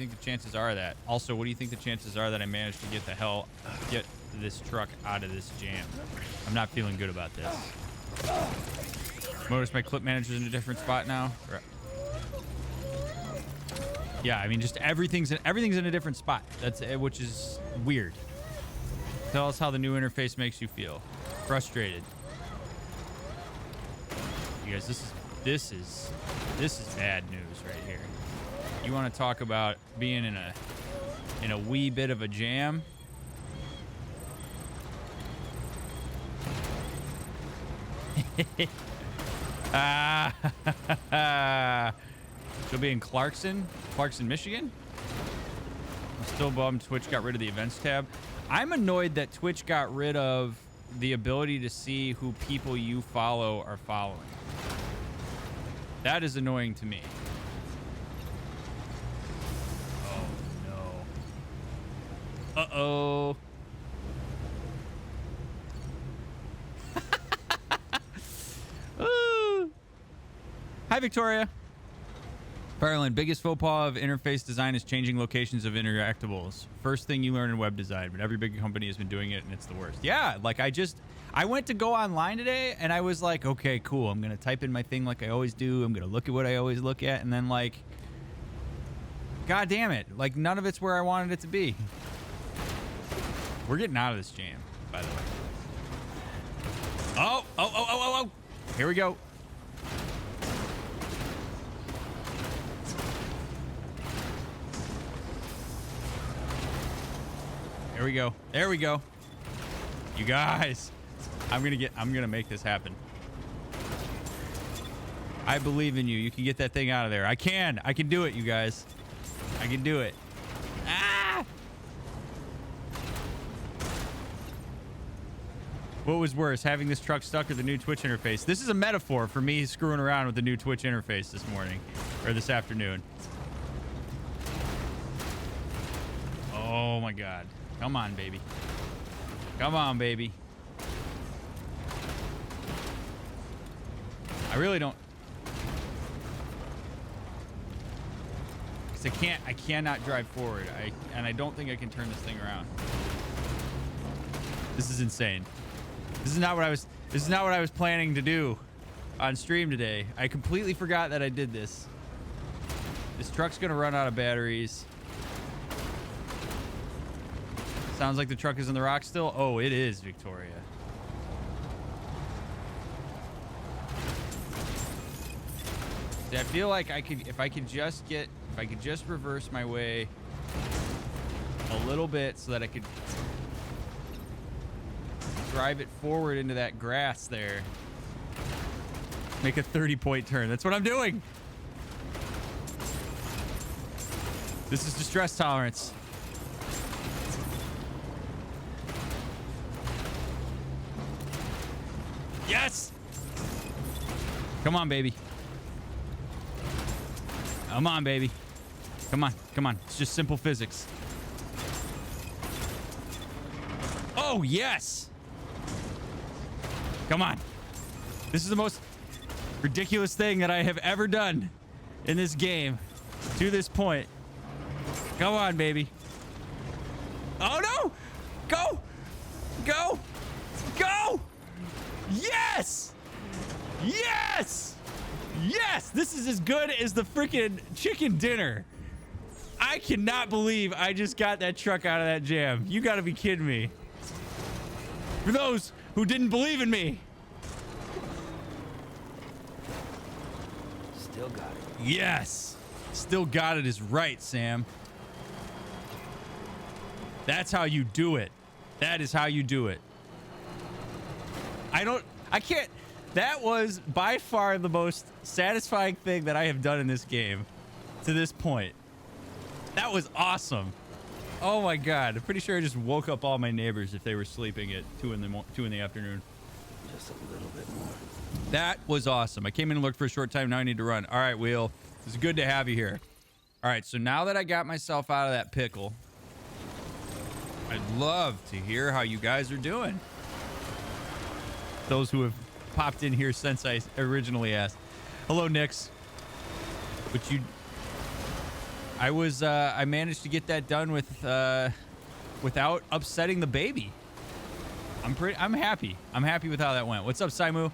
think the chances are of that? Also, what do you think the chances are that I managed to get this truck out of this jam? I'm not feeling good about this. Notice my clip manager's in a different spot now. Yeah, I mean, just everything's in a different spot. That's which is weird. Tell us how the new interface makes you feel. Frustrated. You guys, this is bad news right here. You want to talk about being in a wee bit of a jam? She'll be in Clarkson, Michigan. I'm still bummed Twitch got rid of the events tab. I'm annoyed that Twitch got rid of the ability to see who people you follow are following. That is annoying to me. Oh no. Uh-oh. Hi, Victoria. Fireland, biggest faux pas of interface design is changing locations of interactables. First thing you learn in web design, but every big company has been doing it, and it's the worst. Yeah, like I went to go online today, and I was like, okay, cool. I'm going to type in my thing like I always do. I'm going to look at what I always look at, and then, like, God damn it. Like, none of it's where I wanted it to be. We're getting out of this jam, by the way. Oh. Here we go. There we go. You guys, I'm gonna make this happen. I believe in you. You can get that thing out of there. I can do it, you guys. I can do it. Ah! What was worse, having this truck stuck or the new Twitch interface? This is a metaphor for me screwing around with the new Twitch interface this morning or this afternoon. Oh my God. Come on, baby. Come on, baby. I really don't. Because I cannot drive forward. And I don't think I can turn this thing around. This is insane. This is not what I was planning to do on stream today. I completely forgot that I did this. This truck's gonna run out of batteries. Sounds like the truck is in the rock still. Oh, it is, Victoria. See, I feel like if I could just reverse my way a little bit so that I could drive it forward into that grass there. Make a 30-point turn. That's what I'm doing. This is distress tolerance. Yes! Come on, baby. Come on, baby. Come on. It's just simple physics. Oh, yes! Come on. This is the most ridiculous thing that I have ever done in this game to this point. Come on, baby. Oh, no! Go! Go! Go! Yes! Yes! Yes! This is as good as the freaking chicken dinner. I cannot believe I just got that truck out of that jam. You gotta be kidding me. For those who didn't believe in me. Still got it. Yes! Still got it is right, Sam. That's how you do it. That is how you do it. I can't. That was by far the most satisfying thing that I have done in this game to this point. That was awesome. Oh my God. I'm pretty sure I just woke up all my neighbors if they were sleeping at 2 in the afternoon. Just a little bit more. That was awesome. I came in and looked for a short time. Now I need to run. All right, Wheel. It's good to have you here. All right. So now that I got myself out of that pickle, I'd love to hear how you guys are doing. Those who have popped in here since I originally asked. Hello, Nix. I managed to get that done with without upsetting the baby. I'm happy. I'm happy with how that went. What's up, Simu?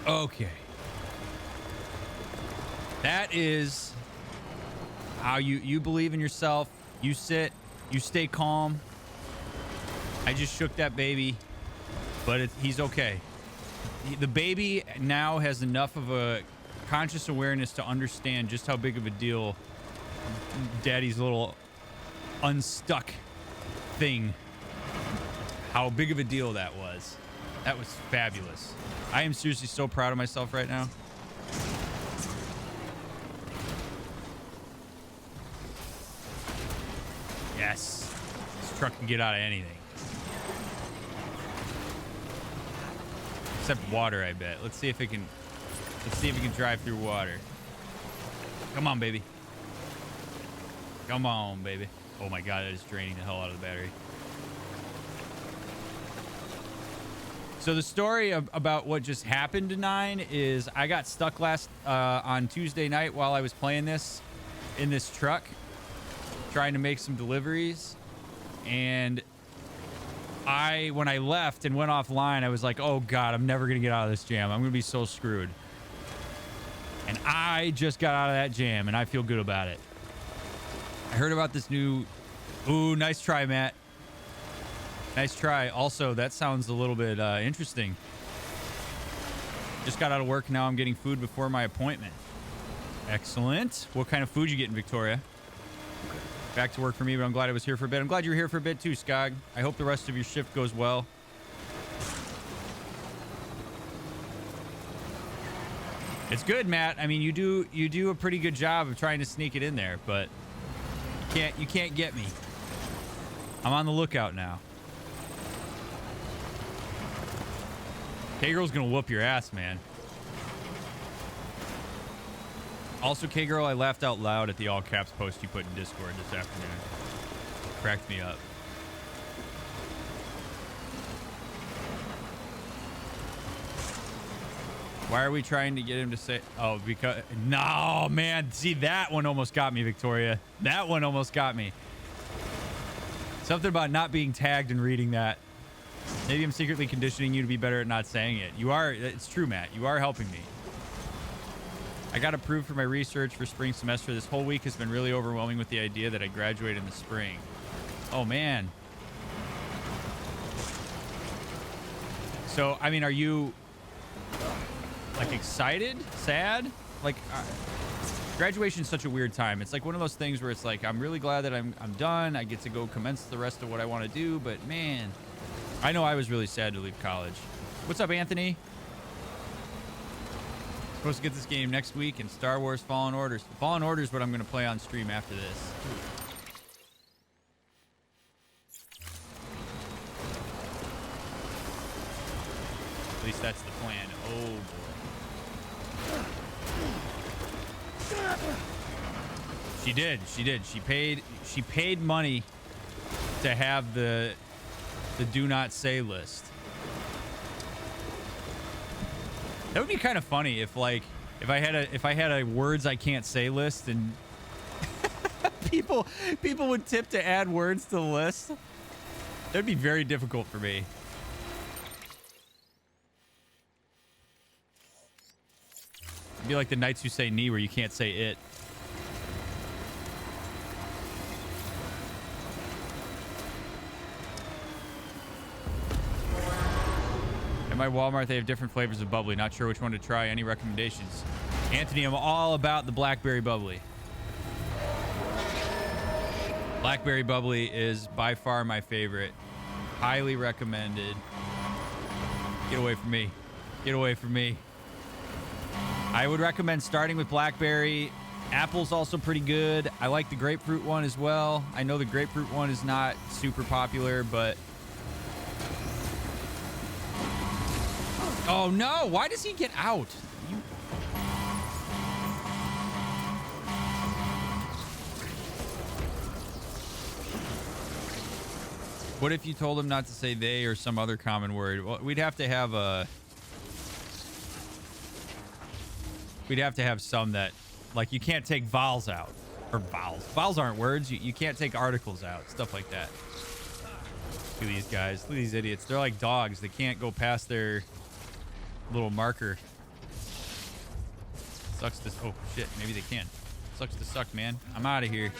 Okay. That is how you believe in yourself. You sit, you stay calm. I just shook that baby, but he's okay. The baby now has enough of a conscious awareness to understand just how big of a deal Daddy's little unstuck thing, how big of a deal that was. That was fabulous. I am seriously so proud of myself right now. Yes. This truck can get out of anything. Except water, I bet. Let's see if it can drive through water. Come on, baby. Come on, baby. Oh my god, that is draining the hell out of the battery. So the story about what just happened to 9 is I got stuck on Tuesday night while I was playing this in this truck, trying to make some deliveries. And when I left and went offline, I was like, oh god, I'm never gonna get out of this jam. I'm gonna be so screwed. And I just got out of that jam and I feel good about it. I heard about this new... Ooh, nice try, Matt. Nice try. Also, that sounds a little bit interesting. Just got out of work. Now I'm getting food before my appointment. Excellent. What kind of food you getting, Victoria? Back to work for me, but I'm glad I was here for a bit. I'm glad you were here for a bit too, Skog. I hope the rest of your shift goes well. It's good, Matt. I mean, you do a pretty good job of trying to sneak it in there, but you can't get me. I'm on the lookout now. K-Girl's gonna whoop your ass, man. Also, K-Girl, I laughed out loud at the all caps post you put in Discord this afternoon. Cracked me up. Why are we trying to get him to say... Oh, because... No, man. See, that one almost got me, Victoria. That one almost got me. Something about not being tagged and reading that. Maybe I'm secretly conditioning you to be better at not saying it. You are... It's true, Matt. You are helping me. I got approved for my research for spring semester. This whole week has been really overwhelming with the idea that I graduate in the spring. Oh, man. So, I mean, are you... like excited, sad, like graduation's such a weird time. It's like one of those things where it's like I'm really glad that I'm done. I get to go commence the rest of what I want to do, but man, I know I was really sad to leave college. What's up, Anthony? Supposed to get this game next week in Star Wars Fallen Orders. Fallen Order is what I'm going to play on stream after this. At least that's the plan. Oh boy. She did. She paid money to have the do not say list. That would be kind of funny if I had a words I can't say list and people would tip to add words to the list. That'd be very difficult for me. It'd be like the Knights Who Say Knee where you can't say it. At my Walmart, they have different flavors of bubbly. Not sure which one to try. Any recommendations? Anthony, I'm all about the blackberry bubbly. Blackberry bubbly is by far my favorite. Highly recommended. Get away from me. Get away from me. I would recommend starting with blackberry. Apple's also pretty good. I like the grapefruit one as well. I know the grapefruit one is not super popular, but... Oh, no. Why does he get out? What if you told him not to say they or some other common word? Well, we'd have to have a... We'd have to have some that... Like, you can't take vowels out. Or vowels. Vowels aren't words. You can't take articles out. Stuff like that. Look at these guys. Look at these idiots. They're like dogs. They can't go past their little marker. Sucks to... Oh, shit. Maybe they can. Sucks to suck, man. I'm out of here.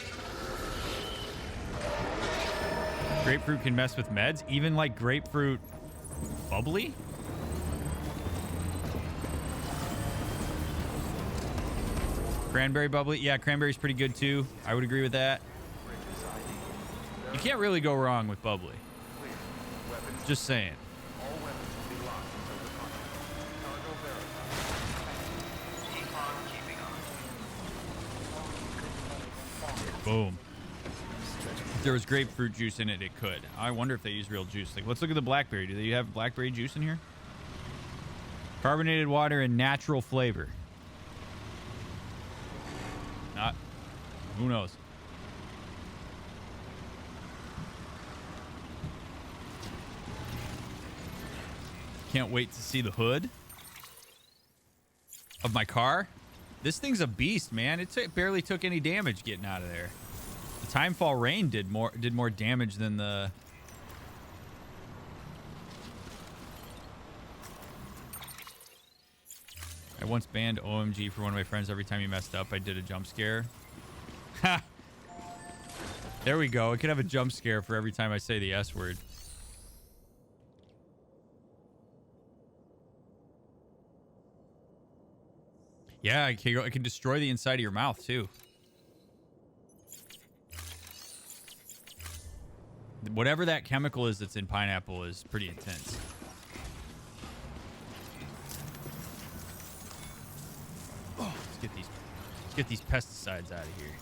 Grapefruit can mess with meds. Even like grapefruit bubbly? Cranberry bubbly? Yeah, cranberry's pretty good too. I would agree with that. You can't really go wrong with bubbly. Just saying. Boom. If there was grapefruit juice in it, it could. I wonder if they use real juice. Like, let's look at the blackberry. Do they have blackberry juice in here? Carbonated water and natural flavor. Not. Who knows? Can't wait to see the hood of my car. This thing's a beast, man. It barely took any damage getting out of there. The Timefall Rain did more damage than the... I once banned OMG for one of my friends every time he messed up. I did a jump scare. Ha! There we go. I could have a jump scare for every time I say the S word. Yeah, it can destroy the inside of your mouth, too. Whatever that chemical is that's in pineapple is pretty intense. Oh, let's get these pesticides out of here.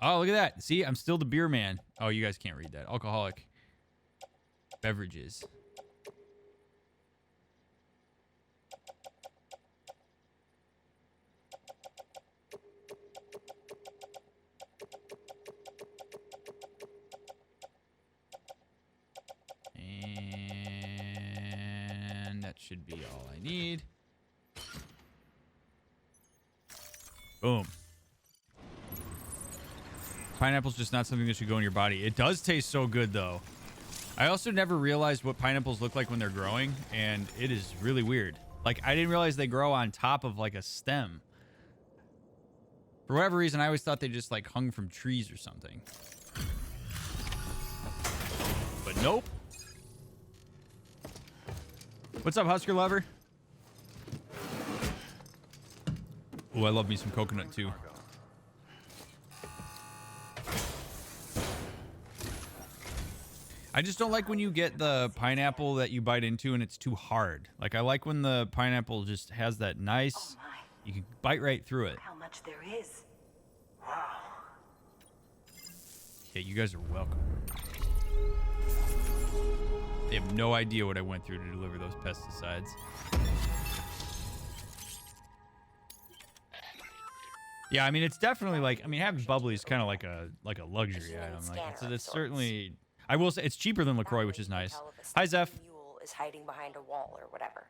Oh, look at that. See, I'm still the beer man. Oh, you guys can't read that. Alcoholic beverages. And that should be all I need. Boom. Pineapple's just not something that should go in your body. It does taste so good, though. I also never realized what pineapples look like when they're growing, and it is really weird. Like, I didn't realize they grow on top of, like, a stem. For whatever reason, I always thought they just, like, hung from trees or something. But nope. What's up, Husker Lover? Oh, I love me some coconut, too. I just don't like when you get the pineapple that you bite into and it's too hard. Like, I like when the pineapple just has that nice... You can bite right through it. How much there is. Wow. Yeah, you guys are welcome. They have no idea what I went through to deliver those pesticides. Yeah, I mean, it's definitely like... I mean, having bubbly is kind of like a luxury item. Like, it's certainly... I will say it's cheaper than LaCroix, which is nice. Hi, Zeph. Is hiding behind a wall or whatever.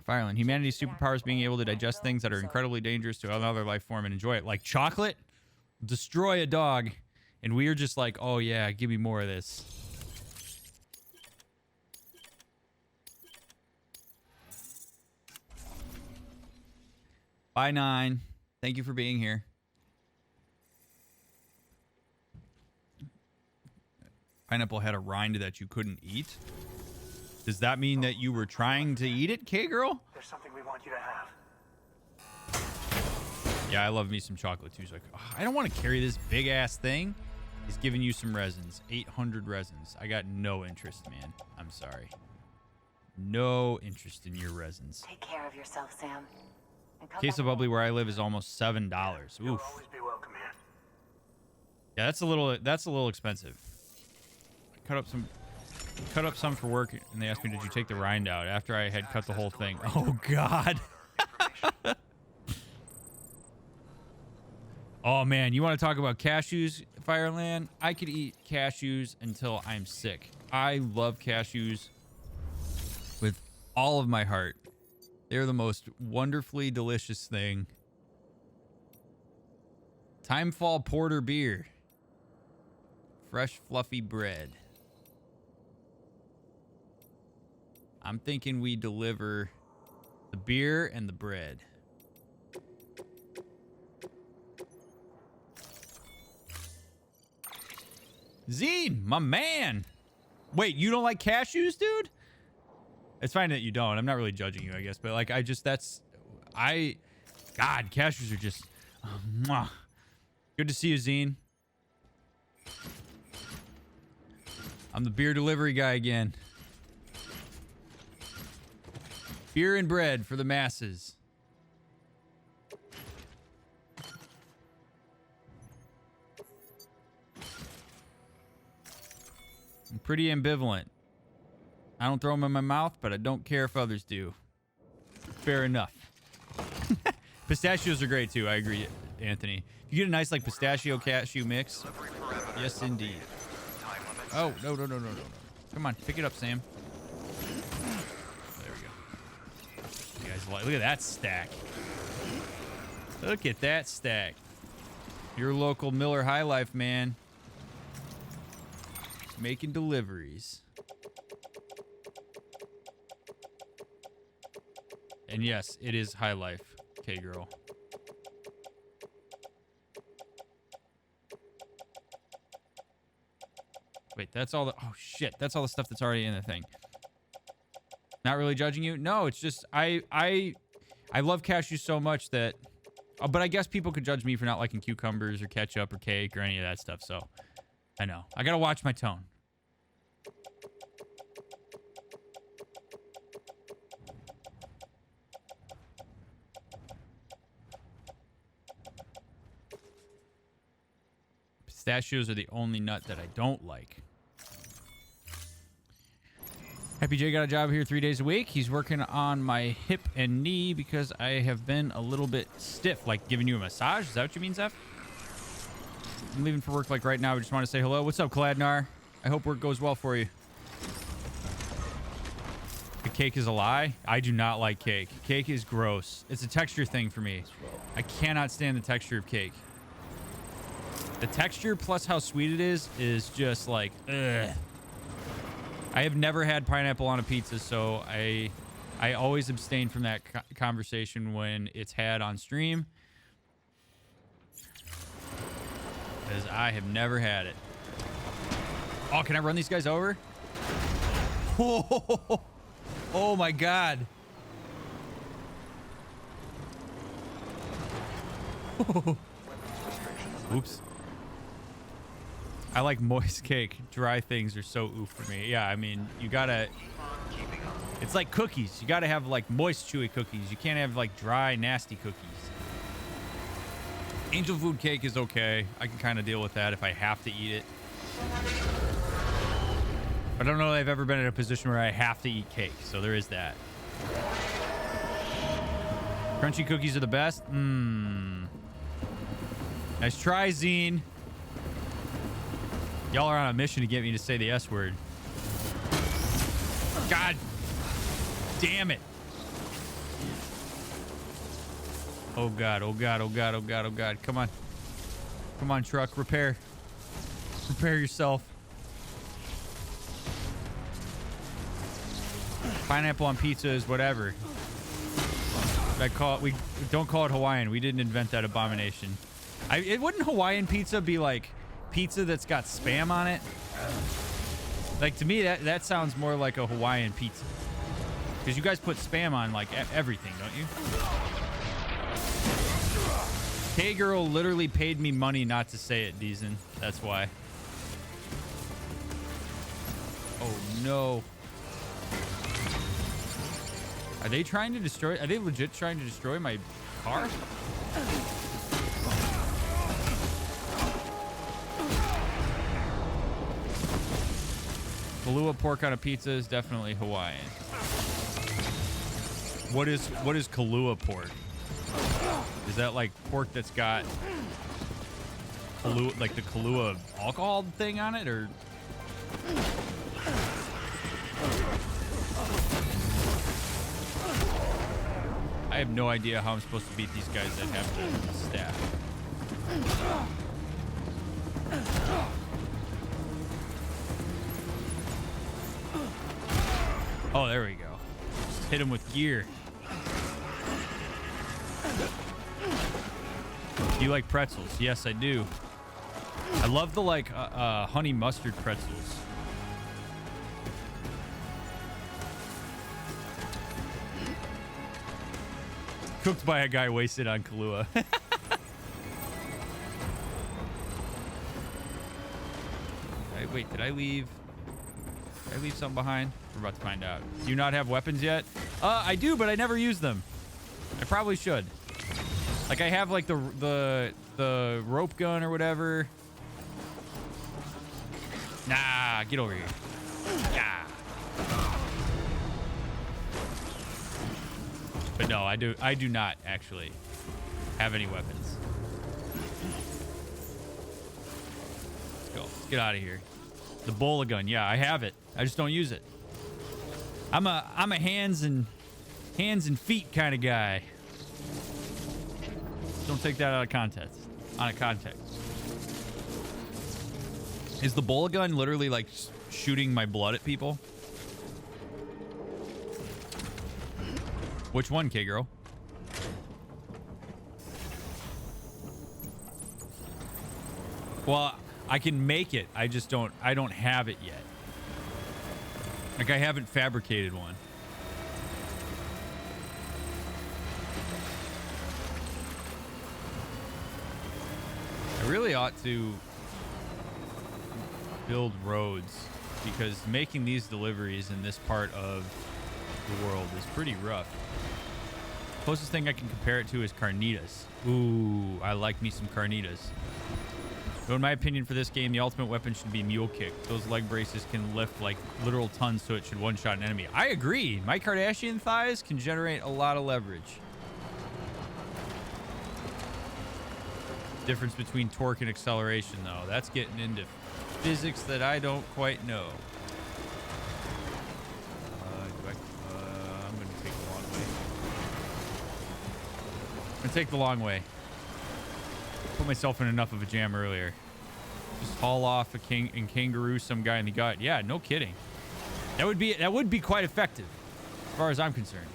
Fireland. Humanity's superpowers being able to digest things that are incredibly dangerous to another life form and enjoy it. Like chocolate, destroy a dog, and we are just like, oh yeah, give me more of this. Bye, 9. Thank you for being here. Pineapple had a rind that you couldn't eat. Does that mean that you were trying to eat it, K-girl? There's something we want you to have. Yeah, I love me some chocolate too. So I don't want to carry this big ass thing. He's giving you some resins. 800 resins. I got no interest, man. I'm sorry. No interest in your resins. Take care of yourself, Sam. Case of bubbly where I live is almost $7. You'll Oof. always be welcome here. Yeah, that's a little expensive. I cut up some for work, and they asked me, did you take the rind out after I had cut the whole thing? Oh God. Oh man, you want to talk about cashews, Fireland? I could eat cashews until I'm sick. I love cashews with all of my heart. They're the most wonderfully delicious thing Timefall porter beer. Fresh fluffy bread. I'm thinking we deliver the beer and the bread. Zine, my man. Wait, you don't like cashews, dude? It's fine that you don't. I'm not really judging you, I guess. But, like, God, cashews are just... mwah. Good to see you, Zine. I'm the beer delivery guy again. Beer and bread for the masses. I'm pretty ambivalent. I don't throw them in my mouth, but I don't care if others do. Fair enough. Pistachios are great too. I agree, Anthony. If you get a nice like pistachio cashew mix, yes indeed. Oh, no. Come on, pick it up, Sam. There we go. You guys like, look at that stack. Look at that stack. Your local Miller High Life man. Making deliveries. And yes, it is High Life, K-Girl. Wait, that's all the... Oh, shit. That's all the stuff that's already in the thing. Not really judging you? No, it's just... I love cashews so much that... but I guess people could judge me for not liking cucumbers or ketchup or cake or any of that stuff, so... I know. I gotta watch my tone. Pistachios are the only nut that I don't like. Happy J got a job here 3 days a week. He's working on my hip and knee because I have been a little bit stiff. Like giving you a massage? Is that what you mean, Zeph? I'm leaving for work like right now. I just want to say hello. What's up, Kaladnar? I hope work goes well for you. The cake is a lie. I do not like cake. Cake is gross. It's a texture thing for me. I cannot stand the texture of cake. The texture plus how sweet it is just like, ugh. I have never had pineapple on a pizza, so I always abstain from that conversation when it's had on stream. Because I have never had it. Oh, can I run these guys over? Oh, oh my God. Oops. I like moist cake. Dry things are so oof for me. Yeah, I mean, you gotta... It's like cookies. You gotta have, like, moist, chewy cookies. You can't have, like, dry, nasty cookies. Angel food cake is okay. I can kind of deal with that if I have to eat it. But I don't know that I've ever been in a position where I have to eat cake, so there is that. Crunchy cookies are the best? Nice try, Zine. Y'all are on a mission to get me to say the S word. God damn it. Oh God, oh God, oh God, oh God, oh God. Come on. Come on, truck. Repair. Repair yourself. Pineapple on pizza is whatever. We don't call it Hawaiian. We didn't invent that abomination. It wouldn't Hawaiian pizza be like pizza that's got Spam on it? Like, to me, that sounds more like a Hawaiian pizza. Because you guys put Spam on, like, everything, don't you? K-Girl literally paid me money not to say it, Deezen. That's why. Oh, no. Are they trying to destroy... Are they legit trying to destroy my car? Kahlua pork on a pizza is definitely Hawaiian. What is Kahlua pork? Is that like pork that's got Kahlua, like the Kahlua alcohol thing on it, or? I have no idea how I'm supposed to beat these guys that have the staff. Oh, there we go. Just hit him with gear. Do you like pretzels? Yes, I do. I love the like honey mustard pretzels. Cooked by a guy wasted on Kahlua. Wait, did I leave something behind? We're about to find out. Do you not have weapons yet? I do, but I never use them. I probably should. Like I have like the rope gun or whatever. Nah, get over here. Yeah. But no, I do not actually have any weapons. Let's go. Let's get out of here. The bola gun, yeah, I have it. I just don't use it. I'm a hands and feet kind of guy. Don't take that out of context. Is the bola gun literally like shooting my blood at people? Which one, K-girl? Well, I can make it. I don't have it yet. Like I haven't fabricated one. I really ought to build roads because making these deliveries in this part of the world is pretty rough. Closest thing I can compare it to is carnitas. Ooh, I like me some carnitas. So in my opinion for this game, the ultimate weapon should be mule kick. Those leg braces can lift like literal tons, so it should one-shot an enemy. I agree. My Kardashian thighs can generate a lot of leverage. Difference between torque and acceleration, though. That's getting into physics that I don't quite know. I'm going to take the long way. I'm going to take the long way. Put myself in enough of a jam earlier. Just haul off a king and kangaroo some guy in the gut. Yeah, no kidding. That would be quite effective, as far as I'm concerned.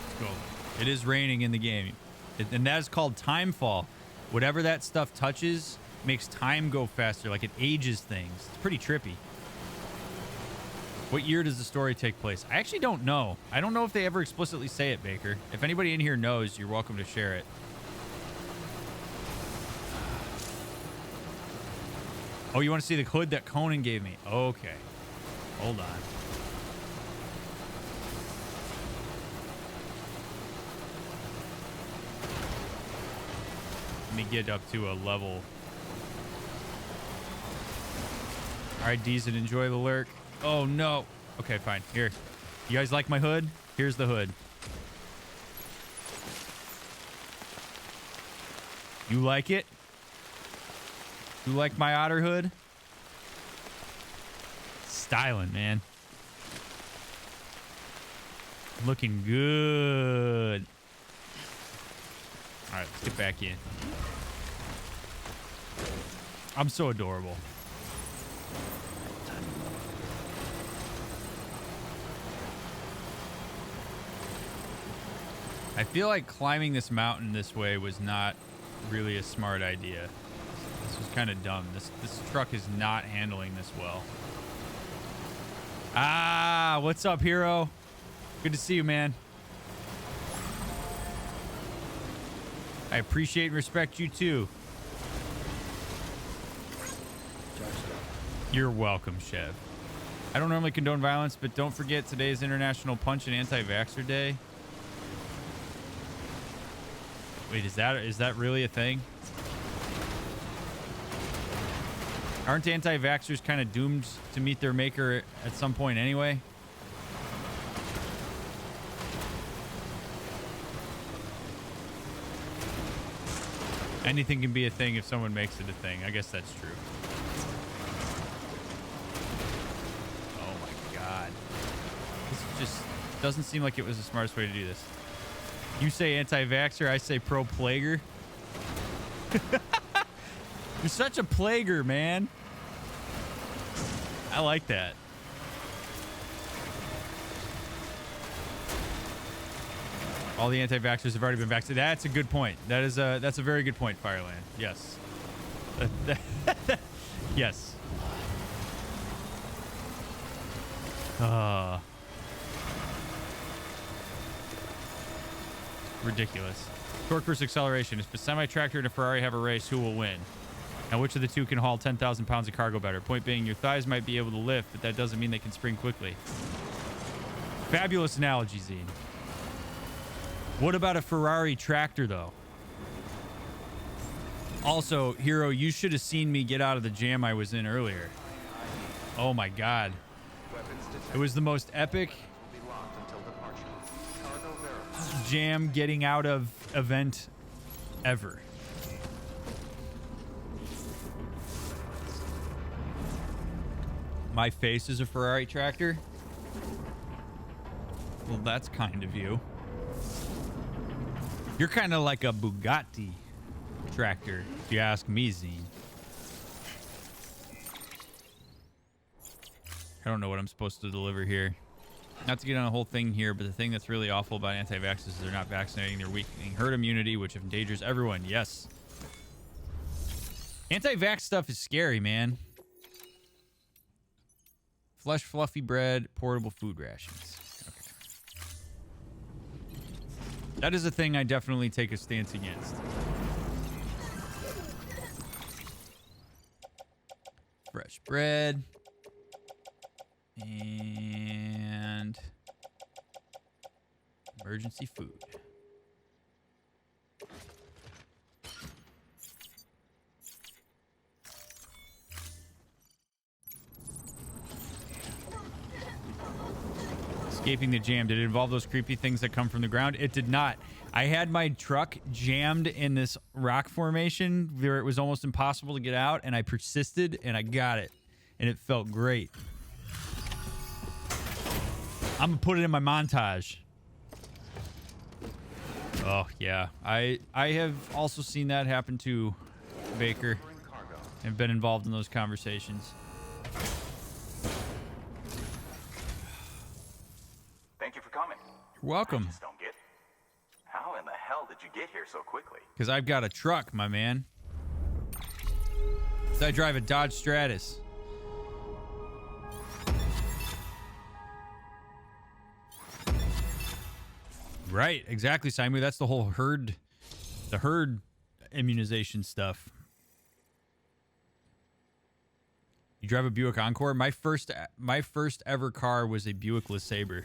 Let's go. It is raining in the game, and that is called time fall. Whatever that stuff touches makes time go faster. Like it ages things. It's pretty trippy. What year does the story take place? I actually don't know. I don't know if they ever explicitly say it, Baker. If anybody in here knows, you're welcome to share it. Oh, you want to see the hood that Conan gave me? Okay. Hold on. Let me get up to a level. All right, Deezen, enjoy the lurk. Oh, no. Okay, fine. Here. You guys like my hood? Here's the hood. You like it? You like my otter hood? Styling, man. Looking good. All right, let's get back in. I'm so adorable. I feel like climbing this mountain this way was not really a smart idea. This was kind of dumb. This truck is not handling this well. Ah, what's up, hero? Good to see you, man. I appreciate and respect you too. You're welcome, Chev. I don't normally condone violence, but don't forget today is International Punch and Anti-Vaxxer Day. Wait, is that really a thing? Aren't anti-vaxxers kind of doomed to meet their maker at some point anyway? Anything can be a thing if someone makes it a thing. I guess that's true. Oh my god. This just doesn't seem like it was the smartest way to do this. You say anti-vaxxer, I say pro-plaguer. You're such a plaguer, man. I like that. All the anti-vaxxers have already been vaccinated. That's a good point. That's a very good point, Fireland. Yes. Yes. Ridiculous. Torque versus acceleration. If a semi-tractor and a Ferrari have a race, who will win? Now, which of the two can haul 10,000 pounds of cargo better? Point being, your thighs might be able to lift, but that doesn't mean they can spring quickly. Fabulous analogy, Zine. What about a Ferrari tractor, though? Also, Hero, you should have seen me get out of the jam I was in earlier. Oh, my God. It was the most epic jam getting out of event ever. My face is a Ferrari tractor? Well, that's kind of you. You're kind of like a Bugatti tractor, if you ask me, Zine. I don't know what I'm supposed to deliver here. Not to get on a whole thing here, but the thing that's really awful about anti-vaxxers is they're not vaccinating. They're weakening herd immunity, which endangers everyone. Yes. Anti-vax stuff is scary, man. Flesh, fluffy bread, portable food rations. Okay. That is a thing I definitely take a stance against. Fresh bread. And emergency food. Escaping the jam. Did it involve those creepy things that come from the ground? It did not. I had my truck jammed in this rock formation where it was almost impossible to get out, and I persisted, and I got it. And it felt great. I'm gonna put it in my montage. Oh, yeah. I have also seen that happen to Baker and been involved in those conversations. Thank you for coming. You're welcome. I just don't get how in the hell did you get here so quickly? Because I've got a truck, my man. So I drive a Dodge Stratus. Right, exactly, Simon. That's the whole herd immunization stuff. You drive a Buick Encore? My first ever car was a Buick LeSabre.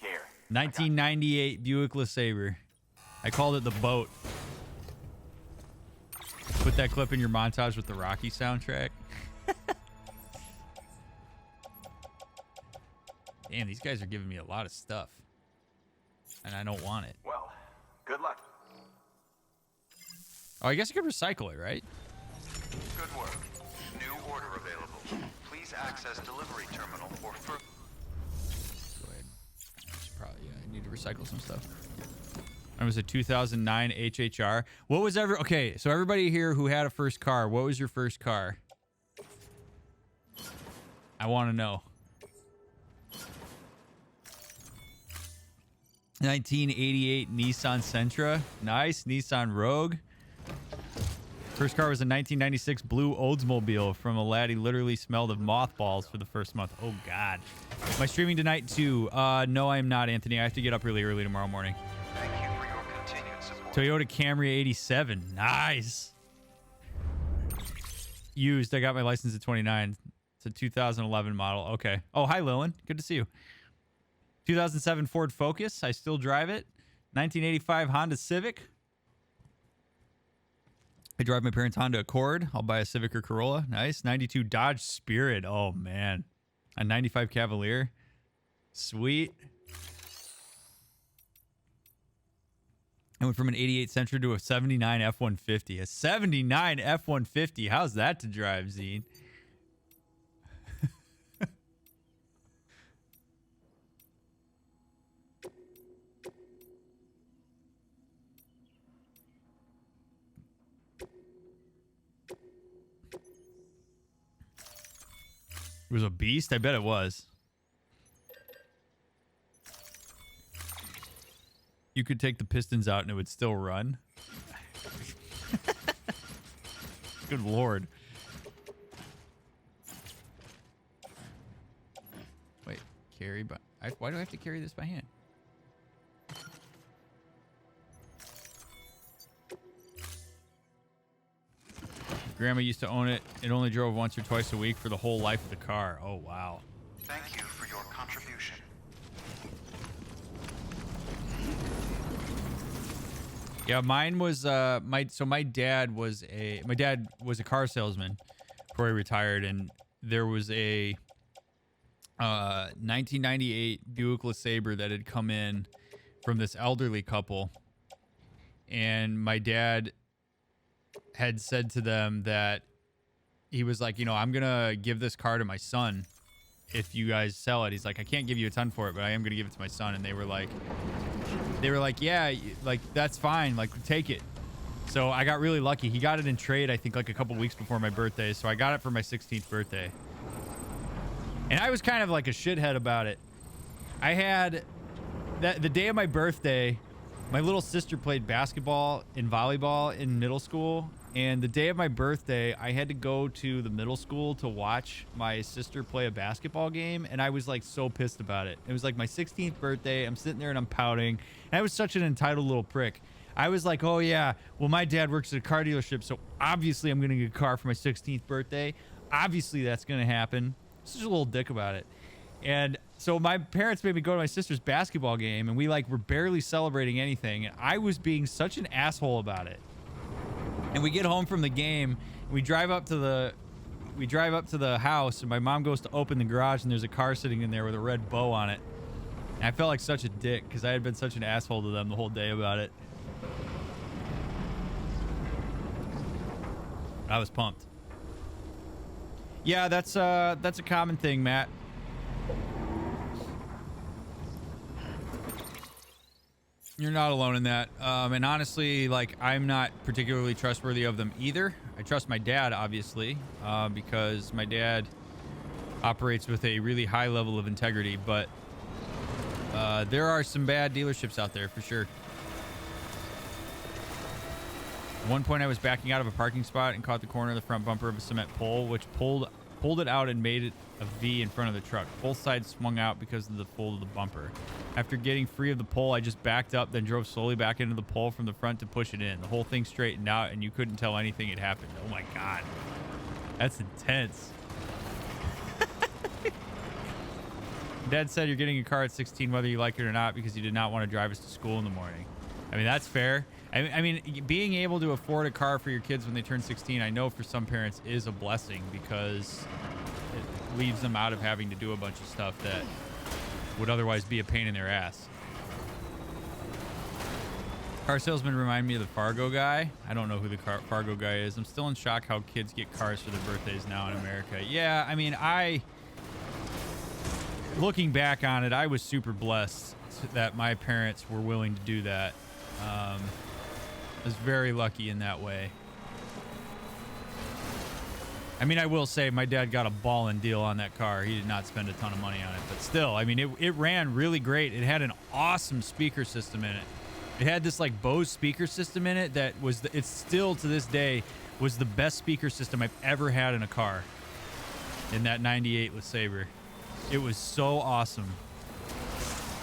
Here. 1998 Buick LeSabre. I called it the boat. Put that clip in your montage with the Rocky soundtrack. Damn, these guys are giving me a lot of stuff. And I don't want it. Well, good luck. Oh, I guess you could recycle it, right? Good work. New order available. Please access delivery terminal or Go ahead. I should probably, I need to recycle some stuff. It was a 2009 HHR. What was okay, so everybody here who had a first car, what was your first car? I want to know. 1988 Nissan Sentra. Nice. Nissan Rogue. First car was a 1996 blue Oldsmobile from a lad. He literally smelled of mothballs for the first month. Oh, God. Am I streaming tonight, too? No, I am not, Anthony. I have to get up really early tomorrow morning. Thank you for your continued support. Toyota Camry 87. Nice. Used. I got my license at 29. It's a 2011 model. Okay. Oh, hi, Lillian. Good to see you. 2007 Ford Focus. I still drive it. 1985 Honda Civic. I drive my parents' Honda Accord. I'll buy a Civic or Corolla. Nice. 92 Dodge Spirit. Oh, man. A 95 Cavalier. Sweet. I went from an 88 Sentra to a 79 F-150. A 79 F-150. How's that to drive, Zine? was a beast? I bet it was. You could take the pistons out and it would still run. Good lord. Wait, carry by... why do I have to carry this by hand? Grandma used to own it. It only drove once or twice a week for the whole life of the car. Oh, wow. Thank you for your contribution. Yeah, mine was my dad was a car salesman before he retired, and there was a 1998 Buick LeSabre that had come in from this elderly couple, and my dad had said to them that he was like, you know, I'm gonna give this car to my son if you guys sell it. He's like, I can't give you a ton for it, but I am gonna give it to my son. And they were like, yeah, like that's fine, like take it. So I got really lucky. He got it in trade, I think, like a couple weeks before my birthday. So I got it for my 16th birthday, and I was kind of like a shithead about it. I had the day of my birthday, my little sister played basketball and volleyball in middle school, and the day of my birthday I had to go to the middle school to watch my sister play a basketball game, and I was like so pissed about it. It was like my 16th birthday. I'm sitting there and I'm pouting, and I was such an entitled little prick. I was like, oh yeah, well my dad works at a car dealership, so obviously I'm gonna get a car for my 16th birthday. Obviously that's gonna happen. Such a little dick about it. And so my parents made me go to my sister's basketball game, and we like were barely celebrating anything, and I was being such an asshole about it. And we get home from the game, and we drive up to the house, and my mom goes to open the garage, and there's a car sitting in there with a red bow on it. And I felt like such a dick because I had been such an asshole to them the whole day about it. I was pumped. Yeah, that's a common thing, Matt. You're not alone in that. And honestly, like, I'm not particularly trustworthy of them either. I trust my dad, obviously, because my dad operates with a really high level of integrity, but there are some bad dealerships out there for sure. At one point I was backing out of a parking spot and caught the corner of the front bumper of a cement pole, which pulled it out and made it a V in front of the truck. Both sides swung out because of the fold of the bumper. After getting free of the pole, I just backed up, then drove slowly back into the pole from the front to push it in. The whole thing straightened out, and you couldn't tell anything had happened. Oh my god. That's intense. Dad said you're getting a car at 16 whether you like it or not because you did not want to drive us to school in the morning. I mean, that's fair. I mean, being able to afford a car for your kids when they turn 16, I know for some parents is a blessing because it leaves them out of having to do a bunch of stuff that would otherwise be a pain in their ass. Car salesman remind me of the Fargo guy. I don't know who the Fargo guy is. I'm still in shock how kids get cars for their birthdays now in America. Yeah, I mean, looking back on it, I was super blessed that my parents were willing to do that. I was very lucky in that way. I mean, I will say my dad got a ballin' deal on that car. He did not spend a ton of money on it, but still, I mean, it ran really great. It had an awesome speaker system in it. It had this like Bose speaker system in it that was, it's still to this day, was the best speaker system I've ever had in a car. In that 98 LeSabre. It was so awesome.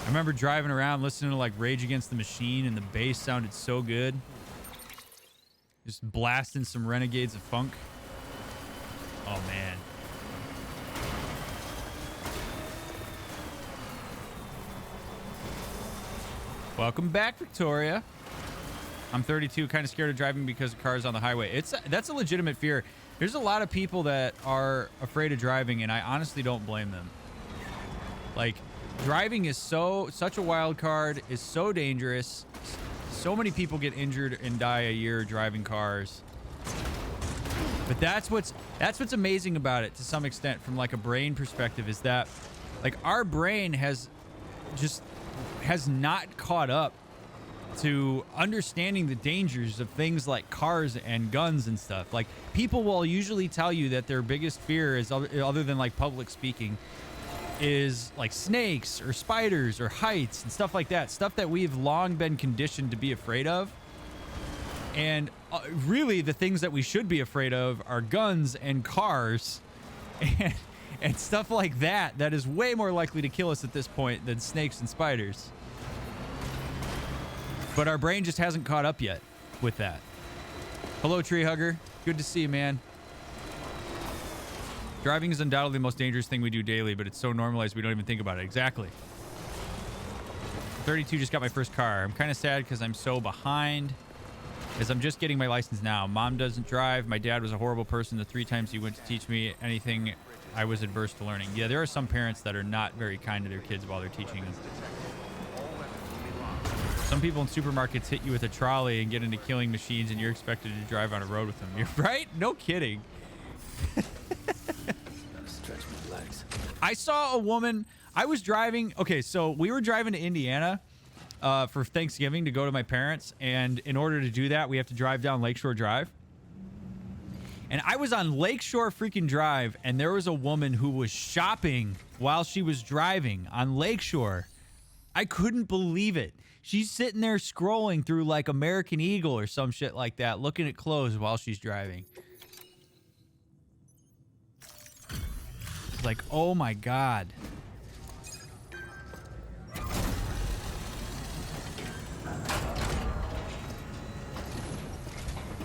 I remember driving around listening to like Rage Against the Machine, and the bass sounded so good. Just blasting some Renegades of Funk. Oh man. Welcome back, Victoria. I'm 32, kind of scared of driving because of cars on the highway. That's a legitimate fear. There's a lot of people that are afraid of driving, and I honestly don't blame them. Like, driving is such a wild card, is so dangerous. So many people get injured and die a year driving cars. But that's what's amazing about it to some extent from like a brain perspective, is that like our brain has not caught up to understanding the dangers of things like cars and guns and stuff. Like, people will usually tell you that their biggest fear is, other than like public speaking, is like snakes or spiders or heights and stuff like that. Stuff that we've long been conditioned to be afraid of. And really, the things that we should be afraid of are guns and cars and stuff like that. That is way more likely to kill us at this point than snakes and spiders. But our brain just hasn't caught up yet with that. Hello, Tree Hugger. Good to see you, man. Driving is undoubtedly the most dangerous thing we do daily, but it's so normalized we don't even think about it. Exactly. 32 just got my first car. I'm kind of sad because I'm so behind, as I'm just getting my license now. Mom doesn't drive. My dad was a horrible person. The 3 times he went to teach me anything, I was adverse to learning. Yeah, there are some parents that are not very kind to their kids while they're teaching them. Some people in supermarkets hit you with a trolley and get into killing machines, and you're expected to drive on a road with them. You're right? No kidding. Stretch my legs. I saw a woman. I was driving. Okay, so we were driving to Indiana for Thanksgiving to go to my parents, and in order to do that, we have to drive down Lakeshore Drive. And I was on Lakeshore freaking Drive, and there was a woman who was shopping while she was driving on Lakeshore. I couldn't believe it. She's sitting there scrolling through like American Eagle or some shit like that, looking at clothes while she's driving. Like, oh my God.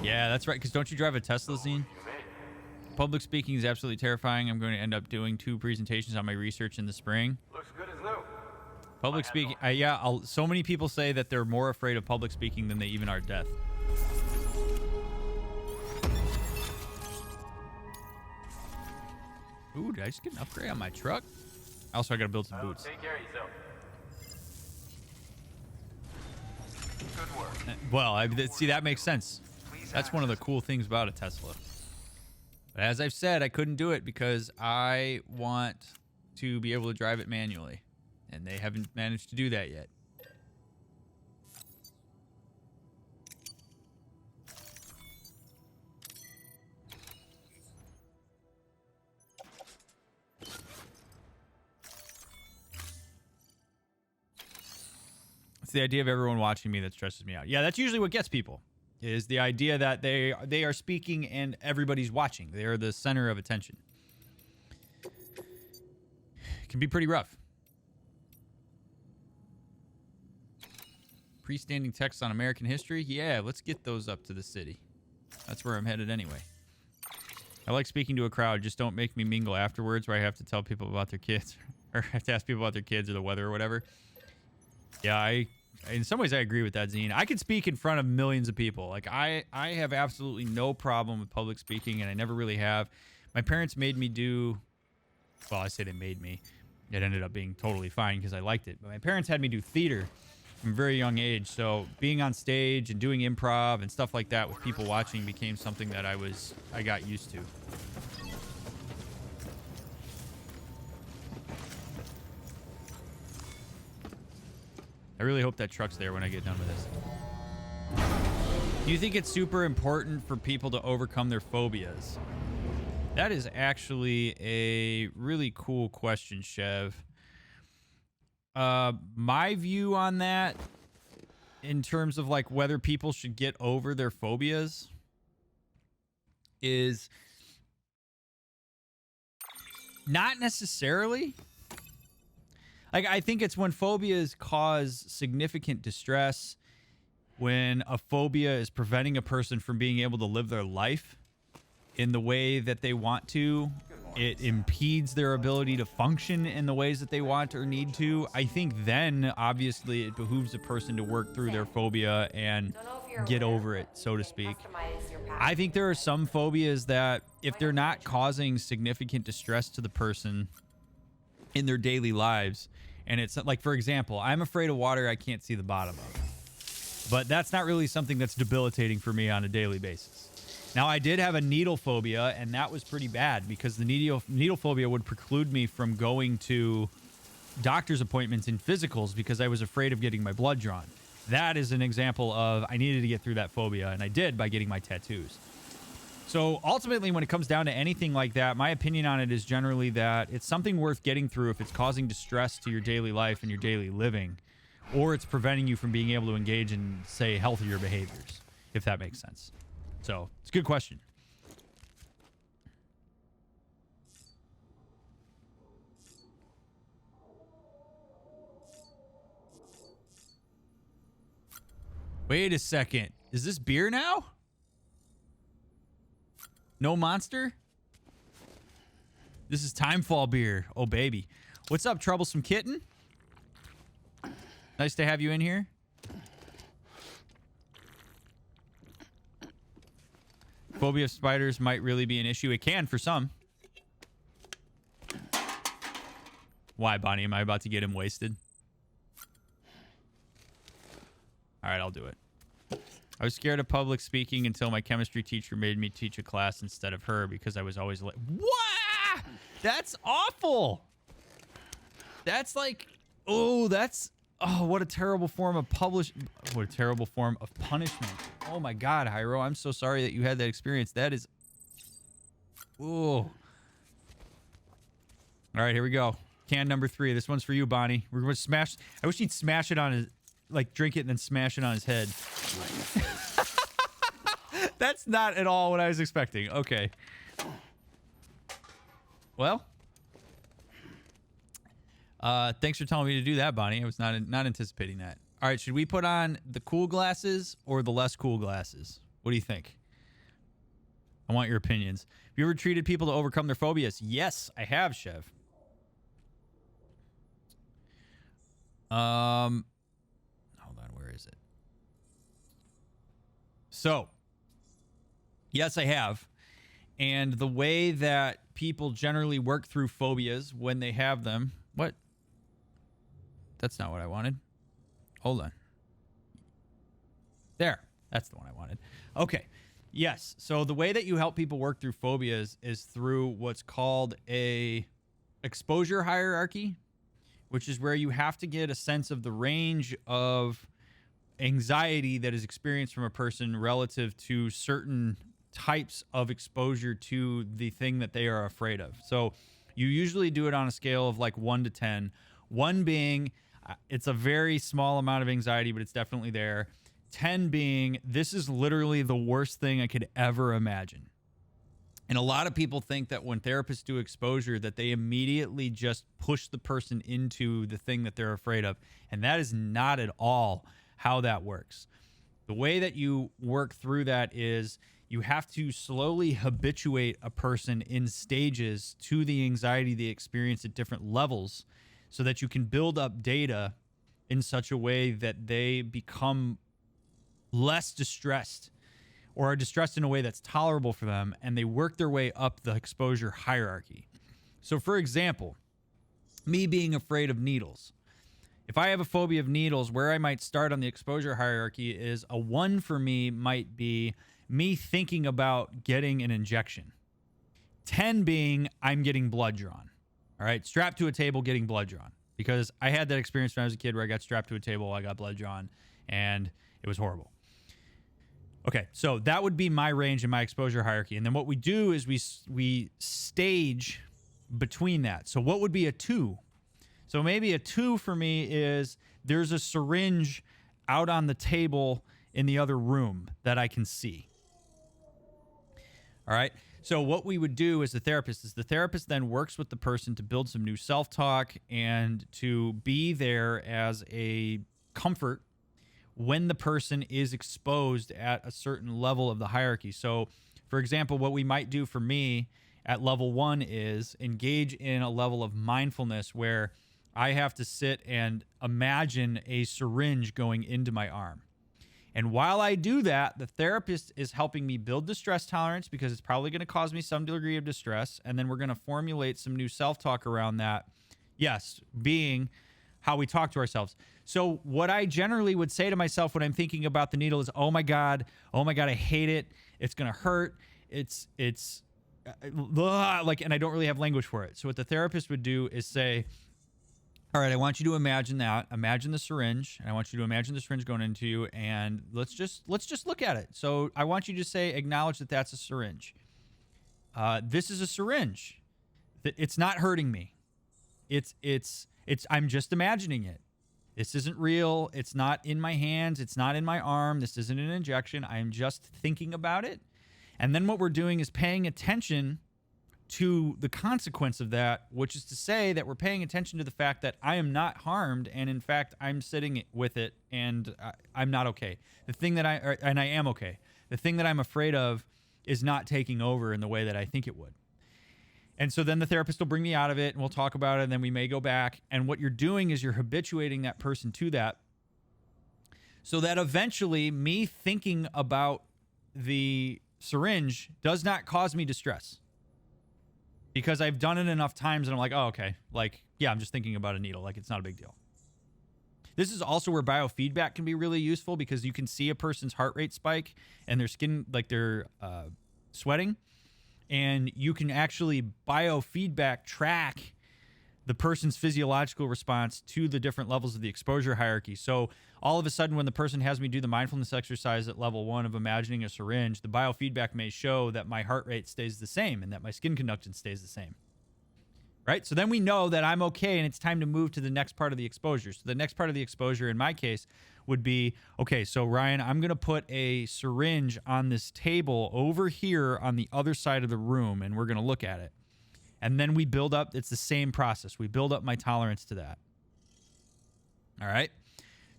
Yeah, that's right. Because don't you drive a Tesla, Zine? Public speaking is absolutely terrifying. I'm going to end up doing 2 presentations on my research in the spring. Looks good as new. Public speaking, so many people say that they're more afraid of public speaking than they even are death. Ooh, did I just get an upgrade on my truck? Also, I gotta build some boots. Take care of yourself. Good work. Well, see, that makes sense. That's one of the cool things about a Tesla. But as I've said, I couldn't do it because I want to be able to drive it manually. And they haven't managed to do that yet. It's the idea of everyone watching me that stresses me out. Yeah, that's usually what gets people. Is the idea that they are speaking and everybody's watching. They are the center of attention. It can be pretty rough. Pre-standing texts on American history? Yeah, let's get those up to the city. That's where I'm headed anyway. I like speaking to a crowd. Just don't make me mingle afterwards where I have to tell people about their kids. Or have to ask people about their kids or the weather or whatever. Yeah, in some ways I agree with that, Zine. I could speak in front of millions of people. Like, I have absolutely no problem with public speaking, and I never really have. My parents made me do... Well, I say they made me. It ended up being totally fine because I liked it. But my parents had me do theater from a very young age, so being on stage and doing improv and stuff like that with people watching became something that I got used to. I really hope that truck's there when I get done with this. Do you think it's super important for people to overcome their phobias? That is actually a really cool question, Chev. My view on that, in terms of like whether people should get over their phobias, is not necessarily. Like, I think it's when phobias cause significant distress, when a phobia is preventing a person from being able to live their life in the way that they want to. It impedes their ability to function in the ways that they want or need to. I think then, obviously, it behooves a person to work through their phobia and get over it, so to speak. I think there are some phobias that, if they're not causing significant distress to the person in their daily lives, and it's like, for example, I'm afraid of water I can't see the bottom of. But that's not really something that's debilitating for me on a daily basis. Now, I did have a needle phobia, and that was pretty bad because the needle phobia would preclude me from going to doctor's appointments and physicals because I was afraid of getting my blood drawn. That is an example of I needed to get through that phobia, and I did by getting my tattoos. So ultimately, when it comes down to anything like that, my opinion on it is generally that it's something worth getting through if it's causing distress to your daily life and your daily living, or it's preventing you from being able to engage in, say, healthier behaviors, if that makes sense. So it's a good question. Wait a second. Is this beer now? No Monster? This is Timefall beer. Oh, baby. What's up, Troublesome Kitten? Nice to have you in here. Phobia of spiders might really be an issue. It can for some. Why, Bonnie? Am I about to get him wasted? All right, I'll do it. I was scared of public speaking until my chemistry teacher made me teach a class instead of her because I was always like, what? That's awful. That's like, oh, that's, oh, what a terrible form of what a terrible form of punishment. Oh my God, Hyro, I'm so sorry that you had that experience. That is, oh. All right, here we go. Can number 3. This one's for you, Bonnie. We're going to smash. I wish he'd smash it on his, like drink it and then smash it on his head. That's not at all what I was expecting. Okay. Well, thanks for telling me to do that, Bonnie. I was not anticipating that. All right, should we put on the cool glasses or the less cool glasses? What do you think? I want your opinions. Have you ever treated people to overcome their phobias? Yes, I have, Chev. Hold on, where is it? So, yes, I have. And the way that people generally work through phobias when they have them... What? That's not what I wanted. Hold on. There. That's the one I wanted. Okay. Yes. So the way that you help people work through phobias is through what's called a exposure hierarchy, which is where you have to get a sense of the range of anxiety that is experienced from a person relative to certain types of exposure to the thing that they are afraid of. So you usually do it on a scale of like 1 to 10. 1 being it's a very small amount of anxiety, but it's definitely there. 10 being this is literally the worst thing I could ever imagine. And a lot of people think that when therapists do exposure that they immediately just push the person into the thing that they're afraid of. And that is not at all how that works. The way that you work through that is you have to slowly habituate a person in stages to the anxiety they experience at different levels so that you can build up data in such a way that they become less distressed or are distressed in a way that's tolerable for them, and they work their way up the exposure hierarchy. So, for example, me being afraid of needles. If I have a phobia of needles, where I might start on the exposure hierarchy is a 1 for me might be me thinking about getting an injection. 10 being I'm getting blood drawn. All right, strapped to a table, getting blood drawn. Because I had that experience when I was a kid where I got strapped to a table, I got blood drawn, and it was horrible. Okay, so that would be my range in my exposure hierarchy. And then what we do is we stage between that. So what would be a 2? So maybe a 2 for me is there's a syringe out on the table in the other room that I can see. All right. So what we would do as the therapist then works with the person to build some new self-talk and to be there as a comfort when the person is exposed at a certain level of the hierarchy. So, for example, what we might do for me at level 1 is engage in a level of mindfulness where I have to sit and imagine a syringe going into my arm. And while I do that, the therapist is helping me build distress tolerance because it's probably going to cause me some degree of distress. And then we're going to formulate some new self-talk around that. Yes, being how we talk to ourselves. So what I generally would say to myself when I'm thinking about the needle is, oh my God, I hate it. It's going to hurt. It's like, and I don't really have language for it. So what the therapist would do is say, All right, I want you to imagine that. Imagine the syringe, and I want you to imagine the syringe going into you, and let's just look at it. So I want you to say, acknowledge that that's a syringe. This is a syringe. It's not hurting me. It's I'm just imagining it. This isn't real. It's not in my hands. It's not in my arm. This isn't an injection. I'm just thinking about it. And then what we're doing is paying attention to the consequence of that, which is to say that we're paying attention to the fact that I am not harmed, and in fact, I'm sitting with it, and I'm not okay. The thing that I am okay. The thing that I'm afraid of is not taking over in the way that I think it would. And so then the therapist will bring me out of it, and we'll talk about it, and then we may go back. And what you're doing is you're habituating that person to that, so that eventually me thinking about the syringe does not cause me distress. Because I've done it enough times and I'm like, oh, okay. Like, yeah, I'm just thinking about a needle. Like, it's not a big deal. This is also where biofeedback can be really useful, because you can see a person's heart rate spike and their skin, like they're sweating. And you can actually biofeedback track the person's physiological response to the different levels of the exposure hierarchy. So all of a sudden, when the person has me do the mindfulness exercise at level 1 of imagining a syringe, the biofeedback may show that my heart rate stays the same and that my skin conductance stays the same. Right? So then we know that I'm okay and it's time to move to the next part of the exposure. So the next part of the exposure in my case would be, okay, so Ryan, I'm going to put a syringe on this table over here on the other side of the room, and we're going to look at it. And then we build up, it's the same process. We build up my tolerance to that. All right?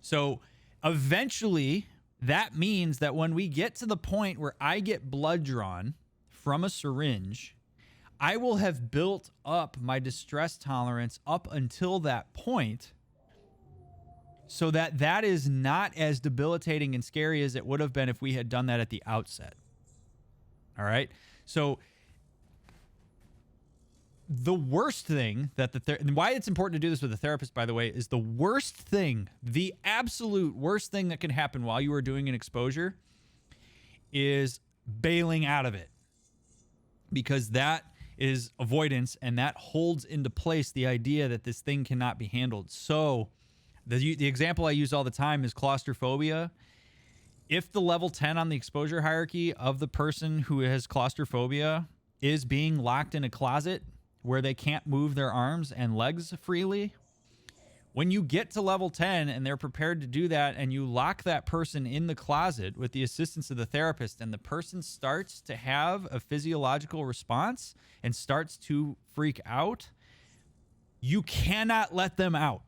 So eventually, that means that when we get to the point where I get blood drawn from a syringe, I will have built up my distress tolerance up until that point, so that that is not as debilitating and scary as it would have been if we had done that at the outset. All right? So the worst thing that and why it's important to do this with a therapist, by the way, is the worst thing, the absolute worst thing that can happen while you are doing an exposure is bailing out of it, because that is avoidance, and that holds into place the idea that this thing cannot be handled. So the example I use all the time is claustrophobia. If the level 10 on the exposure hierarchy of the person who has claustrophobia is being locked in a closet where they can't move their arms and legs freely, when you get to level 10 and they're prepared to do that, and you lock that person in the closet with the assistance of the therapist, and the person starts to have a physiological response and starts to freak out, you cannot let them out.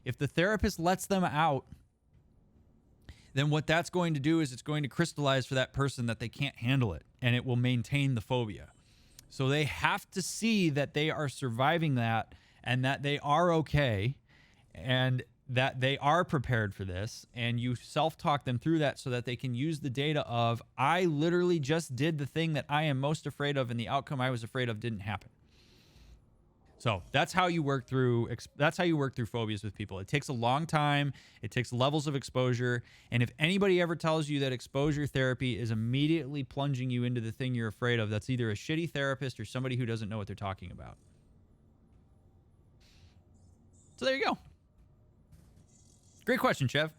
If the therapist lets them out, then what that's going to do is it's going to crystallize for that person that they can't handle it, and it will maintain the phobia. So they have to see that they are surviving that, and that they are okay, and that they are prepared for this, and you self-talk them through that so that they can use the data of, I literally just did the thing that I am most afraid of, and the outcome I was afraid of didn't happen. So that's how you work through phobias with people. It takes a long time. It takes levels of exposure. And if anybody ever tells you that exposure therapy is immediately plunging you into the thing you're afraid of, that's either a shitty therapist or somebody who doesn't know what they're talking about. So there you go. Great question, Chev.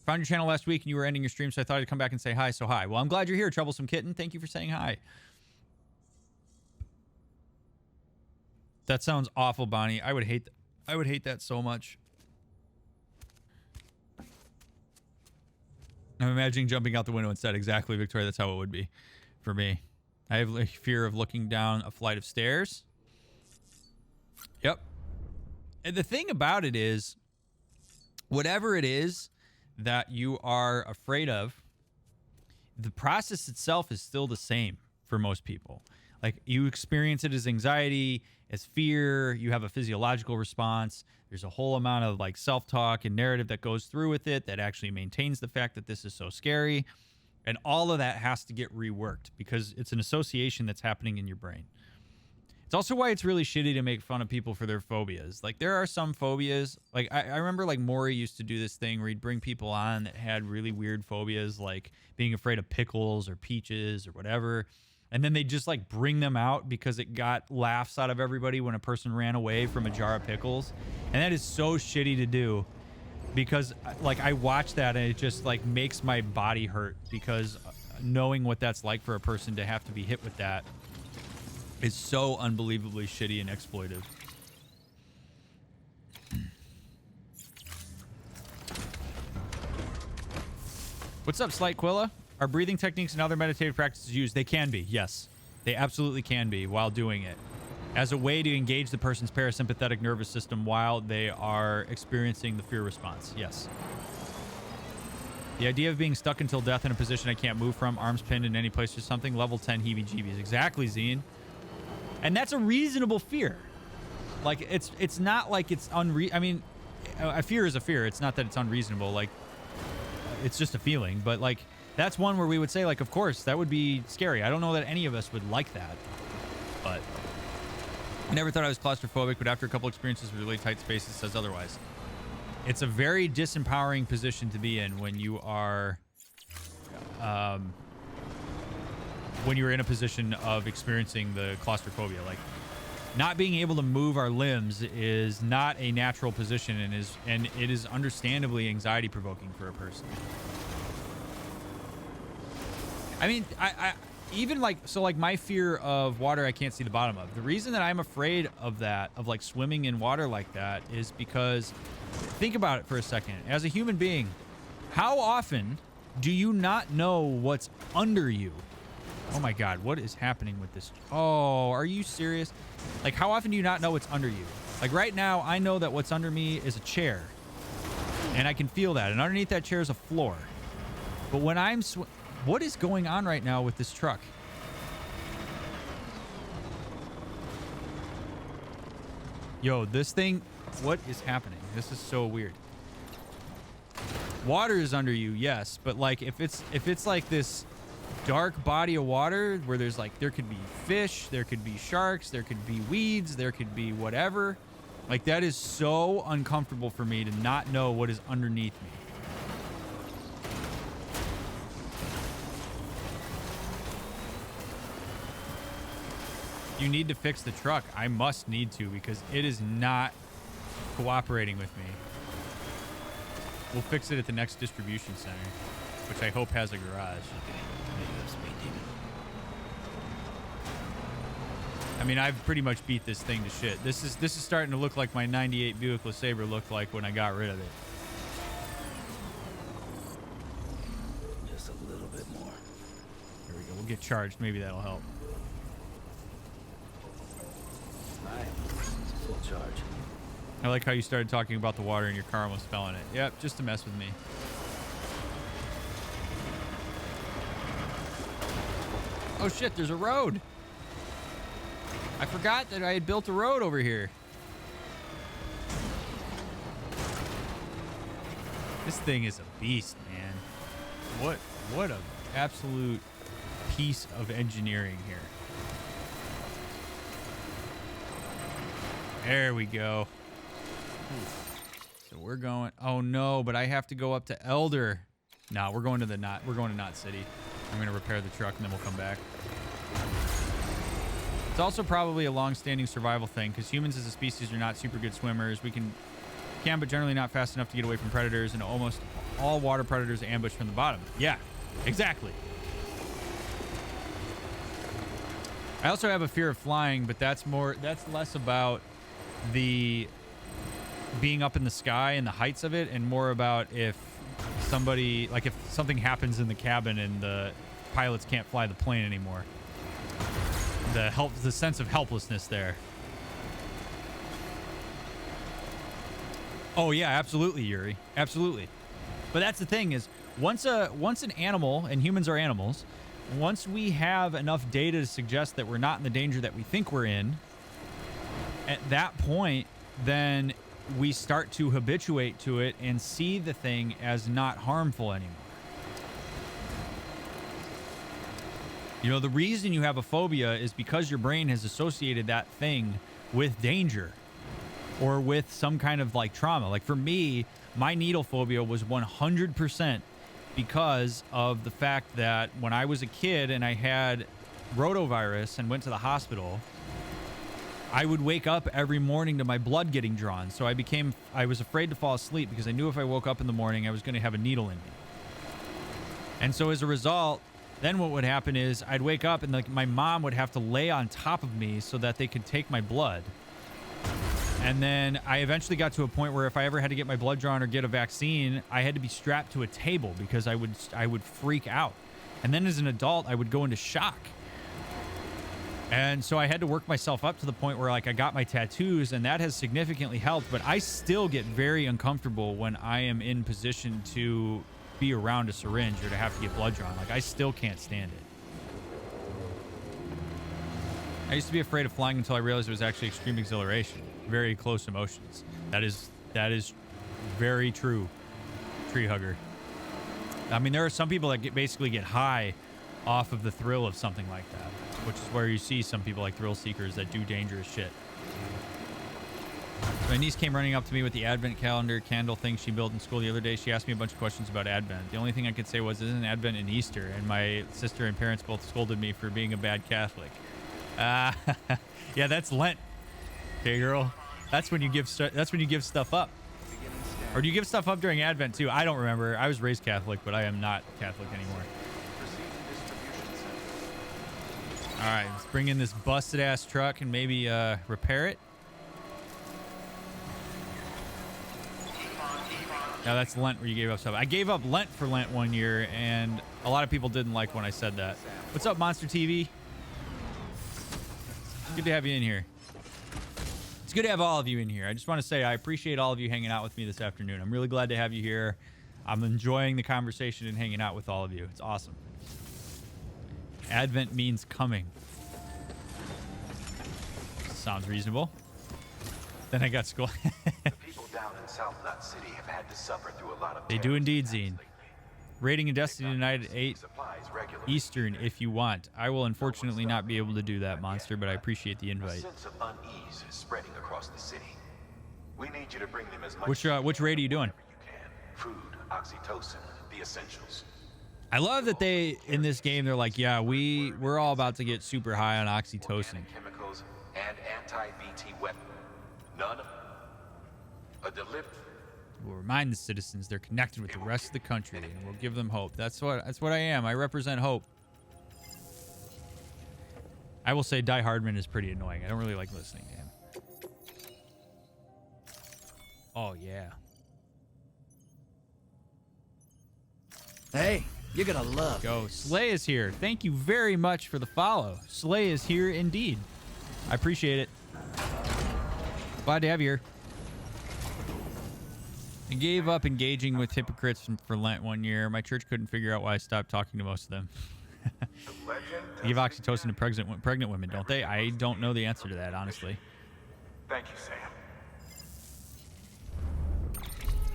Found your channel last week and you were ending your stream, so I thought I'd come back and say hi. So hi. Well, I'm glad you're here, Troublesome Kitten. Thank you for saying hi. That sounds awful, Bonnie. I would hate that so much. I'm imagining jumping out the window instead. Exactly, Victoria. That's how it would be for me. I have a fear of looking down a flight of stairs. Yep. And the thing about it is, whatever it is that you are afraid of, the process itself is still the same for most people. Like, you experience it as anxiety, as fear, you have a physiological response. There's a whole amount of like self-talk and narrative that goes through with it that actually maintains the fact that this is so scary. And all of that has to get reworked because it's an association that's happening in your brain. It's also why it's really shitty to make fun of people for their phobias. Like, there are some phobias, like I remember like Maury used to do this thing where he'd bring people on that had really weird phobias, like being afraid of pickles or peaches or whatever. and then they just like bring them out because it got laughs out of everybody when a person ran away from a jar of pickles. And that is so shitty to do, because like I watch that and it just like makes my body hurt, because knowing what that's like for a person to have to be hit with that is so unbelievably shitty and exploitive. What's up, Slight Quilla? Are breathing techniques and other meditative practices used? They can be, yes. They absolutely can be while doing it, as a way to engage the person's parasympathetic nervous system while they are experiencing the fear response. Yes. The idea of being stuck until death in a position I can't move from, arms pinned in any place or something, level 10 heebie-jeebies. Exactly, Zine. And that's a reasonable fear. Like, it's not like it's I mean, a fear is a fear. It's not that it's unreasonable. Like, it's just a feeling. But, like, that's one where we would say, like, of course, that would be scary. I don't know that any of us would like that. But I never thought I was claustrophobic, but after a couple experiences with really tight spaces, it says otherwise. It's a very disempowering position to be in when you are, when you're in a position of experiencing the claustrophobia. Like, not being able to move our limbs is not a natural position, and it is understandably anxiety provoking for a person. I mean, I even like, so like my fear of water I can't see the bottom of. The reason that I'm afraid of that, of like swimming in water like that, is because, think about it for a second. As a human being, how often do you not know what's under you? Oh my God, what is happening with this? Oh, are you serious? Like, how often do you not know what's under you? Like right now, I know that what's under me is a chair, and I can feel that. And underneath that chair is a floor. But when I'm what is going on right now with this truck? Yo, this thing, what is happening? This is so weird. Water is under you, yes, but like if it's like this dark body of water where there's like, there could be fish, there could be sharks, there could be weeds, there could be whatever. Like, that is so uncomfortable for me to not know what is underneath me. You need to fix the truck. I must need to, because it is not cooperating with me. We'll fix it at the next distribution center, which I hope has a garage. I mean, I've pretty much beat this thing to shit. This is starting to look like my 98 Buick LeSabre looked like when I got rid of it. Just a little bit more. Here we go. We'll get charged. Maybe that'll help. Alright, it's full charge. I like how you started talking about the water and your car almost fell in it. Yep, just to mess with me. Oh shit, there's a road. I forgot that I had built a road over here. This thing is a beast, man. What a absolute piece of engineering here. There we go. So we're going, oh no, but I have to go up to Elder. No, we're going to Knot City. I'm going to repair the truck and then we'll come back. It's also probably a long-standing survival thing, because humans as a species are not super good swimmers. We can but generally not fast enough to get away from predators, and almost all water predators ambush from the bottom. Yeah, exactly. I also have a fear of flying, but that's less about the being up in the sky and the heights of it, and more about if something happens in the cabin and the pilots can't fly the plane anymore. The sense of helplessness there. Oh yeah, absolutely, Yuri. Absolutely. But that's the thing is, once an animal, and humans are animals, once we have enough data to suggest that we're not in the danger that we think we're in, at that point, then we start to habituate to it and see the thing as not harmful anymore. You know, the reason you have a phobia is because your brain has associated that thing with danger or with some kind of like trauma. Like for me, my needle phobia was 100% because of the fact that when I was a kid and I had rotavirus and went to the hospital, I would wake up every morning to my blood getting drawn. So I was afraid to fall asleep because I knew if I woke up in the morning, I was going to have a needle in me. And so as a result, then what would happen is I'd wake up and like my mom would have to lay on top of me so that they could take my blood. And then I eventually got to a point where if I ever had to get my blood drawn or get a vaccine, I had to be strapped to a table because I would freak out. And then as an adult, I would go into shock. And so I had to work myself up to the point where like I got my tattoos, and that has significantly helped, but I still get very uncomfortable when I am in position to be around a syringe or to have to get blood drawn. Like I still can't stand it. I used to be afraid of flying until I realized it was actually extreme exhilaration. Very close emotions. That is very true, tree hugger. I mean, there are some people that basically get high off of the thrill of something like that, which is where you see some people like thrill seekers that do dangerous shit. My niece came running up to me with the Advent calendar candle thing she built in school the other day. She asked me a bunch of questions about Advent. The only thing I could say was, isn't Advent and Easter? And my sister and parents both scolded me for being a bad Catholic. Yeah, that's Lent. Okay, girl. That's when you give stuff up. Or do you give stuff up during Advent too? I don't remember. I was raised Catholic, but I am not Catholic anymore. All right, let's bring in this busted ass truck and maybe repair it. Now that's Lent where you gave up stuff. I gave up Lent for Lent one year, and a lot of people didn't like when I said that. What's up, Monster TV? Good to have you in here. It's good to have all of you in here. I just want to say I appreciate all of you hanging out with me this afternoon. I'm really glad to have you here. I'm enjoying the conversation and hanging out with all of you. It's awesome. Advent means coming. Sounds reasonable. Then I got school. The people down in South Knot City have had to suffer through a lot of They do indeed, Zine. Rating in Destiny tonight at 8 Eastern if you want. I will unfortunately not be able to do that, Monster, but I appreciate the invite. A sense of unease is spreading across the city. We need you to bring them as much Which raid are you doing? you can. Food, oxytocin, the essentials. I love that they, in this game, they're like, yeah, we're all about to get super high on oxytocin. Organic chemicals and anti-BT weapon. None of them. A delivery. We'll remind the citizens they're connected with the rest of the country, and we'll give them hope. That's what I am. I represent hope. I will say Die Hardman is pretty annoying. I don't really like listening to him. Oh, yeah. Hey, you're gonna love Go. Slay is here. Thank you very much for the follow. Slay is here indeed. I appreciate it. Glad to have you here. I gave up engaging with hypocrites for Lent one year. My church couldn't figure out why I stopped talking to most of them. They give oxytocin to pregnant women, don't they? I don't know the answer to that, honestly. Thank you, Sam.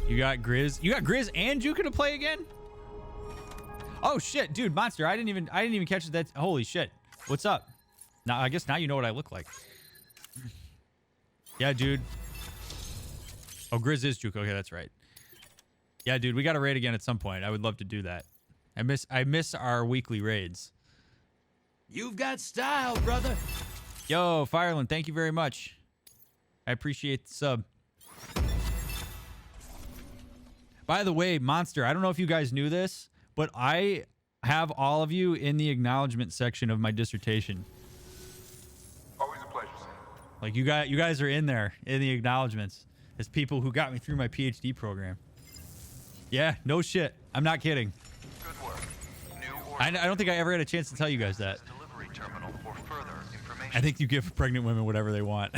You got Grizz. You got Grizz and Juka to play again? Oh shit, dude, Monster! I didn't even catch that. Holy shit! What's up? Now I guess now you know what I look like. Yeah, dude. Oh, Grizz is Juke. Okay, that's right. Yeah, dude, we got to raid again at some point. I would love to do that. I miss our weekly raids. You've got style, brother. Yo, Fireland, thank you very much. I appreciate the sub. By the way, Monster, I don't know if you guys knew this, but I have all of you in the acknowledgement section of my dissertation. Always a pleasure, Sam. Like you guys are in there in the acknowledgments as people who got me through my PhD program. Yeah, no shit. I'm not kidding. Good work. New order I don't think I ever had a chance to tell you guys that. delivery terminal for further information. I think you give pregnant women whatever they want.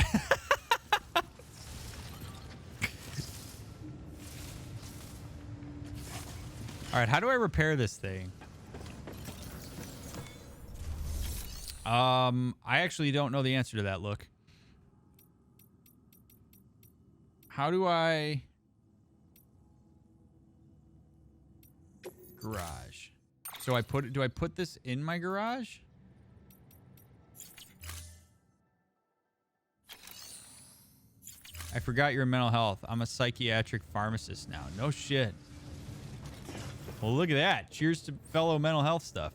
All right, how do I repair this thing? I actually don't know the answer to that. Look. How do I... Garage. So do I put this in my garage? I forgot your mental health. I'm a psychiatric pharmacist now. No shit. Well, look at that. Cheers to fellow mental health stuff.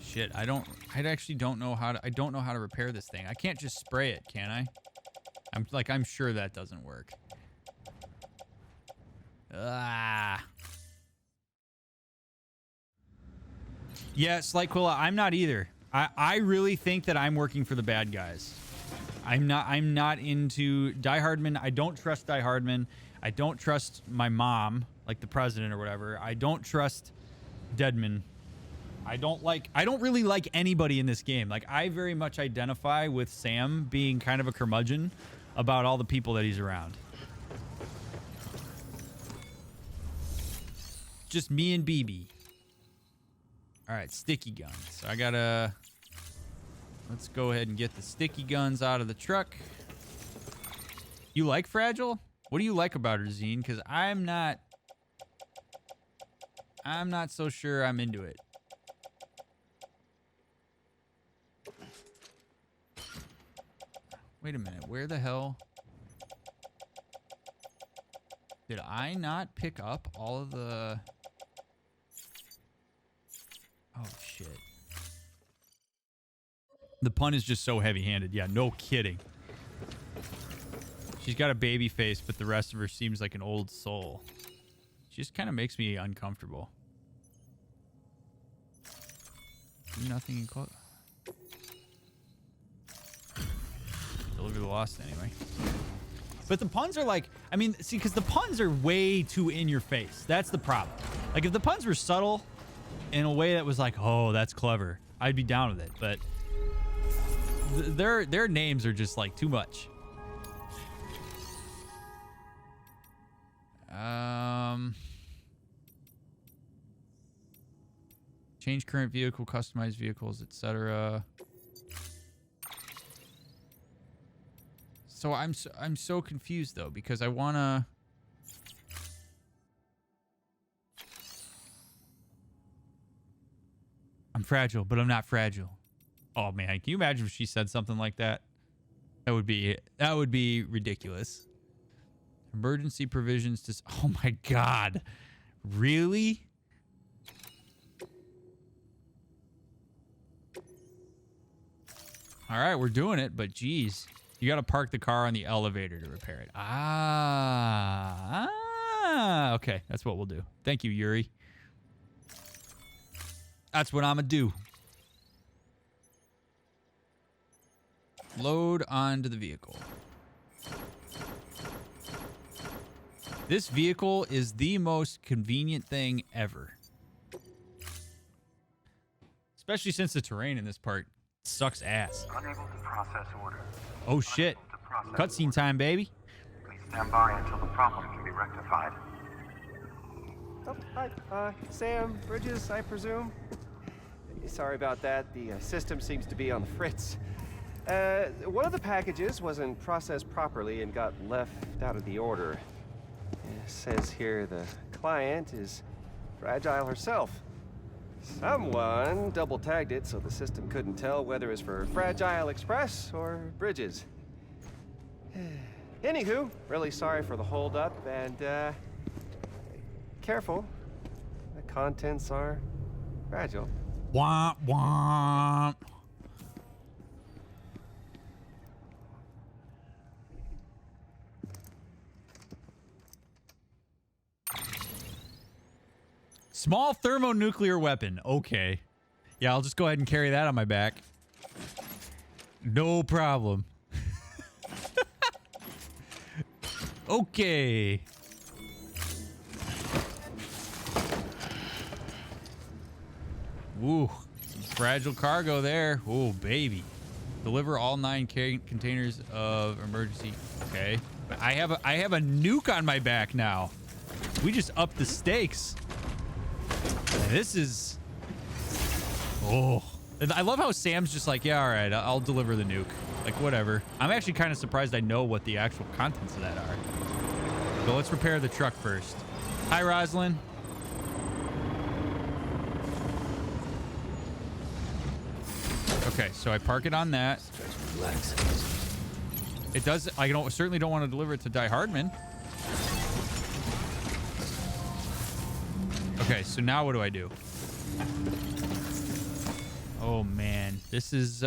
Shit, I actually don't know how to repair this thing. I can't just spray it, can I? I'm sure that doesn't work. Ah. Yeah, Slightquilla, I'm not either. I really think that I'm working for the bad guys. I'm not into Die Hardman. I don't trust Die Hardman. I don't trust my mom, like the president or whatever. I don't trust Deadman. I don't really like anybody in this game. Like, I very much identify with Sam being kind of a curmudgeon about all the people that he's around. Just me and BB. All right, sticky guns. So I gotta... Let's go ahead and get the sticky guns out of the truck. You like Fragile? What do you like about her, Zine? Because I'm not so sure I'm into it. Wait a minute. Where the hell... Did I not pick up all of the... Oh, shit. The pun is just so heavy-handed. Yeah, no kidding. She's got a baby face, but the rest of her seems like an old soul. She just kind of makes me uncomfortable. Nothing in close. Deliver the lost anyway. But the puns are like, I mean, see, because the puns are way too in your face. That's the problem. Like, if the puns were subtle in a way that was like, oh, that's clever, I'd be down with it. But their names are just like too much. Change current vehicle, customize vehicles, etc. So I'm so confused though, because I wanna... I'm fragile, but I'm not fragile. Oh man, can you imagine if she said something like that? That would be ridiculous. Emergency provisions to... Oh my god. Really? All right, we're doing it, but geez. You got to park the car on the elevator to repair it. Okay, that's what we'll do. Thank you, Yuri. That's what I'm going to do. Load onto the vehicle. This vehicle is the most convenient thing ever. Especially since the terrain in this part sucks ass. Unable to process order. Oh shit. Cutscene time, baby. Please stand by until the problem can be rectified. Oh, hi. Sam, Bridges, I presume? Sorry about that. The system seems to be on the fritz. One of the packages wasn't processed properly and got left out of the order. It says here the client is Fragile herself. Someone double-tagged it so the system couldn't tell whether it was for Fragile Express or Bridges. Anywho, really sorry for the hold-up, and careful. The contents are fragile. Womp womp. Small thermonuclear weapon. Okay. Yeah, I'll just go ahead and carry that on my back. No problem. Okay. Woo. Some fragile cargo there. Oh, baby. Deliver all 9 containers of emergency. Okay. But I have a nuke on my back now. We just upped the stakes. This is... Oh. I love how Sam's just like, yeah, all right, I'll deliver the nuke. Like, whatever. I'm actually kind of surprised I know what the actual contents of that are. So let's repair the truck first. Hi, Rosalind. Okay, so I park it on that. It does... I certainly don't want to deliver it to Die Hardman. Okay, so now what do I do? Oh man, this is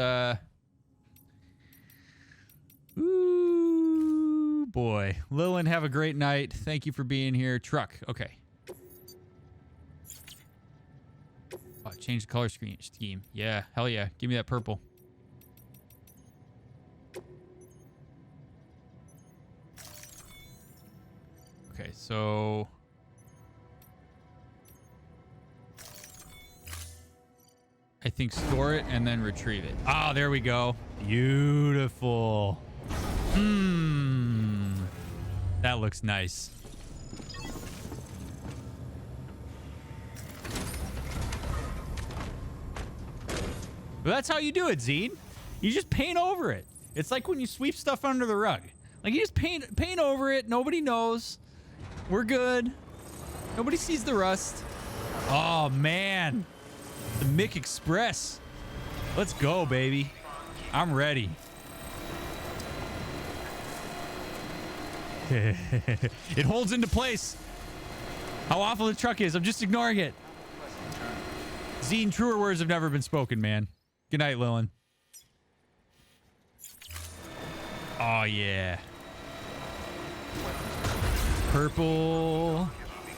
ooh boy. Lillian, have a great night. Thank you for being here. Truck. Okay. Oh, change the color scheme. Yeah, hell yeah. Give me that purple. Okay, so I think store it and then retrieve it. Oh, there we go. Beautiful. That looks nice. But that's how you do it, Zine. You just paint over it. It's like when you sweep stuff under the rug. Like you just paint over it. Nobody knows. We're good. Nobody sees the rust. Oh man. The Mick Express. Let's go, baby. I'm ready. It holds into place. How awful the truck is. I'm just ignoring it. Zine, truer words have never been spoken, man. Good night, Lillian. Oh, yeah. Purple.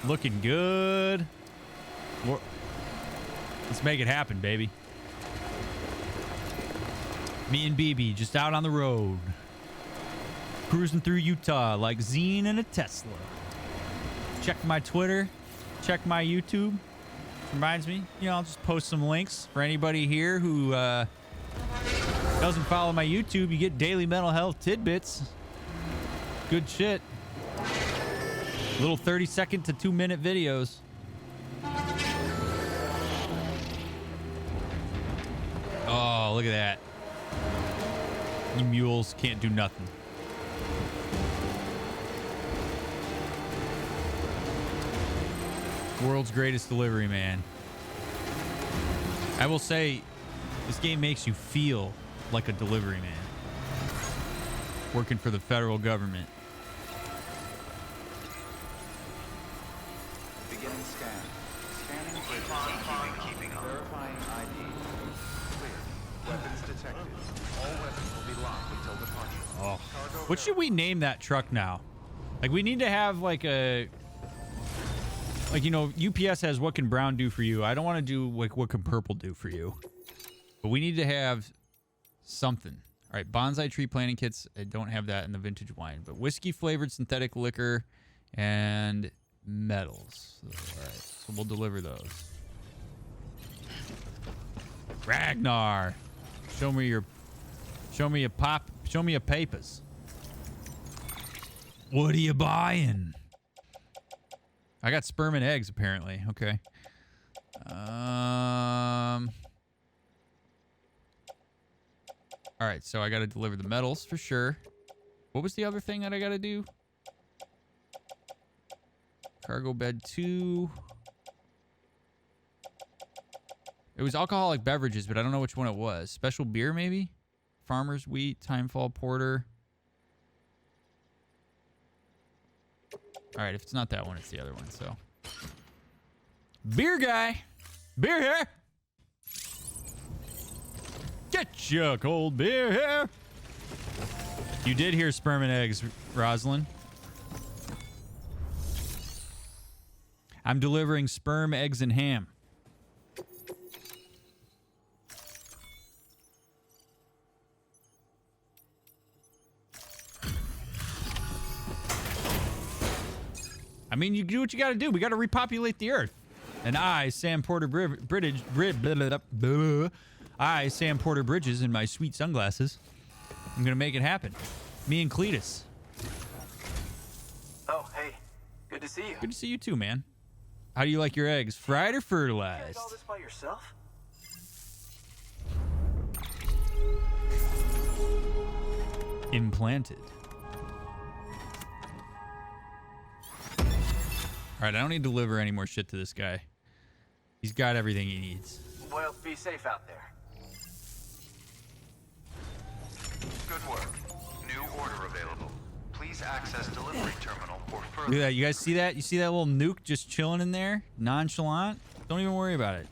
Looking good. Let's make it happen, baby. Me and BB just out on the road. Cruising through Utah like Zine in a Tesla. Check my Twitter. Check my YouTube. Reminds me, I'll just post some links for anybody here who doesn't follow my YouTube. You get daily mental health tidbits. Good shit. Little 30-second to 2-minute videos. Oh, look at that. You mules can't do nothing. World's greatest delivery man. I will say, this game makes you feel like a delivery man. Working for the federal government. Beginning scan. Scanning bridges. Keeping on. Verifying ID. Clear. Weapons detected. All weapons will be locked until departure. Oh. What should we name that truck now? Like, we need to have like a... Like, UPS has what can brown do for you. I don't want to do like what can purple do for you. But we need to have something. All right, bonsai tree planting kits. I don't have that in the vintage wine. But whiskey flavored synthetic liquor and metals. All right, so we'll deliver those. Ragnar, show me your papers. What are you buying? I got sperm and eggs, apparently. Okay. All right, so I got to deliver the metals for sure. What was the other thing that I got to do? Cargo bed 2. It was alcoholic beverages, but I don't know which one it was. Special beer, maybe? Farmer's wheat, Timefall porter. All right, if it's not that one, it's the other one, so. Beer guy. Beer here. Get you a cold beer here. You did hear sperm and eggs, Rosalind. I'm delivering sperm, eggs, and ham. I mean, you do what you got to do. We got to repopulate the earth. And I, Sam Porter Bridges, in my sweet sunglasses, I'm going to make it happen. Me and Cletus. Oh, hey. Good to see you. Good to see you too, man. How do you like your eggs? Fried or You fertilized? did all this by yourself? Implanted. All right, I don't need to deliver any more shit to this guy. He's got everything he needs. Well, be safe out there. Good work. New order available. Please Please access delivery terminal for Look at further. that. You guys see that? You see that little nuke just chilling in there? Nonchalant? Don't even worry about it.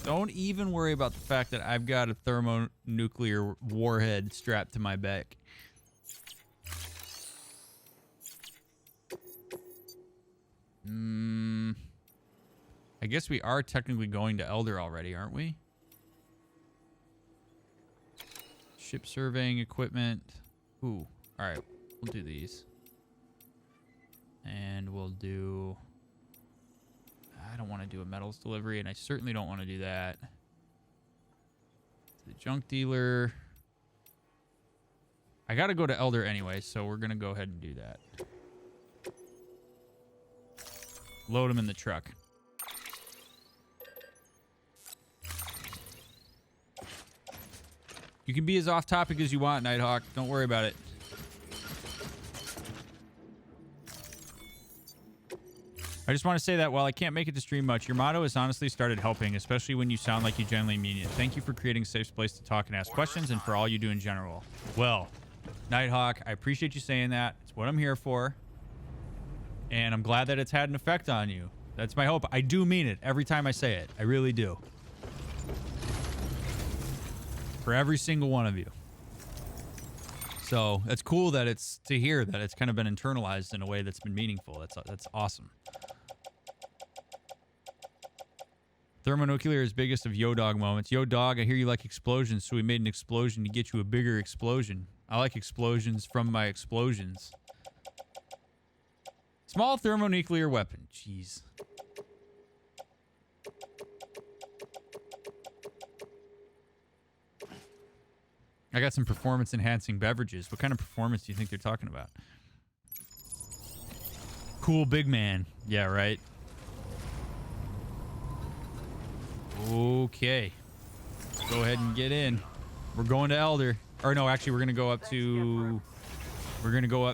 Don't even worry about the fact that I've got a thermonuclear warhead strapped to my back. I guess we are technically going to Elder already, aren't we? Ship surveying equipment. Ooh. All right. We'll do these. And we'll do... I don't want to do a metals delivery, and I certainly don't want to do that. The junk dealer. I got to go to Elder anyway, so we're going to go ahead and do that. Load him in the truck. You can be as off topic as you want, Nighthawk. Don't worry about it. I just want to say that while I can't make it to stream much, your motto has honestly started helping, especially when you sound like you genuinely mean it. Thank you for creating a safe place to talk and ask questions, and for all you do in general. Well, Nighthawk, I appreciate you saying that. It's what I'm here for. And I'm glad that it's had an effect on you. That's my hope. I do mean it every time I say it. I really do. For every single one of you. So it's cool that it's to hear that it's kind of been internalized in a way that's been meaningful. That's awesome. Thermonuclear is biggest of Yo Dog moments. Yo Dog, I hear you like explosions, so we made an explosion to get you a bigger explosion. I like explosions from my explosions. Small thermonuclear weapon. Jeez. I got some performance enhancing beverages. What kind of performance do you think they're talking about? Cool big man. Yeah, right. Okay. Let's go ahead and get in. We're going to Elder. Or no, actually we're going to go up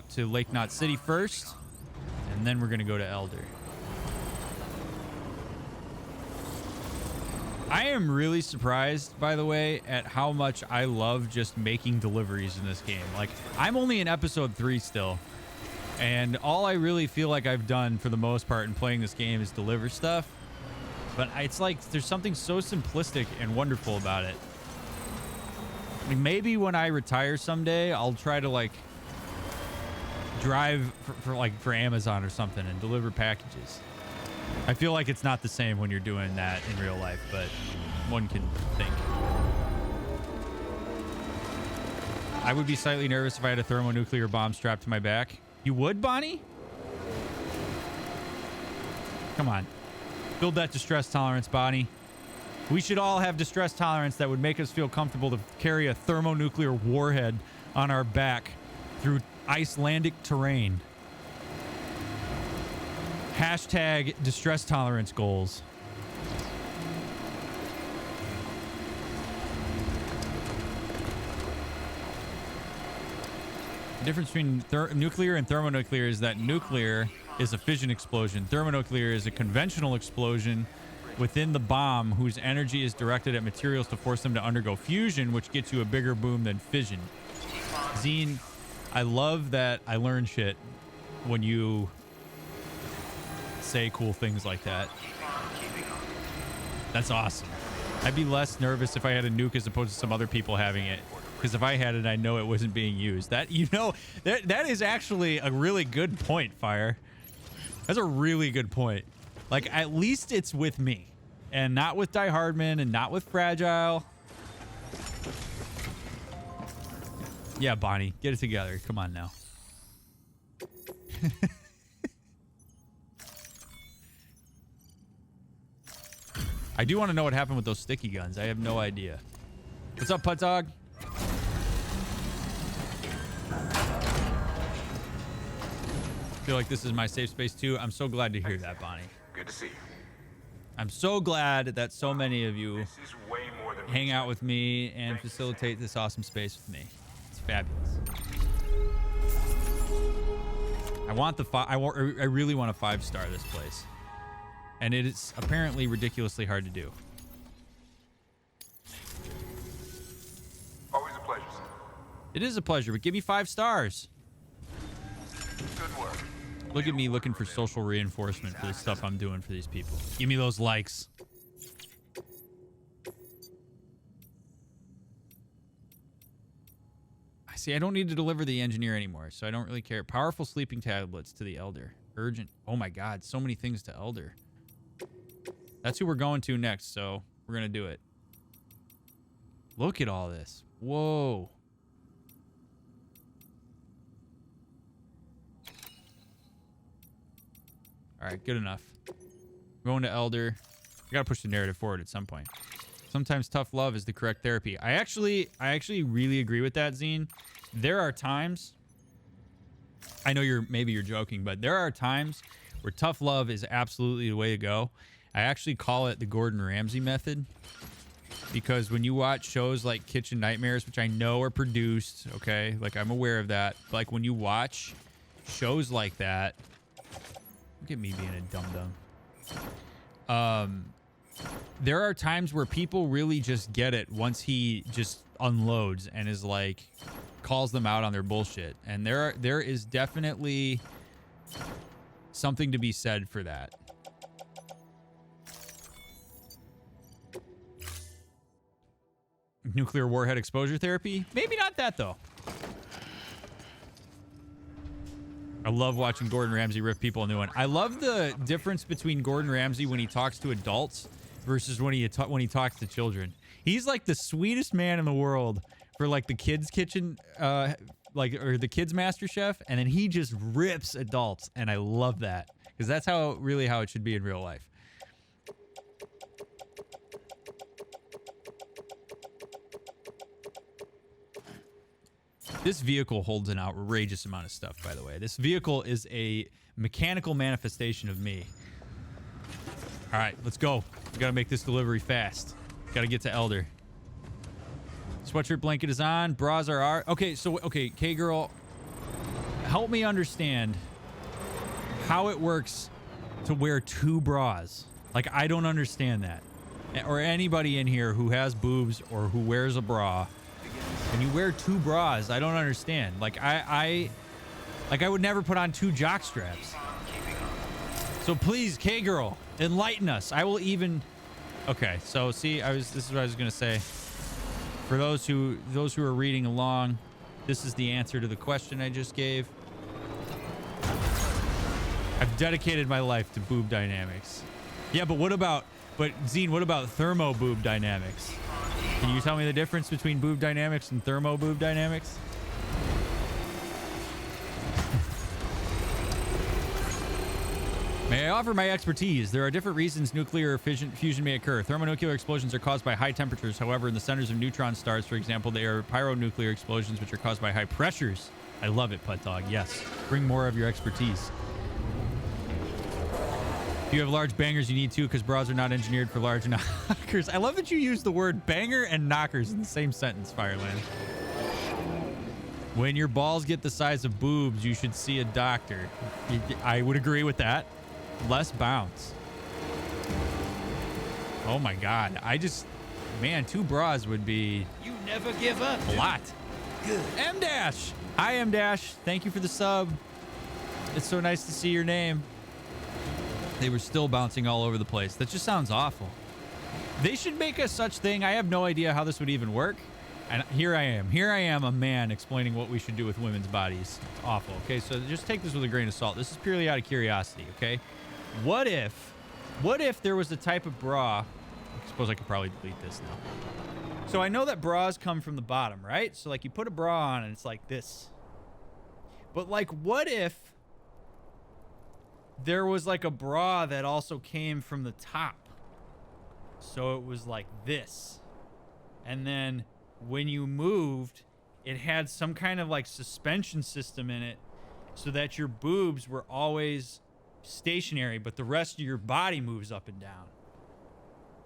to Lake Knot City first, and then we're going to go to Elder. I am really surprised, by the way, at how much I love just making deliveries in this game. Like, I'm only in episode 3 still, and all I really feel like I've done for the most part in playing this game is deliver stuff. But it's like there's something so simplistic and wonderful about it. Like, maybe when I retire someday, I'll try to like drive for Amazon or something and deliver packages. I feel like it's not the same when you're doing that in real life, but one can think. I would be slightly nervous if I had a thermonuclear bomb strapped to my back. You would, Bonnie? Come on. Build that distress tolerance, Bonnie. We should all have distress tolerance that would make us feel comfortable to carry a thermonuclear warhead on our back through Icelandic terrain. Hashtag distress tolerance goals. The difference between nuclear and thermonuclear is that nuclear is a fission explosion. Thermonuclear is a conventional explosion within the bomb whose energy is directed at materials to force them to undergo fusion, which gets you a bigger boom than fission. Zine, I love that I learn shit when you say cool things like that. That's awesome. I'd be less nervous if I had a nuke as opposed to some other people having it, because if I had it, I know it wasn't being used. That, you know, that is actually a really good point, Fire. That's a really good point. Like, at least it's with me and not with Die Hardman and not with Fragile. Yeah, Bonnie, get it together. Come on now. I do want to know what happened with those sticky guns. I have no idea. What's up, Putdog? Feel like this is my safe space too. I'm so glad to hear that, Bonnie. Good to see you. I'm so glad that so many of you This is way more than hang out with me and facilitate this awesome space with me. It's fabulous. I really want a 5-star this place. And it is apparently ridiculously hard to do. Always a pleasure, sir. It is a pleasure, but give me 5 stars. Look at me looking for social reinforcement for the stuff I'm doing for these people. Give me those likes. I see. I don't need to deliver the engineer anymore, so I don't really care. Powerful sleeping tablets to the elder. Urgent. Oh my God, so many things to elder. That's who we're going to next, so we're gonna do it. Look at all this. Whoa. All right, good enough. Going to elder. I gotta push the narrative forward at some point. Sometimes tough love is the correct therapy. I actually really agree with that, Zine. There are times, I know maybe you're joking, but there are times where tough love is absolutely the way to go. I actually call it the Gordon Ramsay method, because when you watch shows like Kitchen Nightmares, which I know are produced, okay, like I'm aware of that, but like when you watch shows like that, look at me being a dum-dum. There are times where people really just get it once he just unloads and is like, calls them out on their bullshit. And there is definitely something to be said for that. Nuclear warhead exposure therapy? Maybe not that, though. I love watching Gordon Ramsay rip people a new one. I love the difference between Gordon Ramsay when he talks to adults versus when he talks to children. He's like the sweetest man in the world for like the kids kitchen, or the kids master chef, and then he just rips adults, and I love that because that's how it should be in real life. This vehicle holds an outrageous amount of stuff, by the way. This vehicle is a mechanical manifestation of me. All right, let's go. We gotta make this delivery fast. Gotta get to Elder. Sweatshirt blanket is on. Bras are... Okay, K-Girl, help me understand how it works to wear 2 bras. Like, I don't understand that. Or anybody in here who has boobs or who wears a bra. When you wear 2 bras, I don't understand. Like I would never put on 2 jock straps. So please, K-Girl, enlighten us. I will even... Okay, so see, this is what I was gonna say. For those who are reading along, this is the answer to the question I just gave. I've dedicated my life to boob dynamics. Yeah, but Zine, what about thermo boob dynamics? Can you tell me the difference between boob dynamics and thermo boob dynamics? May I offer my expertise? There are different reasons nuclear fusion may occur. Thermonuclear explosions are caused by high temperatures. However, in the centers of neutron stars, for example, they are pyronuclear explosions, which are caused by high pressures. I love it, Putt Dog. Yes. Bring more of your expertise. If you have large bangers, you need to, because bras are not engineered for large knockers. I love that you use the word banger and knockers in the same sentence, Fireland. When your balls get the size of boobs, you should see a doctor. I would agree with that. Less bounce. Oh my God. Man, 2 bras would be... You never give up. A lot. Good. M-Dash. Hi, M-Dash. Thank you for the sub. It's so nice to see your name. They were still bouncing all over the place. That just sounds awful. They should make a such thing. I have no idea how this would even work. And here I am. Here I am, a man explaining what we should do with women's bodies. It's awful. Okay, so just take this with a grain of salt. This is purely out of curiosity, okay? What if there was a type of bra... I suppose I could probably delete this now. So I know that bras come from the bottom, right? So like you put a bra on and it's like this. But like what if there was like a bra that also came from the top? So it was like this. And then when you moved, it had some kind of like suspension system in it so that your boobs were always stationary, but the rest of your body moves up and down.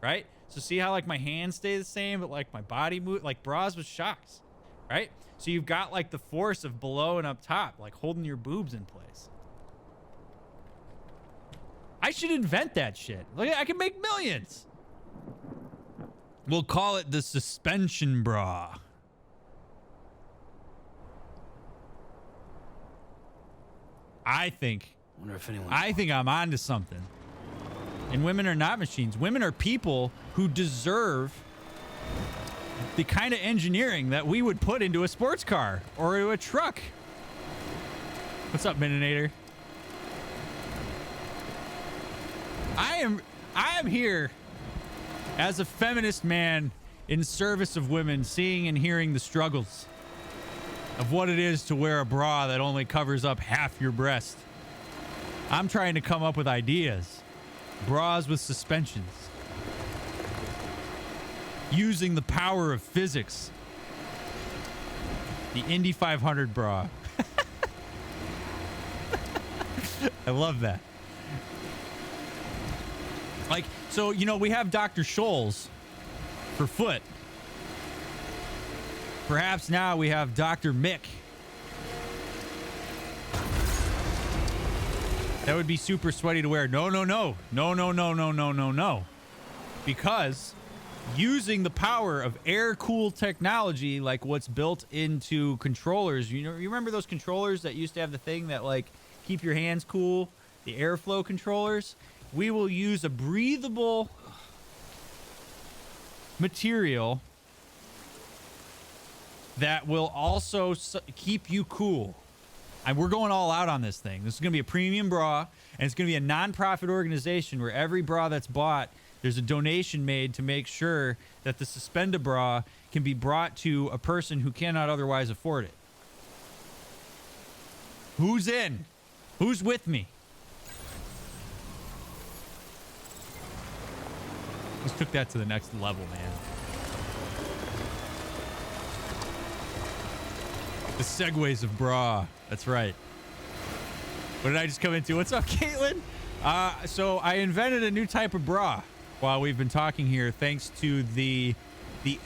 Right? So see how like my hands stay the same, but like my body move, like bras with shocks. Right? So you've got like the force of below and up top, like holding your boobs in place. I should invent that shit. Like I can make millions. We'll call it the suspension bra. I think Wonder if anyone. I think I'm onto something. And women are not machines. Women are people who deserve the kind of engineering that we would put into a sports car or into a truck. What's up, Mininator? I am here as a feminist man in service of women, seeing and hearing the struggles of what it is to wear a bra that only covers up half your breast. I'm trying to come up with ideas. Bras with suspensions. Using the power of physics. The Indy 500 bra. I love that. Like, so, you know, we have Dr. Scholl's for foot. Perhaps now we have DrMick. That would be super sweaty to wear. No. Because using the power of air-cooled technology, like what's built into controllers, you remember those controllers that used to have the thing that, like, keep your hands cool? The airflow controllers? We will use a breathable material that will also keep you cool. And we're going all out on this thing. This is going to be a premium bra, and it's going to be a non-profit organization where every bra that's bought, there's a donation made to make sure that the Suspenda bra can be brought to a person who cannot otherwise afford it. Who's in? Who's with me? Just took that to the next level, man. The segues of bra. That's right. What did I just come into? What's up, Caitlin? So I invented a new type of bra while we've been talking here, thanks to the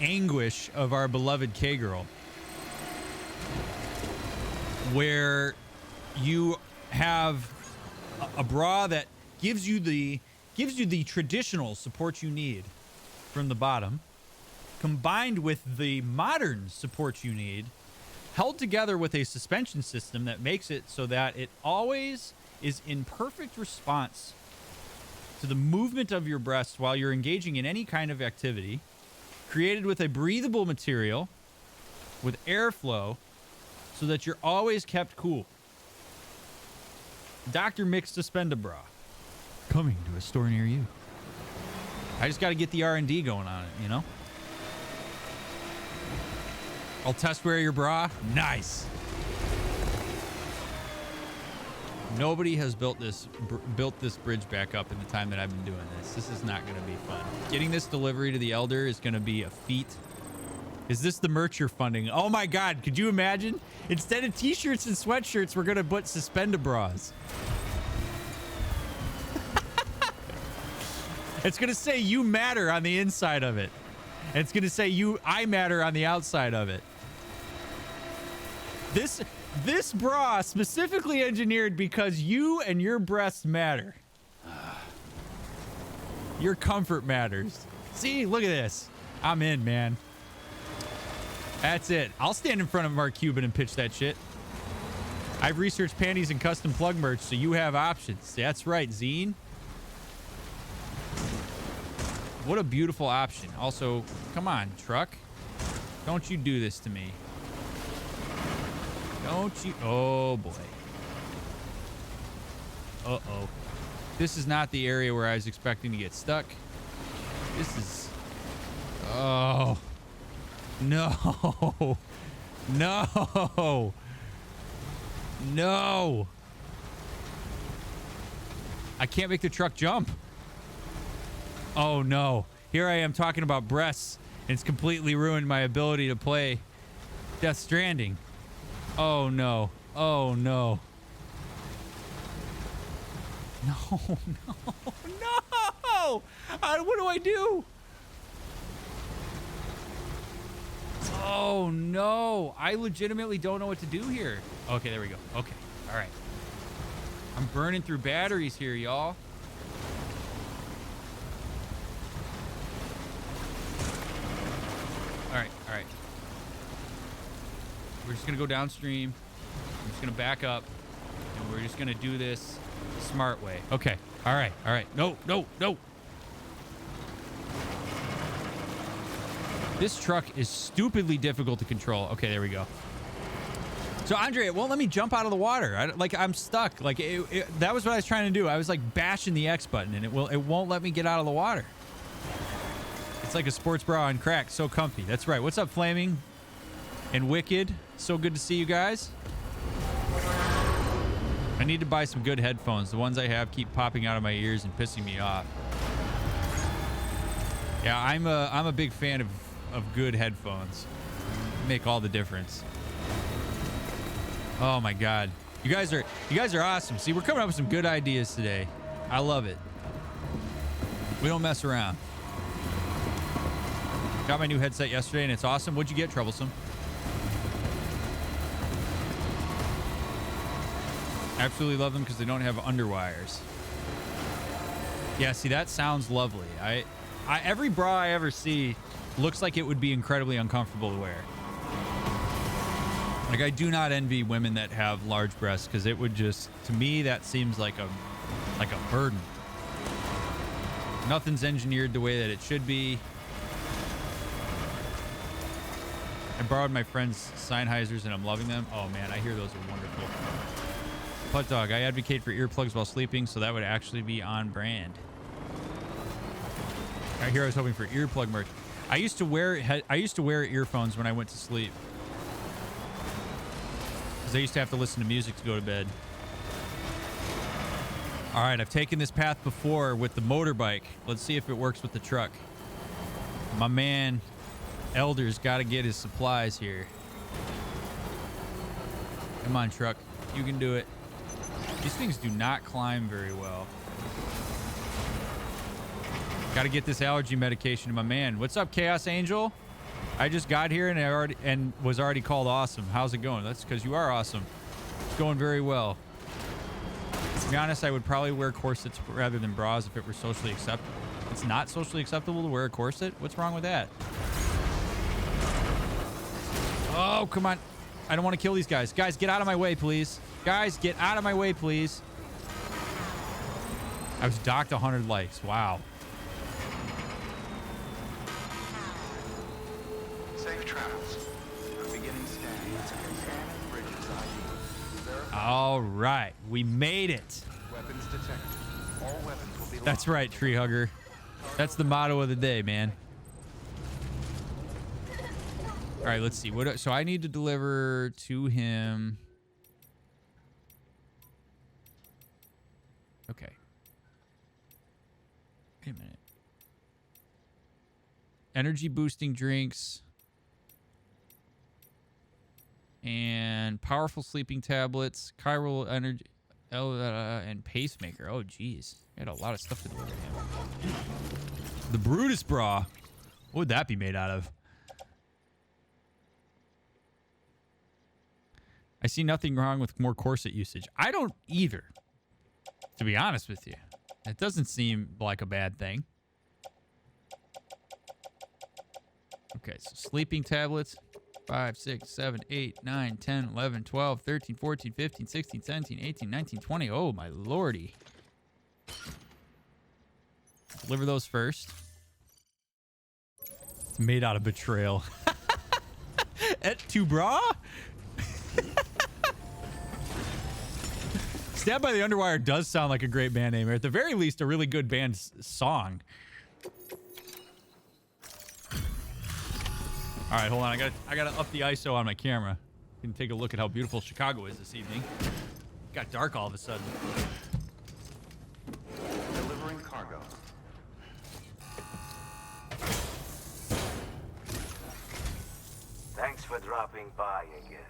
anguish of our beloved K-girl, where you have a bra that gives you the traditional support you need from the bottom, combined with the modern support you need, held together with a suspension system that makes it so that it always is in perfect response to the movement of your breasts while you're engaging in any kind of activity, created with a breathable material with airflow so that you're always kept cool. DrMick Suspenda bra. Coming to a store near you. I just got to get the R&D going on it, you know? I'll test wear your bra. Nice. Nobody has built this bridge back up in the time that I've been doing this. This is not going to be fun. Getting this delivery to the Elder is going to be a feat. Is this the merch you're funding? Oh my God, could you imagine? Instead of t-shirts and sweatshirts, we're going to put Suspenda bras. It's going to say you matter on the inside of it. And it's going to say I matter on the outside of it. This bra specifically engineered because you and your breasts matter. Your comfort matters. See, look at this. I'm in, man. That's it. I'll stand in front of Mark Cuban and pitch that shit. I've researched panties and custom plug merch, so you have options. That's right, Zine. What a beautiful option. Also, come on, truck. Don't you do this to me. Don't you? Oh, boy. Uh-oh. This is not the area where I was expecting to get stuck. This is... Oh. No. No. No. I can't make the truck jump. Oh, no. Here I am talking about breasts, and it's completely ruined my ability to play Death Stranding. Oh, no. Oh, no. No, no, no! What do I do? Oh, no. I legitimately don't know what to do here. Okay, there we go. Okay. All right. I'm burning through batteries here, y'all. All right. We're just going to go downstream. I'm just going to back up. And we're just going to do this Smart way. Okay. All right. All right. No, no, no. This truck is stupidly difficult to control. Okay, there we go. So, Andre, it won't let me jump out of the water. I'm stuck. Like, that was what I was trying to do. I was, like, bashing the X button, and it won't let me get out of the water. It's like a sports bra on crack. So comfy. That's right. What's up, Flaming and Wicked? So good to see you guys. I need to buy some good headphones. The ones I have keep popping out of my ears and pissing me off. Yeah, I'm a big fan of good headphones. Make all the difference. Oh my God. You guys are awesome. See, we're coming up with some good ideas today. I love it. We don't mess around. Got my new headset yesterday and it's awesome. What'd you get, Troublesome? Absolutely love them because they don't have underwires. Yeah, see, that sounds lovely. Every bra I ever see looks like it would be incredibly uncomfortable to wear. Like, I do not envy women that have large breasts because it would just, to me, that seems like a burden. Nothing's engineered the way that it should be. I borrowed my friend's Sennheisers and I'm loving them. Oh man, I hear those are wonderful. Putt Dog, I advocate for earplugs while sleeping, so that would actually be on brand. Right here, I was hoping for earplug merch. I used to wear earphones when I went to sleep. Because I used to have to listen to music to go to bed. All right, I've taken this path before with the motorbike. Let's see if it works with the truck. My man, Elder's got to get his supplies here. Come on, truck. You can do it. These things do not climb very well. Got to get this allergy medication to my man. What's up, Chaos Angel? I just got here and was already called awesome. How's it going? That's because you are awesome. It's going very well. To be honest, I would probably wear corsets rather than bras if it were socially acceptable. It's not socially acceptable to wear a corset? What's wrong with that? Oh, come on. I don't want to kill these guys. Guys, get out of my way, please. Guys, get out of my way, please. I was docked 100 likes. Wow. Safe travels. Beginning scan. Bridges ID. All right. We made it. Weapons detected. All weapons will be That's locked. right, Tree Hugger. That's the motto of the day, man. All right, let's see. So I need to deliver to him. Okay. Wait a minute. Energy boosting drinks. And powerful sleeping tablets. Chiral energy. And pacemaker. Oh, geez. I had a lot of stuff to deliver to him. The Brutus bra. What would that be made out of? I see nothing wrong with more corset usage. I don't either, to be honest with you. It doesn't seem like a bad thing. Okay, so sleeping tablets. 5, 6, 7, 8, 9, 10, 11, 12, 13, 14, 15, 16, 17, 18, 19, 20. Oh, my lordy. Deliver those first. It's made out of betrayal. Et tu bras? Stabbed by the Underwire does sound like a great band name, or at the very least, a really good band song. All right, hold on. I gotta up the ISO on my camera. You can take a look at how beautiful Chicago is this evening. Got dark all of a sudden. Delivering cargo. Thanks for dropping by again.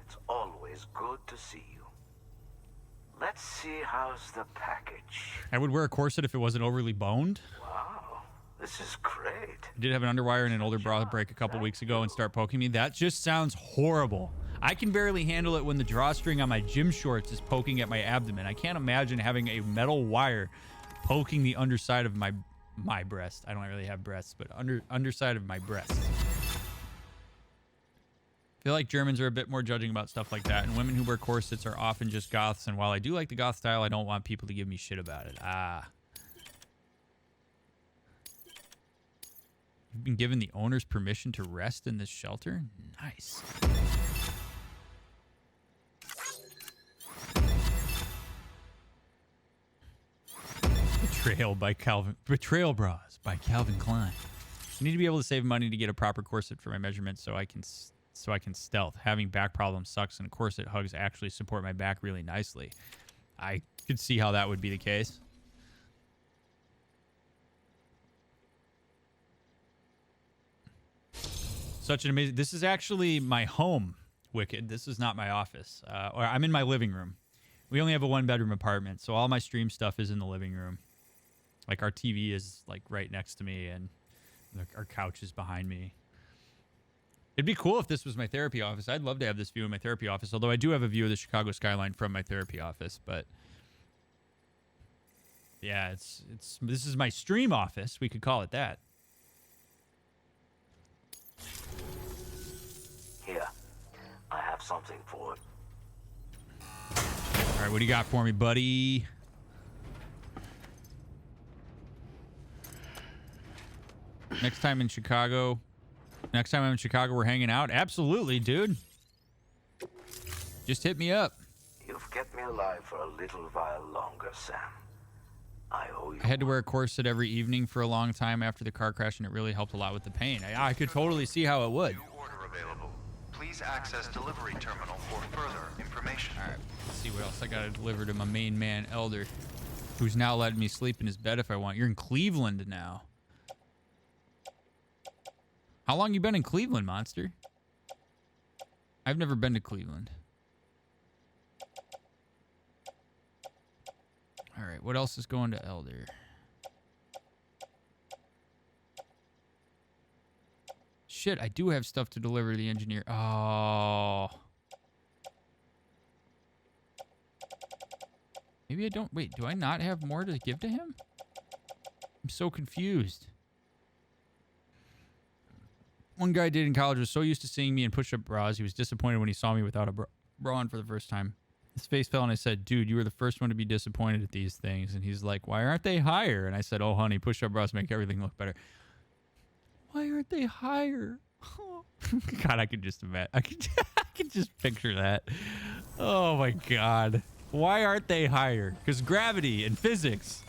It's always good to see you. Let's see how's the package. I would wear a corset if it wasn't overly boned. Wow, this is great. I did have an underwire and an older bra break a couple weeks ago and start poking me. That just sounds horrible. I can barely handle it when the drawstring on my gym shorts is poking at my abdomen. I can't imagine having a metal wire poking the underside of my breast. I don't really have breasts, but underside of my breast. feel like Germans are a bit more judging about stuff like that, and women who wear corsets are often just goths, and while I do like the goth style, I don't want people to give me shit about it. Ah. You've been given the owner's permission to rest in this shelter? Nice. Betrayal bras by Calvin Klein. I need to be able to save money to get a proper corset for my measurements so I can stealth. Having back problems sucks, and corset hugs actually support my back really nicely. I could see how that would be the case. Such an amazing... This is actually my home, Wicked. This is not my office. Or I'm in my living room. We only have a one-bedroom apartment, so all my stream stuff is in the living room. Like, our TV is, like, right next to me, and our couch is behind me. It'd be cool if this was my therapy office. I'd love to have this view of my therapy office, although I do have a view of the Chicago skyline from my therapy office, but... Yeah, this is my stream office. We could call it that. Here, I have something for it. All right, what do you got for me, buddy? Next time I'm in Chicago, we're hanging out. Absolutely, dude. Just hit me up. You've kept me alive for a little while longer, Sam. I owe you. I had to wear a corset every evening for a long time after the car crash, and it really helped a lot with the pain. I could totally see how it would. New order available. Please access delivery terminal for further information. All right, let's see what else I got to deliver to my main man, Elder, who's now letting me sleep in his bed if I want. You're in Cleveland now. How long you been in Cleveland, Monster? I've never been to Cleveland. All right, what else is going to Elder? Shit, I do have stuff to deliver to the engineer. Oh. Maybe I don't. Wait, do I not have more to give to him? I'm so confused. One guy I did in college was so used to seeing me in push-up bras, he was disappointed when he saw me without a bra on for the first time. His face fell, and I said, dude, you were the first one to be disappointed at these things. And he's like, why aren't they higher? And I said, oh, honey, push-up bras make everything look better. Why aren't they higher? God, I could just imagine. I could just picture that. Oh, my God. Why aren't they higher? Because gravity and physics.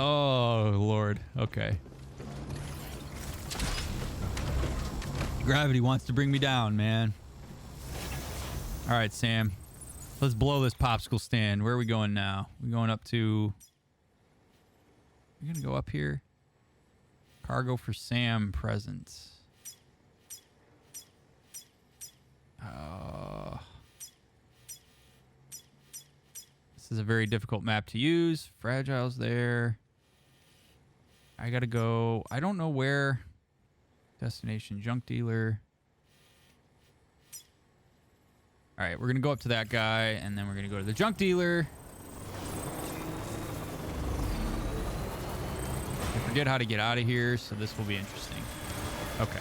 Oh, Lord. Okay. Gravity wants to bring me down, man. All right, Sam. Let's blow this popsicle stand. Where are we going now? We're going up to... We're going to go up here. Cargo for Sam presents. This is a very difficult map to use. Fragile's there. I gotta go. I don't know where. Destination junk dealer. All right, we're gonna go up to that guy, and then we're gonna go to the junk dealer. I forget how to get out of here, so this will be interesting. Okay.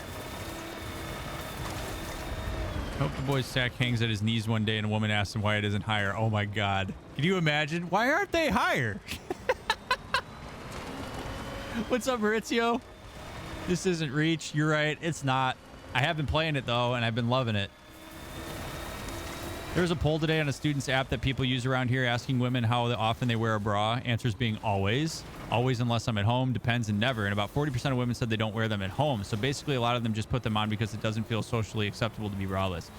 Hope the boy's sack hangs at his knees one day, and a woman asks him why it isn't higher. Oh my God. Can you imagine? Why aren't they higher? What's up, Maurizio? This isn't Reach. You're right. It's not. I have been playing it, though, and I've been loving it. There was a poll today on a student's app that people use around here asking women how often they wear a bra. Answers being always. Always unless I'm at home, depends, and never. And about 40% of women said they don't wear them at home. So basically, a lot of them just put them on because it doesn't feel socially acceptable to be braless.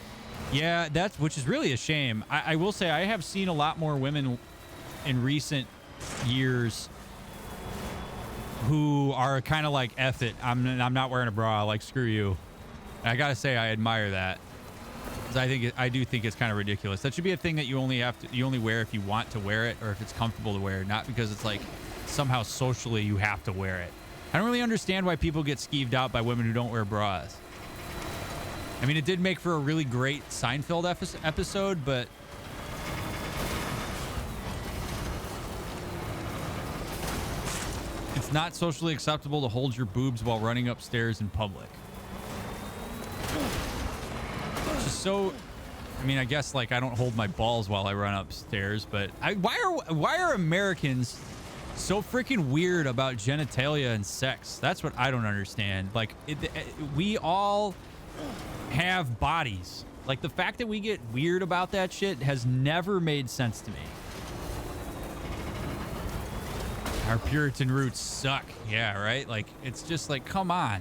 Yeah, which is really a shame. I will say I have seen a lot more women in recent years who are kind of like, F it, I'm not wearing a bra, like, screw you. And I gotta say, I admire that. Because I do think it's kind of ridiculous. That should be a thing that you only wear if you want to wear it, or if it's comfortable to wear, not because it's like somehow socially you have to wear it. I don't really understand why people get skeeved out by women who don't wear bras. I mean, it did make for a really great Seinfeld episode, but It's not socially acceptable to hold your boobs while running upstairs in public. It's just so... I mean, I guess, like, I don't hold my balls while I run upstairs, but... why are Americans so freaking weird about genitalia and sex? That's what I don't understand. Like, we all have bodies. Like, the fact that we get weird about that shit has never made sense to me. Our Puritan roots suck. Yeah, right? Like, it's just like, come on.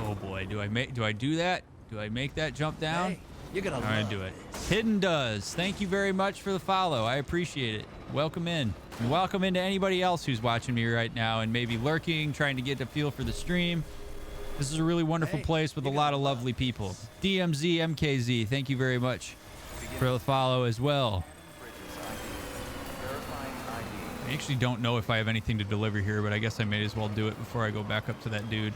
Oh boy, do I do that? Do I make that jump down? Hey, you're gonna I'm gonna do it. Hidden does. Thank you very much for the follow. I appreciate it. Welcome in. And welcome into anybody else who's watching me right now and maybe lurking, trying to get a feel for the stream. This is a really wonderful place with a lot of lovely people. DMZ MKZ, thank you very much for the follow as well. I actually don't know if I have anything to deliver here, but I guess I may as well do it before I go back up to that dude.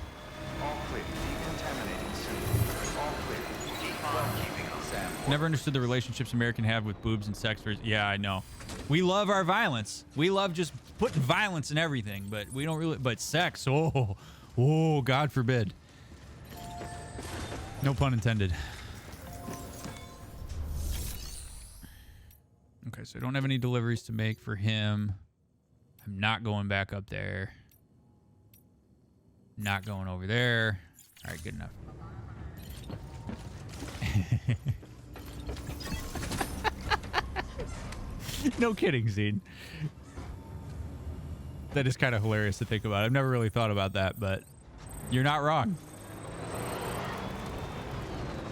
All clear. Decontaminating soon. All clear. Keep on keeping us at. Never understood the relationships Americans have with boobs and sex. Yeah, I know. We love our violence. We love just putting violence in everything, but we don't really. But sex, oh, God forbid. No pun intended. Okay, so I don't have any deliveries to make for him. I'm not going back up there. Not going over there. All right, good enough. No kidding, Zine. That is kind of hilarious to think about. I've never really thought about that, but you're not wrong.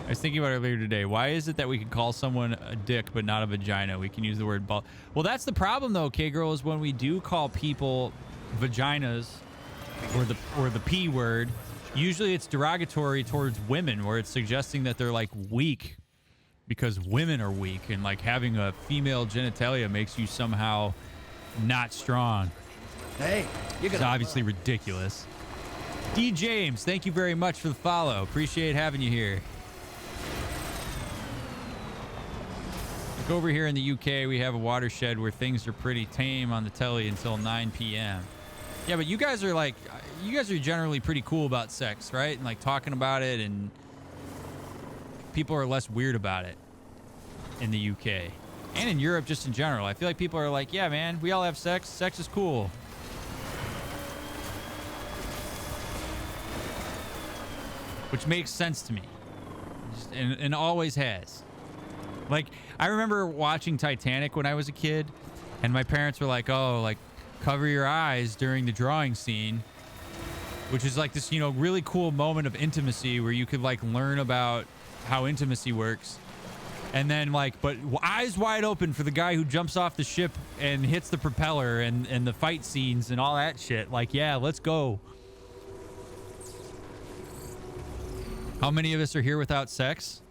I was thinking about it earlier today. Why is it that we can call someone a dick but not a vagina? We can use the word ball. Well, that's the problem though, K-Girl, is when we do call people vaginas or the P word, usually it's derogatory towards women, where it's suggesting that they're like weak because women are weak, and like having a female genitalia makes you somehow not strong. Hey, you're It's gonna obviously ridiculous. D. James, thank you very much for the follow. Appreciate having you here. Like over here in the UK, we have a watershed where things are pretty tame on the telly until 9 p.m. Yeah, but you guys are generally pretty cool about sex, right? And like talking about it, and people are less weird about it in the UK and in Europe just in general. I feel like people are like, yeah, man, we all have sex. Sex is cool. Which makes sense to me. And always has. Like, I remember watching Titanic when I was a kid, and my parents were like, oh, like, cover your eyes during the drawing scene, which is like this, you know, really cool moment of intimacy where you could like learn about how intimacy works. And then like, but eyes wide open for the guy who jumps off the ship and hits the propeller and the fight scenes and all that shit. Like, yeah, let's go. How many of us are here without sex?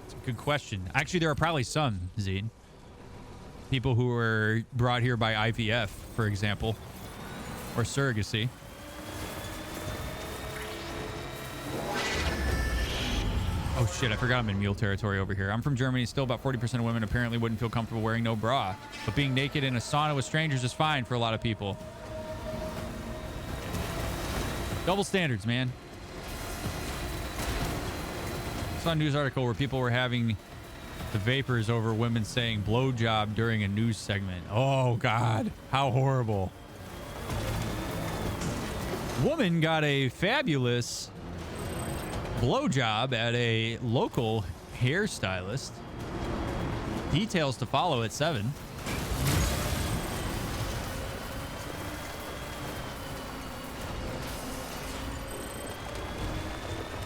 It's a good question. Actually, there are probably some, Zine. People who were brought here by IVF, for example, or surrogacy. Oh shit, I forgot I'm in mule territory over here. I'm from Germany. Still about 40% of women apparently wouldn't feel comfortable wearing no bra. But being naked in a sauna with strangers is fine for a lot of people. Double standards, man. I saw a news article where people were having the vapors over women saying blowjob during a news segment. Oh, God. How horrible. Woman got a fabulous blowjob at a local hairstylist. Details to follow at 7.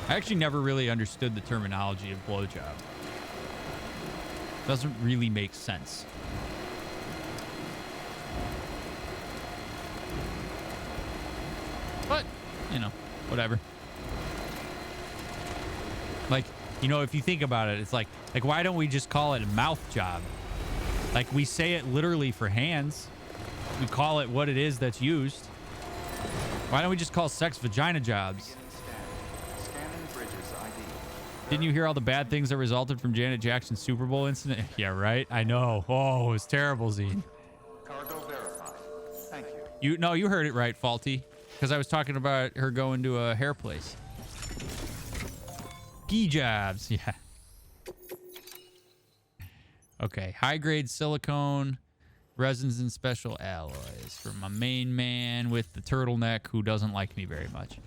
I actually never really understood the terminology of blowjob. Doesn't really make sense. But, you know, whatever. Like, you know, if you think about it, it's like why don't we just call it a mouth job? Like, we say it literally for hands. We call it what it is that's used. Why don't we just call sex vagina jobs? Didn't you hear all the bad things that resulted from Janet Jackson's Super Bowl incident? Yeah, right? I know. Oh, it was terrible, Zine. You heard it right, Faulty. Because I was talking about her going to a hair place. Ski jobs, yeah. Okay, high-grade silicone, resins and special alloys for my main man with the turtleneck who doesn't like me very much.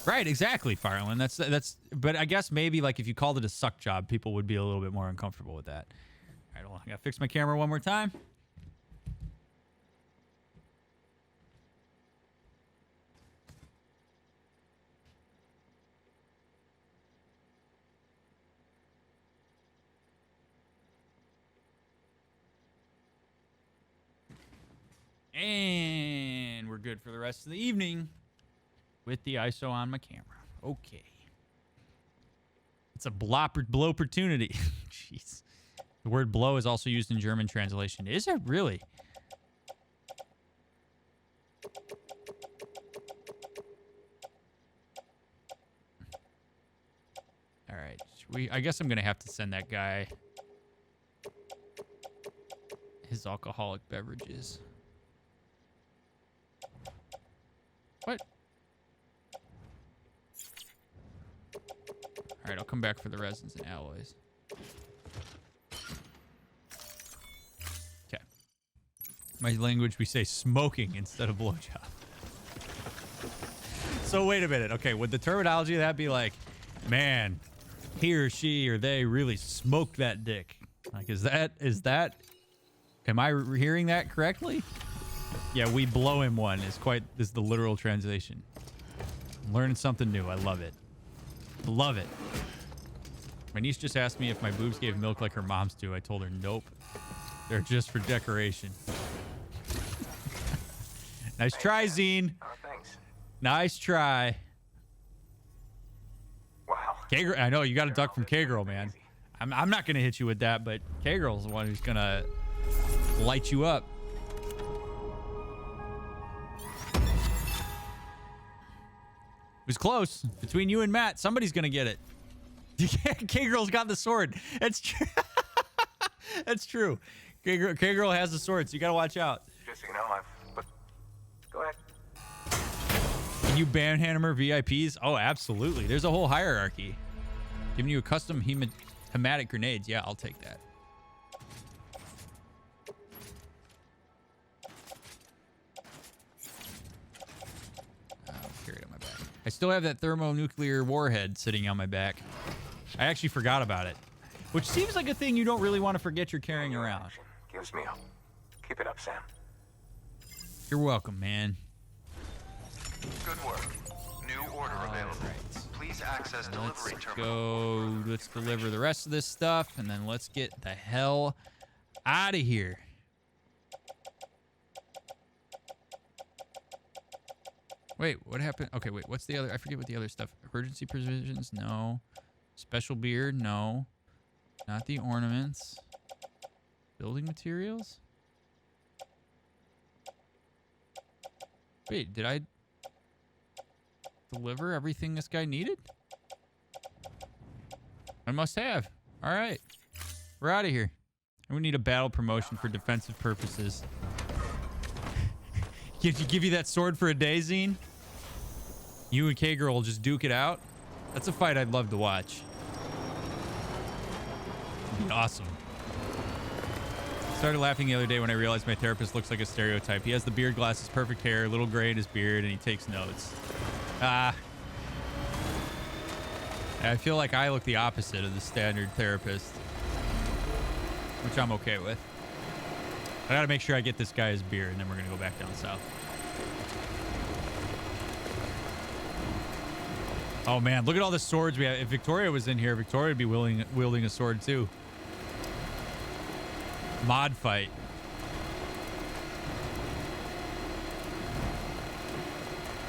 Right, exactly, Fireland. That's. But I guess maybe like if you called it a suck job, people would be a little bit more uncomfortable with that. All right, hold on. I gotta fix my camera one more time. And we're good for the rest of the evening with the ISO on my camera. Okay. It's a blow opportunity. Jeez. The word blow is also used in German translation. Is it really? All right. I guess I'm going to have to send that guy his alcoholic beverages. What? All right, I'll come back for the resins and alloys. Okay. My language, we say smoking instead of blowjob. So wait a minute. Okay, would the terminology of that be like, man, he or she or they really smoked that dick? Like, is that? Am I hearing that correctly? Yeah, we blow him one is the literal translation. I'm learning something new. I love it. Love it. My niece just asked me if my boobs gave milk like her mom's do. I told her nope. They're just for decoration. Nice try, Zine. Oh, thanks. Nice try. Wow. K-Girl, I know you got to duck from K-Girl, man. I'm not gonna hit you with that, but K-Girl's the one who's gonna light you up. It was close. Between you and Matt, somebody's going to get it. K-Girl's got the sword. That's true. That's true. K-Girl has the sword, so you got to watch out. Just so you know, but go ahead. Can you ban Hammer VIPs? Oh, absolutely. There's a whole hierarchy. Giving you a custom hematic grenades. Yeah, I'll take that. I still have that thermonuclear warhead sitting on my back. I actually forgot about it, which seems like a thing you don't really want to forget you're carrying around. Gives me hope. Keep it up, Sam. You're welcome, man. Good work. New order available. Right. Please access delivery terminal. Let's deliver the rest of this stuff, and then let's get the hell out of here. Wait, what happened? Okay, wait, what's the other? I forget what the other stuff. Emergency provisions? No. Special beer? No. Not the ornaments. Building materials? Wait, did I deliver everything this guy needed? I must have. All right. We're out of here. And we need a battle promotion for defensive purposes. Give you that sword for a day, Zine? You and K-Girl will just duke it out? That's a fight I'd love to watch. It'd be awesome. Started laughing the other day when I realized my therapist looks like a stereotype. He has the beard glasses, perfect hair, little gray in his beard, and he takes notes. I feel like I look the opposite of the standard therapist, which I'm okay with. I gotta make sure I get this guy his beer, and then we're gonna go back down south. Oh man, look at all the swords we have. If Victoria was in here, Victoria would be wielding a sword too. Mod fight.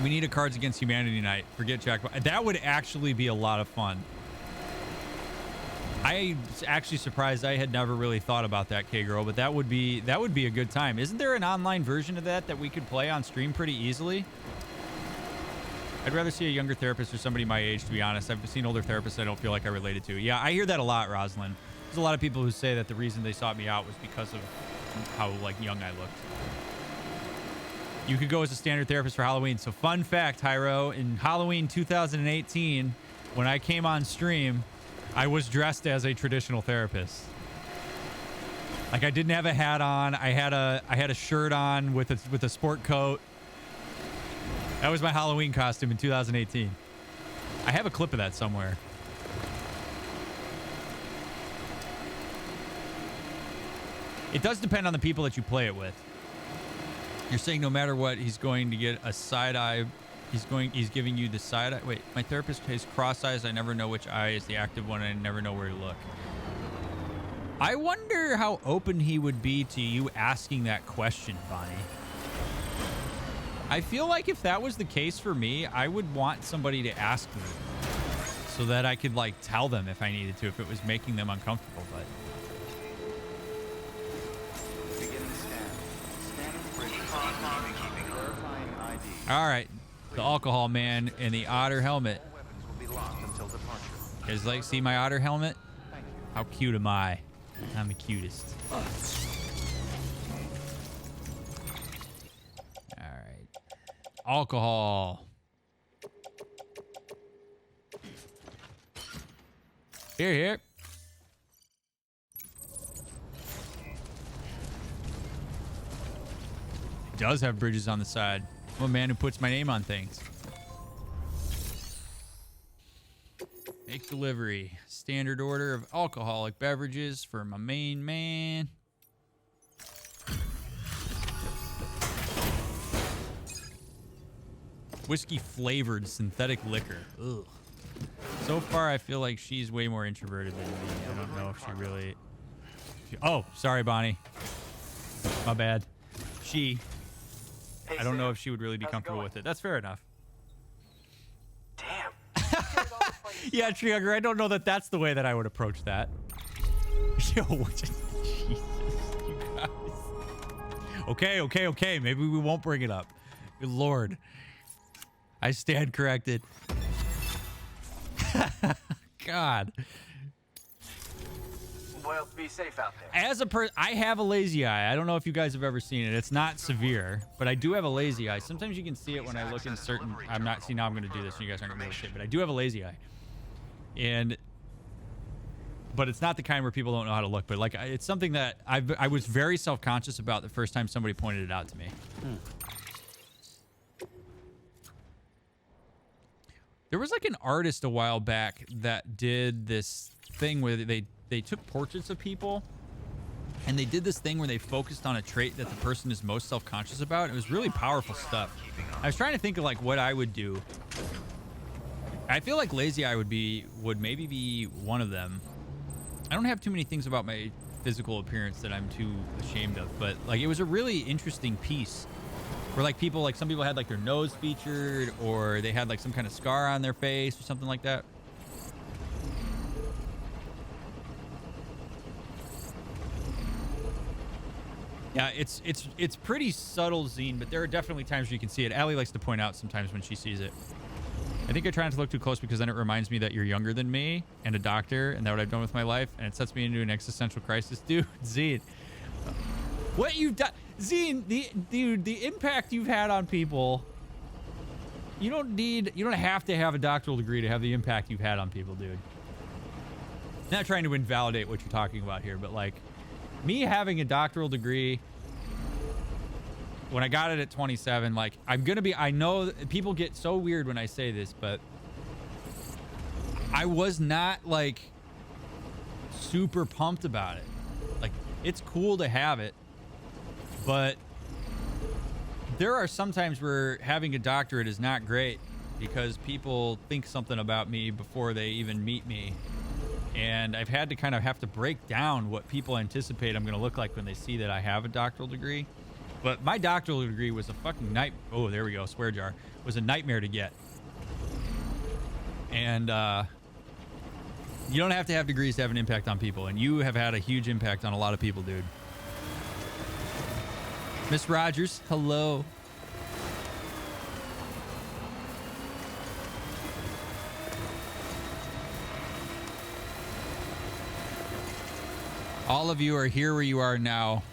We need a Cards Against Humanity night. Forget Jackpot. That would actually be a lot of fun. I'm actually surprised I had never really thought about that, K-Girl, but that would be a good time. Isn't there an online version of that we could play on stream pretty easily? I'd rather see a younger therapist or somebody my age, to be honest. I've seen older therapists I don't feel like I related to. Yeah, I hear that a lot, Rosalind. There's a lot of people who say that the reason they sought me out was because of how like young I looked. You could go as a standard therapist for Halloween. So fun fact, Hyro, in Halloween 2018, when I came on stream, I was dressed as a traditional therapist. Like I didn't have a hat on. I had a shirt on with a sport coat. That was my Halloween costume in 2018. I have a clip of that somewhere. It does depend on the people that you play it with. You're saying no matter what, he's going to get a side eye. He's giving you the side eye. Wait, my therapist has cross eyes. I never know which eye is the active one. I never know where to look. I wonder how open he would be to you asking that question, Bonnie. I feel like if that was the case for me, I would want somebody to ask me so that I could like tell them if I needed to, if it was making them uncomfortable, but. All right, the alcohol man and the otter helmet. You guys like see my otter helmet? How cute am I? I'm the cutest. All right, alcohol. Here. It does have bridges on the side. I'm a man who puts my name on things. Make delivery. Standard order of alcoholic beverages for my main man. Whiskey flavored synthetic liquor. Ugh. So far, I feel like she's way more introverted than me. I don't know if she really... Oh, sorry, Bonnie. My bad. I don't know if she would really be comfortable with it. That's fair enough. Damn. Yeah, Trigger, I don't know that that's the way that I would approach that. Yo, Jesus, you guys. Okay. Maybe we won't bring it up. Good Lord. I stand corrected. God. Well, be safe out there. As a person, I have a lazy eye. I don't know if you guys have ever seen it. It's not severe, but I do have a lazy eye. Sometimes you can see it when I look in certain... I'm not... See, now I'm going to do this and you guys aren't going to be able to see it, but I do have a lazy eye. But it's not the kind where people don't know how to look. But like, it's something that I was very self-conscious about the first time somebody pointed it out to me. There was like an artist a while back that did this thing where they took portraits of people and they did this thing where they focused on a trait that the person is most self-conscious about. It was really powerful stuff. I was trying to think of like what I would do. I feel like lazy eye would maybe be one of them. I don't have too many things about my physical appearance that I'm too ashamed of, but like it was a really interesting piece where like people, like some people had like their nose featured or they had like some kind of scar on their face or something like that. Yeah, it's pretty subtle, Zine, but there are definitely times where you can see it. Allie likes to point out sometimes when she sees it. I think I try not to look too close because then it reminds me that you're younger than me and a doctor and that what I've done with my life, and it sets me into an existential crisis. Dude, Zine, what you've done, Zine, the impact you've had on people. You don't have to have a doctoral degree to have the impact you've had on people, dude. Not trying to invalidate what you're talking about here, but like me having a doctoral degree when I got it at 27, like I know people get so weird when I say this, but I was not like super pumped about it. Like it's cool to have it, but there are some times where having a doctorate is not great because people think something about me before they even meet me. And I've had to kind of have to break down what people anticipate I'm going to look like when they see that I have a doctoral degree. But my doctoral degree was a fucking oh, there we go. Swear jar. Was a nightmare to get. And you don't have to have degrees to have an impact on people. And you have had a huge impact on a lot of people, dude. Miss Rogers, hello. All of you are here where you are now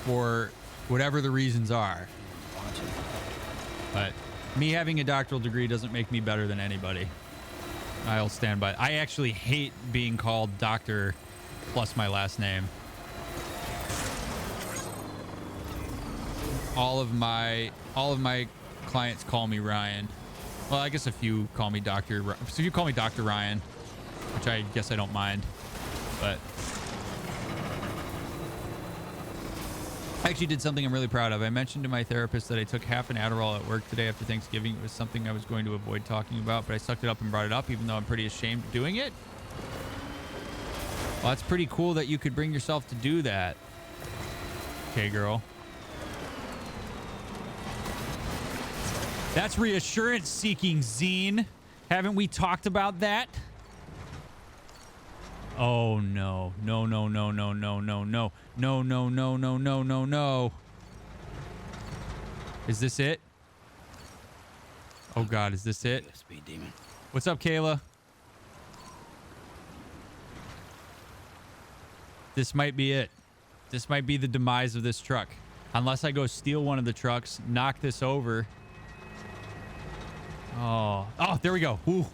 for whatever the reasons are. But me having a doctoral degree doesn't make me better than anybody. I'll stand by. I actually hate being called doctor plus my last name. All of my clients call me Ryan. Well, I guess a few call me Doctor. So if you call me Dr. Ryan, which I guess I don't mind, but I actually did something I'm really proud of. I mentioned to my therapist that I took half an Adderall at work today after Thanksgiving. It was something I was going to avoid talking about, but I sucked it up and brought it up, even though I'm pretty ashamed of doing it. Well, that's pretty cool that you could bring yourself to do that. Okay, girl. That's reassurance seeking, Zine. Haven't we talked about that? Oh no. No, no, no, no, no, no, no. No, no, no, no, no, no, no. Is this it? Oh god, is this it? Speed demon. What's up, Kayla? This might be it. This might be the demise of this truck. Unless I go steal one of the trucks, knock this over. Oh, there we go. Ooh.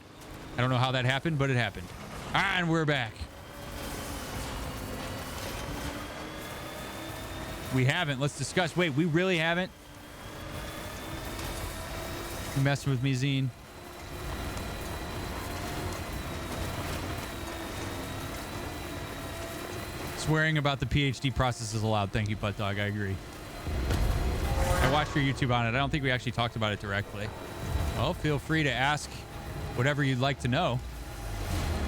I don't know how that happened, but it happened. And we're back. We haven't. Let's discuss. Wait, we really haven't? You messing with me, Zine? Swearing about the PhD process is allowed. Thank you, Butt Dog. I agree. I watched your YouTube on it. I don't think we actually talked about it directly. Well, feel free to ask whatever you'd like to know.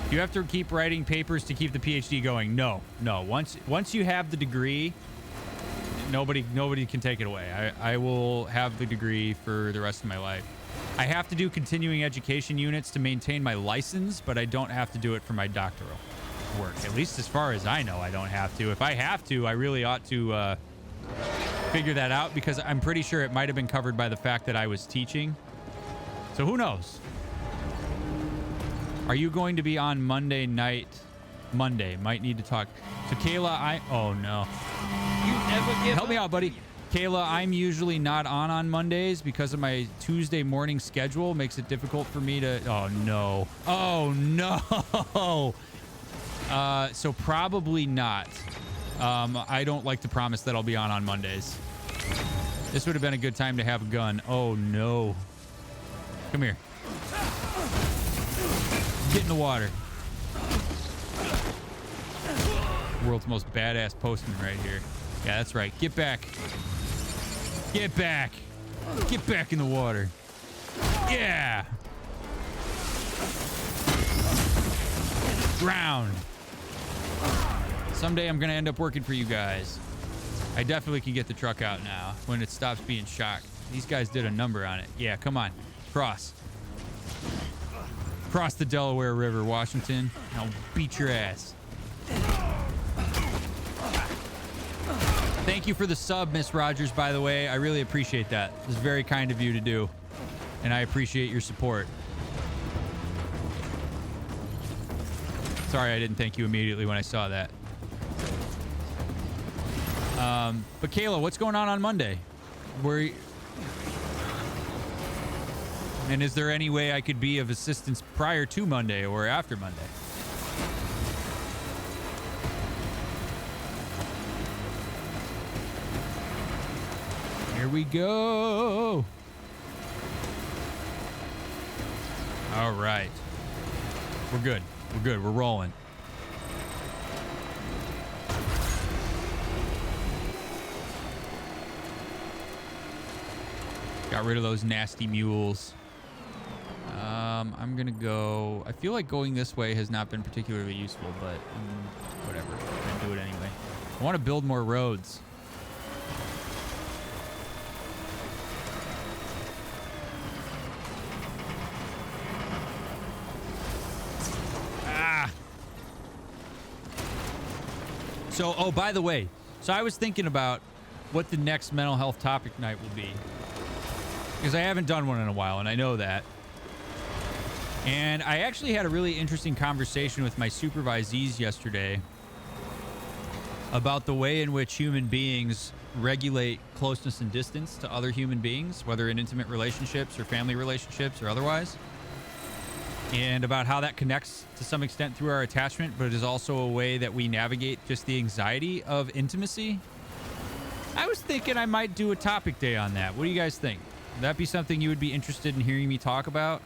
Do you have to keep writing papers to keep the PhD going? No. Once you have the degree, nobody can take it away. I will have the degree for the rest of my life. I have to do continuing education units to maintain my license, but I don't have to do it for my doctoral work. At least as far as I know, I don't have to. If I have to, I really ought to figure that out, because I'm pretty sure it might have been covered by the fact that I was teaching. So who knows? Are you going to be on Monday night? Monday. Might need to talk. So Kayla, oh no. You never give Help me out, buddy. Kayla, I'm usually not on Mondays because of my Tuesday morning schedule. Makes it difficult for me to... Oh no. Oh no. So probably not. I don't like to promise that I'll be on Mondays. This would have been a good time to have a gun. Oh no. Come here. Get in the water. World's most badass postman right here. Yeah, that's right. Get back. Get back. Get back in the water. Yeah. Drown. Someday I'm going to end up working for you guys. I definitely can get the truck out now when it stops being shocked. These guys did a number on it. Yeah, come on. Cross. Cross the Delaware River, Washington. I'll beat your ass. Thank you for the sub, Miss Rogers, by the way. I really appreciate that. It was very kind of you to do. And I appreciate your support. Sorry I didn't thank you immediately when I saw that. But Kayla, what's going on Monday? And is there any way I could be of assistance prior to Monday or after Monday? Here we go. All right. We're good. We're good. We're rolling. Got rid of those nasty mules. I'm gonna go... I feel like going this way has not been particularly useful, but whatever. I'm gonna do it anyway. I want to build more roads. So, oh, by the way, so I was thinking about what the next mental health topic night will be. Because I haven't done one in a while, and I know that. And I actually had a really interesting conversation with my supervisees yesterday. about the way in which human beings regulate closeness and distance to other human beings, whether in intimate relationships or family relationships or otherwise, and about how that connects to some extent through our attachment, but it is also a way that we navigate just the anxiety of intimacy. I was thinking I might do a topic day on that. What do you guys think? Would that be something you would be interested in hearing me talk about?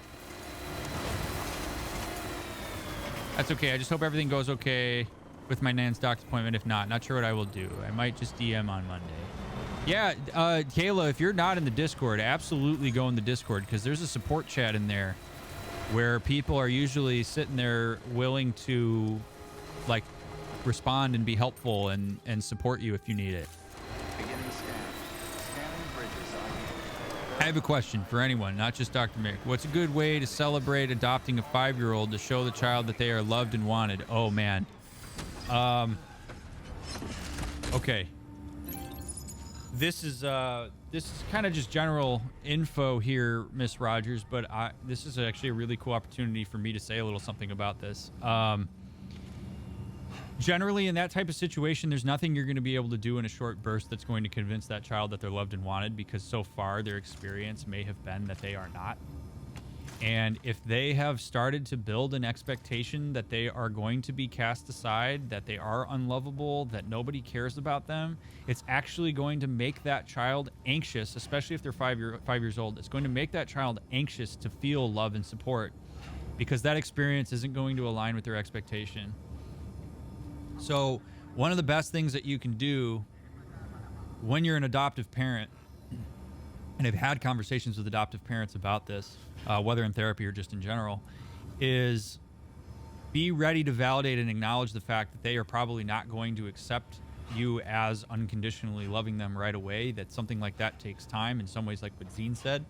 That's okay. I just hope everything goes okay with my Nan's doctor's appointment. If not sure what I will do. I might just DM on Monday. Yeah, Kayla, if you're not in the Discord, absolutely go in the Discord, because there's a support chat in there where people are usually sitting there willing to, like, respond and be helpful and support you if you need it. Beginning scan. Scanning bridges ID. I have a question for anyone, not just Dr. Mick. What's a good way to celebrate adopting a 5-year-old to show the child that they are loved and wanted? Oh, man. Okay. This is kind of just general info here, Miss Rogers, but this is actually a really cool opportunity for me to say a little something about this. Generally, in that type of situation, there's nothing you're going to be able to do in a short burst that's going to convince that child that they're loved and wanted, because so far their experience may have been that they are not. And if they have started to build an expectation that they are going to be cast aside, that they are unlovable, that nobody cares about them, it's actually going to make that child anxious, especially if they're 5 years old. It's going to make that child anxious to feel love and support, because that experience isn't going to align with their expectation. So one of the best things that you can do when you're an adoptive parent, and I've had conversations with adoptive parents about this, whether in therapy or just in general, is be ready to validate and acknowledge the fact that they are probably not going to accept you as unconditionally loving them right away, that something like that takes time in some ways, like what Zine said.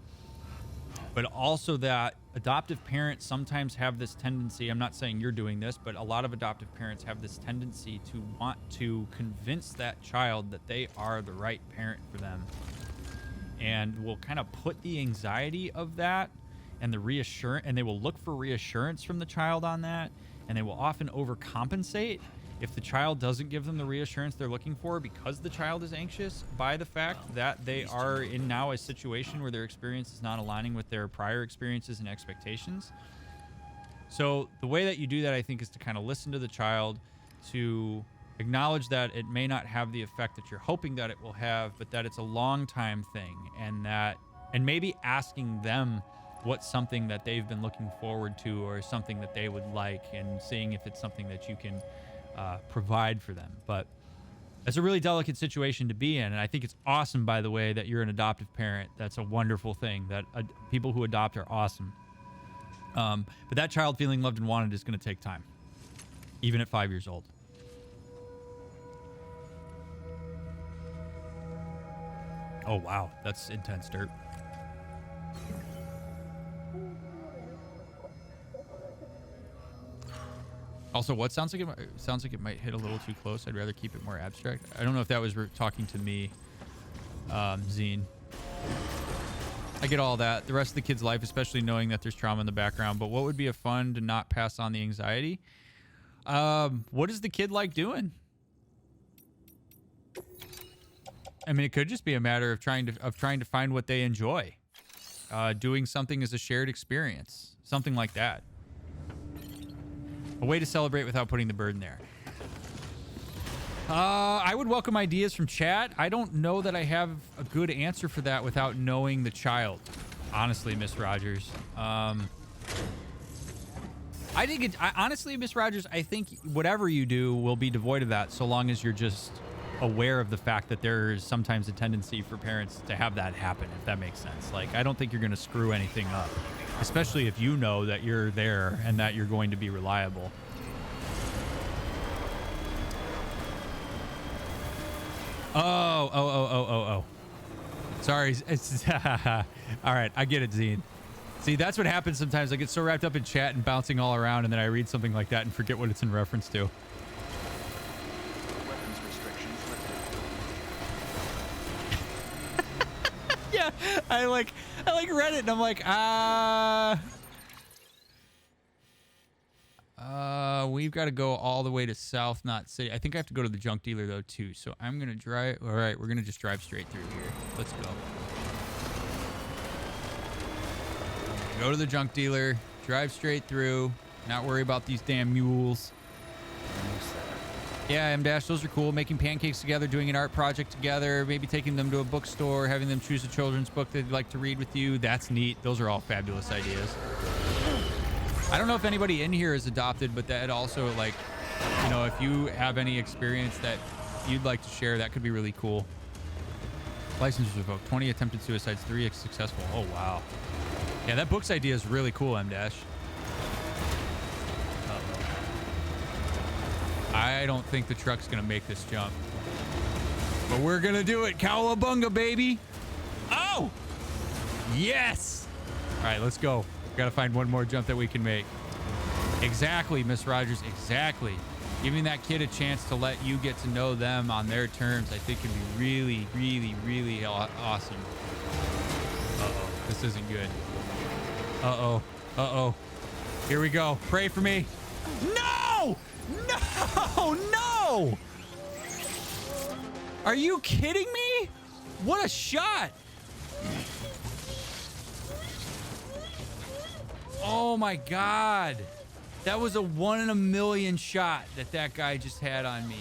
But also that adoptive parents sometimes have this tendency, I'm not saying you're doing this, but a lot of adoptive parents have this tendency to want to convince that child that they are the right parent for them, and will kind of put the anxiety of that and the reassurance, and they will look for reassurance from the child on that, and they will often overcompensate if the child doesn't give them the reassurance they're looking for, because the child is anxious by the fact that they are in now a situation where their experience is not aligning with their prior experiences and expectations. So the way that you do that, I think, is to kind of listen to the child, to acknowledge that it may not have the effect that you're hoping that it will have, but that it's a long time thing, and maybe asking them what's something that they've been looking forward to, or something that they would like, and seeing if it's something that you can provide for them. But it's a really delicate situation to be in, and I think it's awesome, by the way, that you're an adoptive parent. That's a wonderful thing. That people who adopt are awesome. But that child feeling loved and wanted is going to take time, even at 5 years old. Oh wow, that's intense dirt. Also, what sounds like it might hit a little too close. I'd rather keep it more abstract. I don't know if that was talking to me, Zine. I get all that. The rest of the kid's life, especially knowing that there's trauma in the background. But what would be a fun to not pass on the anxiety? What is the kid like doing? I mean, it could just be a matter of trying to find what they enjoy. Doing something as a shared experience, something like that. A way to celebrate without putting the burden there. I would welcome ideas from chat. I don't know that I have a good answer for that without knowing the child. Honestly, Miss Rogers. Honestly, Miss Rogers, I think whatever you do will be devoid of that, so long as you're just aware of the fact that there's sometimes a tendency for parents to have that happen, if that makes sense. Like, I don't think you're going to screw anything up, especially if you know that you're there and that you're going to be reliable. Oh. Sorry. It's all right, I get it, Zine. See, that's what happens sometimes. I get so wrapped up in chat and bouncing all around, and then I read something like that and forget what it's in reference to. Weapons restrictions lifted. Yeah, I read it and I'm like, we we've got to go all the way to South Knot City. I think I have to go to the junk dealer, though, too. So I'm going to drive. All right, we're going to just drive straight through here. Let's go. Go to the junk dealer, drive straight through, not worry about these damn mules. Yeah, M-Dash, those are cool. Making pancakes together, doing an art project together, maybe taking them to a bookstore, having them choose a children's book they'd like to read with you. That's neat. Those are all fabulous ideas. I don't know if anybody in here is adopted, but that also, like, you know, if you have any experience that you'd like to share, that could be really cool. License was revoked. 20 attempted suicides, 3 successful. Oh, wow. Yeah, that book's idea is really cool, M-Dash. I don't think the truck's gonna make this jump, but we're gonna do it. Cowabunga, baby. Oh, yes. All right, let's go. Gotta find one more jump that we can make. Exactly, Miss Rogers, exactly. Giving that kid a chance to let you get to know them on their terms, I think, can be really, really, really awesome. Uh-oh, this isn't good. Uh-oh, uh-oh. Here we go. Pray for me. No! No! No! Are you kidding me? What a shot! Oh my God. That was a 1 in a million shot that guy just had on me.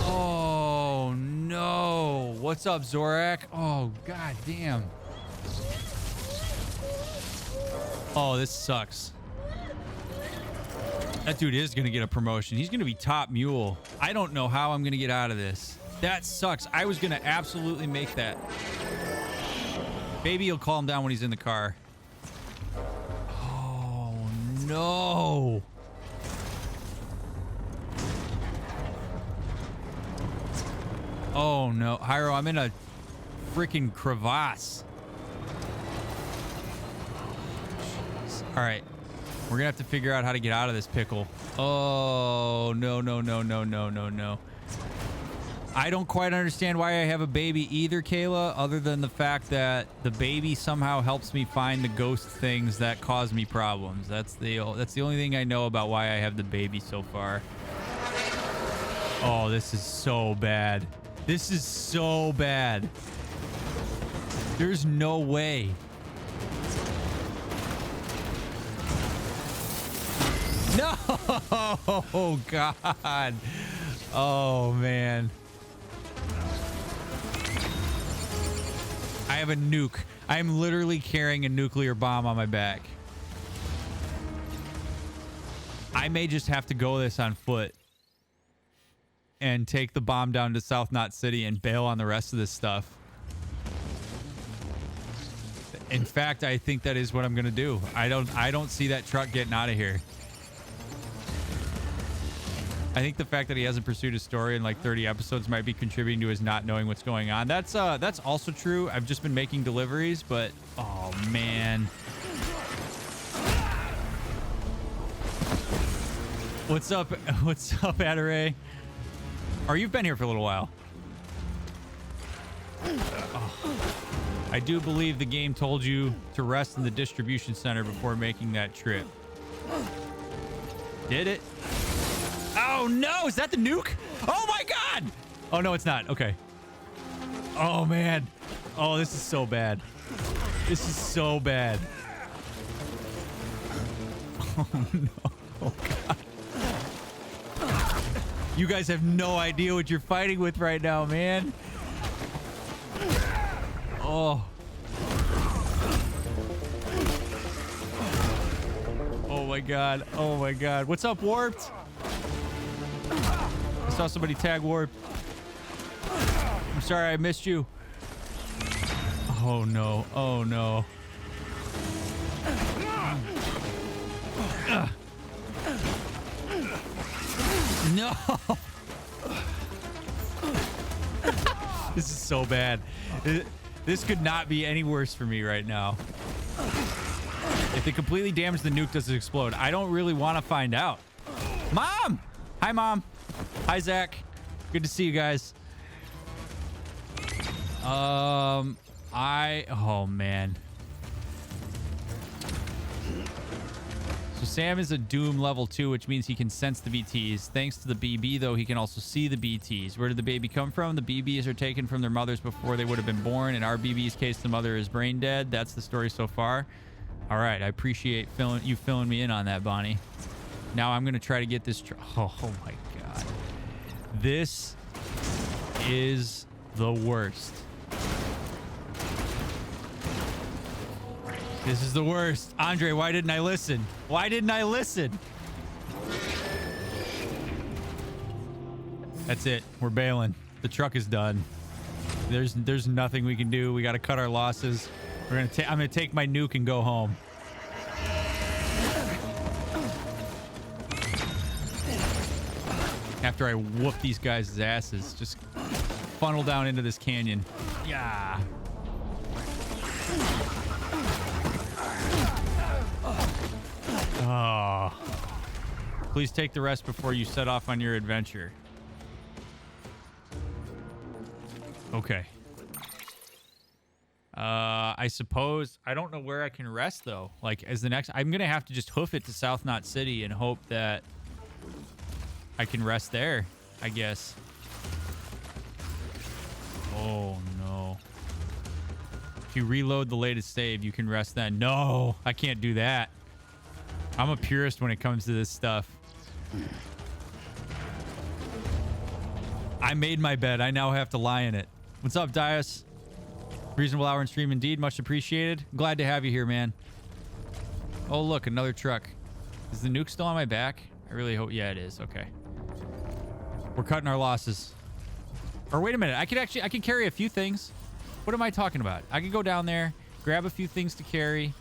Oh no. What's up, Zorak? Oh, God damn. Oh, this sucks. That dude is going to get a promotion. He's going to be top mule. I don't know how I'm going to get out of this. That sucks. I was going to absolutely make that. Maybe he'll calm down when he's in the car. Oh, no. Oh, no. Hyro, I'm in a freaking crevasse. All right. We're going to have to figure out how to get out of this pickle. Oh, no, no, no, no, no, no, no. I don't quite understand why I have a baby either, Kayla, other than the fact that the baby somehow helps me find the ghost things that cause me problems. That's the only thing I know about why I have the baby so far. Oh, this is so bad. This is so bad. There's no way. No! Oh, God. Oh, man. I have a nuke. I am literally carrying a nuclear bomb on my back. I may just have to go this on foot and take the bomb down to South Knot City and bail on the rest of this stuff. In fact, I think that is what I'm going to do. I don't see that truck getting out of here. I think the fact that he hasn't pursued his story in like 30 episodes might be contributing to his not knowing what's going on. That's also true. I've just been making deliveries, but oh man. What's up? What's up, Adare? Or you've been here for a little while. Oh. I do believe the game told you to rest in the distribution center before making that trip. Did it? Oh no, is that the nuke? Oh my God! Oh no, it's not. Okay. Oh man. Oh, this is so bad. This is so bad. Oh no. Oh God. You guys have no idea what you're fighting with right now, man. Oh. Oh my God. Oh my God. What's up, Warped? I saw somebody tag Warp. I'm sorry I missed you. Oh no. Oh no. No. This is so bad. This could not be any worse for me right now. If they completely damage the nuke, does it explode? I don't really want to find out. Mom! Hi, Mom. Hi, Zach. Good to see you guys. I'm Oh, man. So Sam is a Doom level 2, which means he can sense the BTs. Thanks to the BB, though, he can also see the BTs. Where did the baby come from? The BBs are taken from their mothers before they would have been born. In our BB's case, the mother is brain dead. That's the story so far. All right, I appreciate you filling me in on that, Bonnie. Now I'm going to try to get this... Oh, my God. This is the worst. This is the worst. Andre, why didn't I listen? Why didn't I listen? That's it. We're bailing. The truck is done. There's nothing we can do. We got to cut our losses. I'm gonna take my nuke and go home. After I whoop these guys' asses, just funnel down into this canyon. Yeah. Oh. Please take the rest before you set off on your adventure. Okay. I suppose I don't know where I can rest though. Like as the next, I'm gonna have to just hoof it to South Knot City and hope that I can rest there, I guess. Oh no. If you reload the latest save, you can rest then. No, I can't do that. I'm a purist when it comes to this stuff. I made my bed. I now have to lie in it. What's up, Dias? Reasonable hour in stream indeed. Much appreciated. Glad to have you here, man. Oh, look, another truck. Is the nuke still on my back? I really hope. Yeah, it is. Okay. We're cutting our losses. Or wait a minute. I can carry a few things. What am I talking about? I can go down there, grab a few things to carry.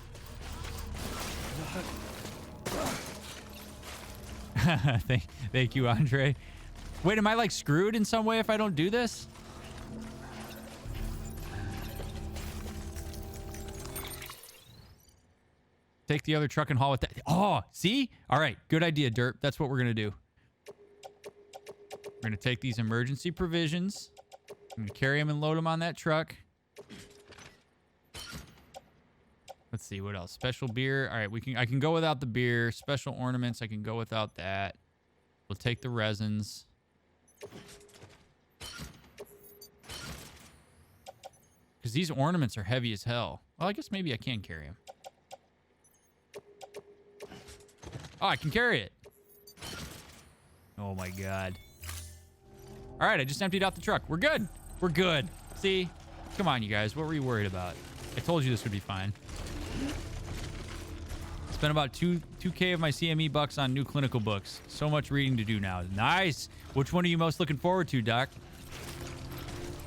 Thank you, Andre. Wait, am I like screwed in some way if I don't do this? Take the other truck and haul with that. Oh, see? All right, good idea, Derp. That's what we're going to do. We're going to take these emergency provisions. I'm going to carry them and load them on that truck. Let's see, what else? Special beer. All right, I can go without the beer. Special ornaments, I can go without that. We'll take the resins. Because these ornaments are heavy as hell. Well, I guess maybe I can carry them. Oh, I can carry it. Oh my God. All right, I just emptied out the truck. We're good. We're good. See? Come on, you guys. What were you worried about? I told you this would be fine. Spent about 2K of my CME bucks on new clinical books. So much reading to do now. Nice. Which one are you most looking forward to, Doc?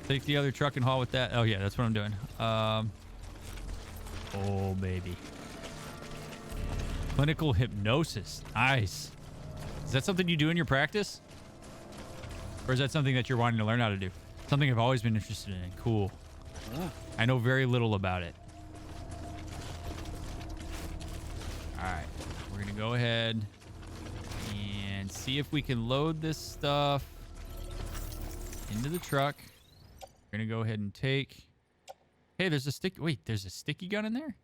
Take the other truck and haul with that. Oh, yeah, that's what I'm doing. Oh, baby. Clinical hypnosis. Nice. Is that something you do in your practice? Or is that something that you're wanting to learn how to do? Something I've always been interested in. Cool. I know very little about it. All right. We're going to go ahead and see if we can load this stuff into the truck. We're going to go ahead and take... Hey, there's a stick... Wait, there's a sticky gun in there?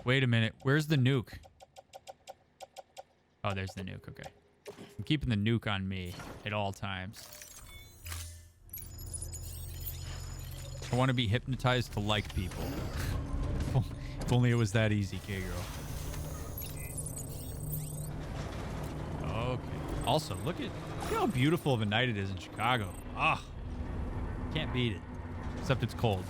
Wait a minute. Where's the nuke? Oh, there's the nuke. Okay. I'm keeping the nuke on me at all times. I want to be hypnotized to like people. If only it was that easy, K-Girl. Okay. Also, look how beautiful of a night it is in Chicago. Ah, can't beat it. Except it's cold.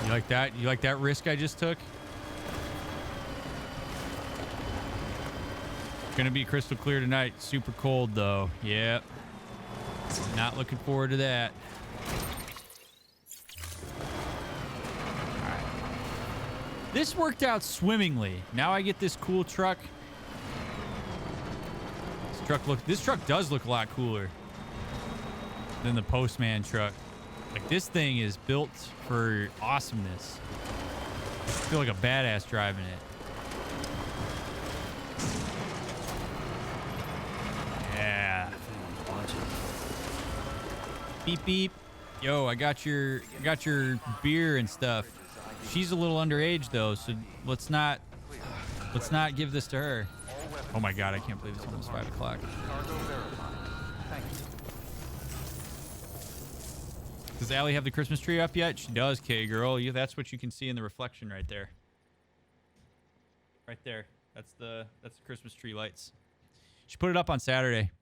You like that? You like that risk I just took? Gonna be crystal clear tonight. Super cold though. Yep. Not looking forward to that. All right. This worked out swimmingly. Now I get this cool truck. This truck does look a lot cooler than the Postman truck. Like, this thing is built for awesomeness. I feel like a badass driving it. Yeah. Beep beep. Yo, I got your beer and stuff. She's a little underage though, so let's not give this to her. Oh my god, I can't believe it's almost 5 o'clock. Cargo verified. Thank you. Does Allie have the Christmas tree up yet? She does, K-girl. That's what you can see in the reflection right there. Right there. That's the Christmas tree lights. She put it up on Saturday.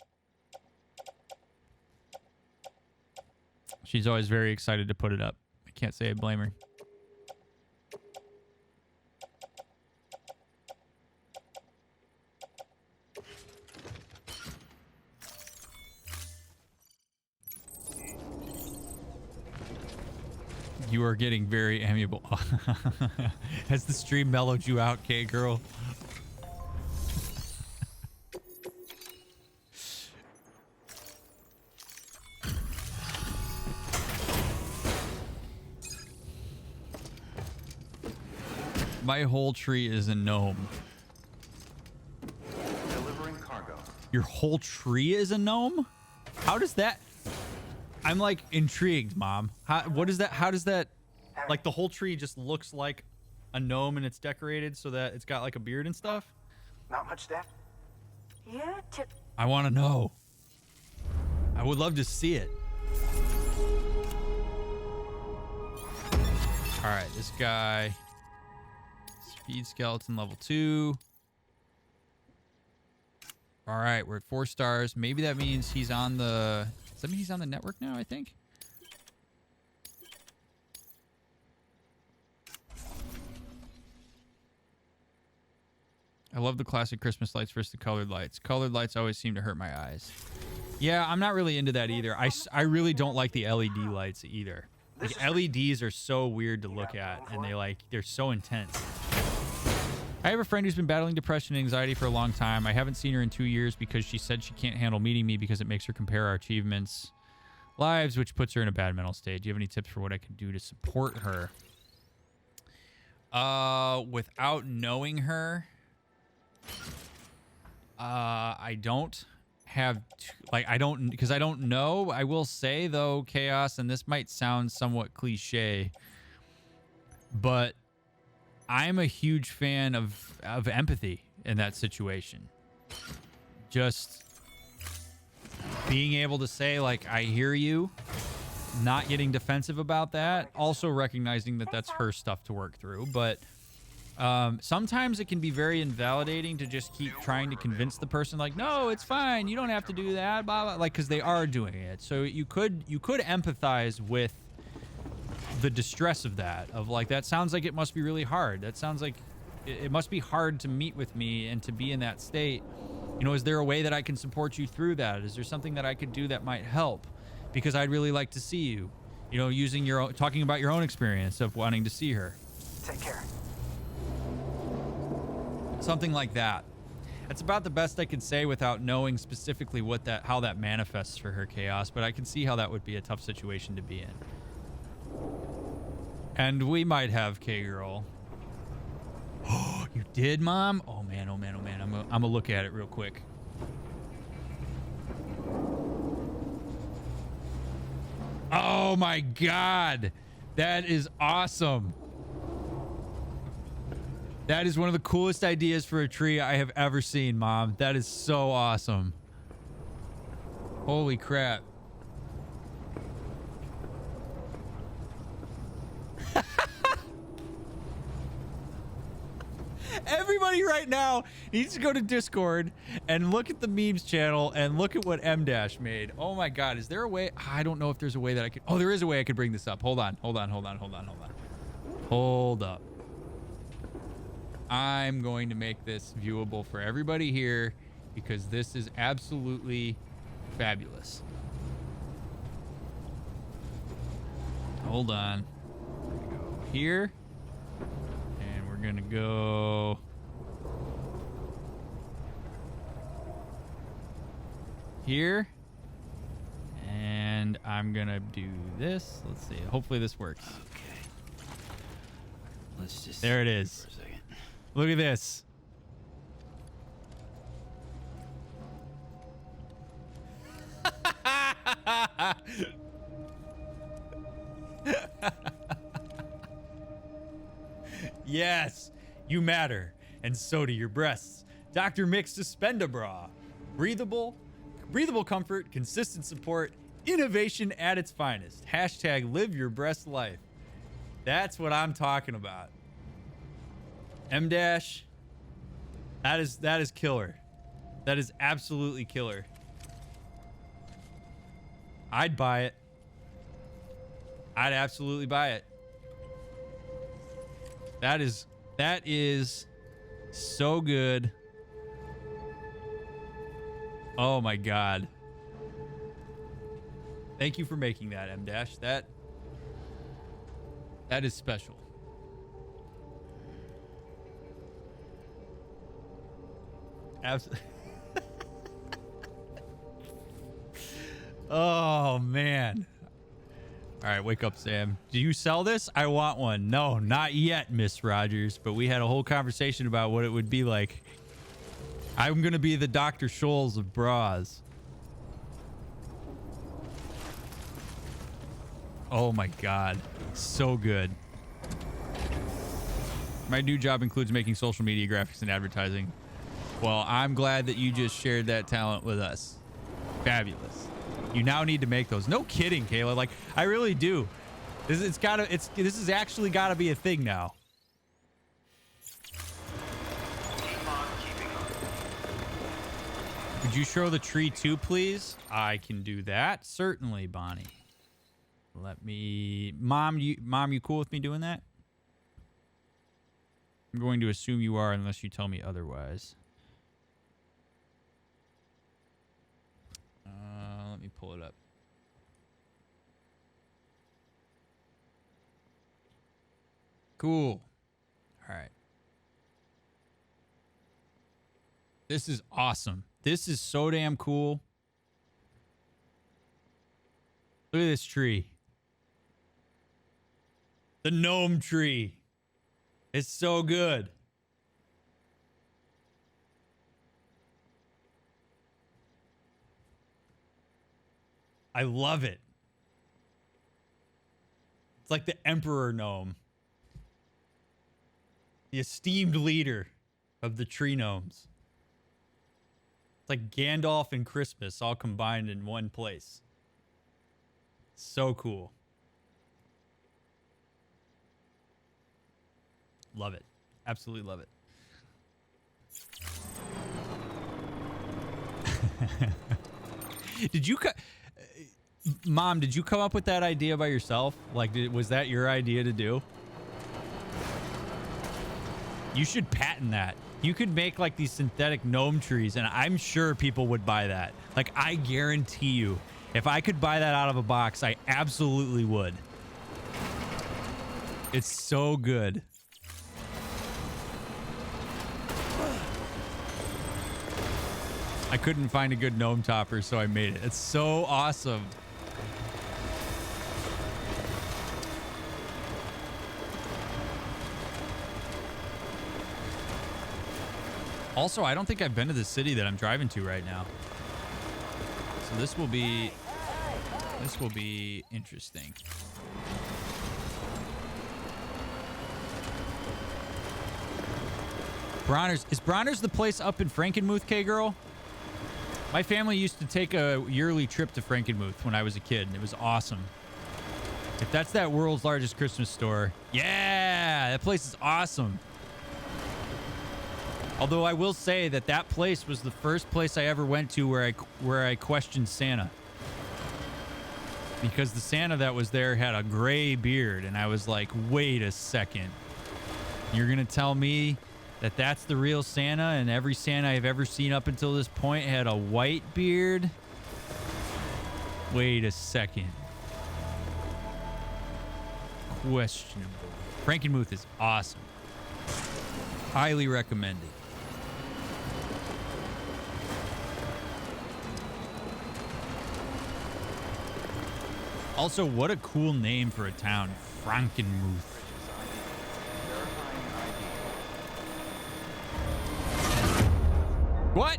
She's always very excited to put it up. I can't say I blame her. You are getting very amiable. Has the stream mellowed you out, K-girl? My whole tree is a gnome. Delivering cargo. Your whole tree is a gnome? How does that... I'm like intrigued, Mom. What is that? How does that... Like the whole tree just looks like a gnome and it's decorated so that it's got like a beard and stuff? Not much there? Yeah, I want to know. I would love to see it. All right, this guy... Speed skeleton level 2. All right, we're at 4 stars. Maybe that means he's on the... Does that mean he's on the network now, I think? I love the classic Christmas lights versus the colored lights. Colored lights always seem to hurt my eyes. Yeah, I'm not really into that either. I really don't like the LED lights either. Like, LEDs are so weird to look at, and they're so intense. I have a friend who's been battling depression and anxiety for a long time. I haven't seen her in 2 years because she said she can't handle meeting me because it makes her compare our achievements lives, which puts her in a bad mental state. Do you have any tips for what I can do to support her? Without knowing her, I don't have because I don't know. I will say though, Chaos, and this might sound somewhat cliche, but I'm a huge fan of empathy in that situation. Just being able to say, like, I hear you, not getting defensive about that, also recognizing that that's her stuff to work through. But sometimes it can be very invalidating to just keep trying to convince the person, like, no, it's fine, you don't have to do that, blah, blah, like, because they are doing it. So you could empathize with the distress of that, of like, that sounds like it must be really hard. That sounds like it must be hard to meet with me and to be in that state. You know, is there a way that I can support you through that? Is there something that I could do that might help? Because I'd really like to see you. You know, using your own, talking about your own experience of wanting to see her. Take care. Something like that. That's about the best I can say without knowing specifically how that manifests for her, Chaos, but I can see how that would be a tough situation to be in. And we might have K-Girl. Oh, you did, Mom? Oh, man, oh, man, oh, man. I'm gonna look at it real quick. Oh, my God. That is awesome. That is one of the coolest ideas for a tree I have ever seen, Mom. That is so awesome. Holy crap. Everybody right now needs to go to Discord and look at the memes channel and look at what M-Dash made. Oh my God, is there a way? I don't know if there's a way that I could. Oh, there is a way I could bring this up. Hold on. Hold up. I'm going to make this viewable for everybody here because this is absolutely fabulous. Hold on. Go here. And we're gonna go here. And I'm gonna do this. Let's see. Hopefully this works. Okay. Let's just. There it is. For a second. Look at this. Yes, you matter, and so do your breasts. DrMick Suspenda Bra. Breathable comfort, consistent support, innovation at its finest. Hashtag live your breast life. That's what I'm talking about. M dash. That is killer. That is absolutely killer. I'd buy it. I'd absolutely buy it. That is so good. Oh my God. Thank you for making that, M dash. That is special. Absolutely. Oh man. All right, wake up, Sam. Do you sell this? I want one. No, not yet, Miss Rogers. But we had a whole conversation about what it would be like. I'm gonna be the Dr. Scholl's of bras. Oh my God, so good. My new job includes making social media graphics and advertising. Well, I'm glad that you just shared that talent with us. Fabulous. You now need to make those. No kidding, Kayla. Like, I really do. This has actually gotta be a thing now. Could you show the tree too, please? I can do that. Certainly, Bonnie. Let me... Mom, you cool with me doing that? I'm going to assume you are unless you tell me otherwise. Let me pull it up. Cool. All right. This is awesome. This is so damn cool. Look at this tree. The gnome tree. It's so good. I love it. It's like the Emperor Gnome. The esteemed leader of the tree gnomes. It's like Gandalf and Christmas all combined in one place. So cool. Love it. Absolutely love it. Did you... Mom, did you come up with that idea by yourself? Like, was that your idea to do? You should patent that. You could make like these synthetic gnome trees, and I'm sure people would buy that. Like, I guarantee you, if I could buy that out of a box, I absolutely would. It's so good. I couldn't find a good gnome topper, so I made it. It's so awesome. Also, I don't think I've been to the city that I'm driving to right now. So this will be interesting. Bronner's. Is Bronner's the place up in Frankenmuth, K-Girl? My family used to take a yearly trip to Frankenmuth when I was a kid, and it was awesome. If that's that world's largest Christmas store, yeah, that place is awesome. Although I will say that that place was the first place I ever went to where I questioned Santa. Because the Santa that was there had a gray beard, and I was like, wait a second. You're going to tell me that that's the real Santa, and every Santa I've ever seen up until this point had a white beard? Wait a second. Questionable. Frankenmuth is awesome. Highly recommended. Also, what a cool name for a town. Frankenmuth. What?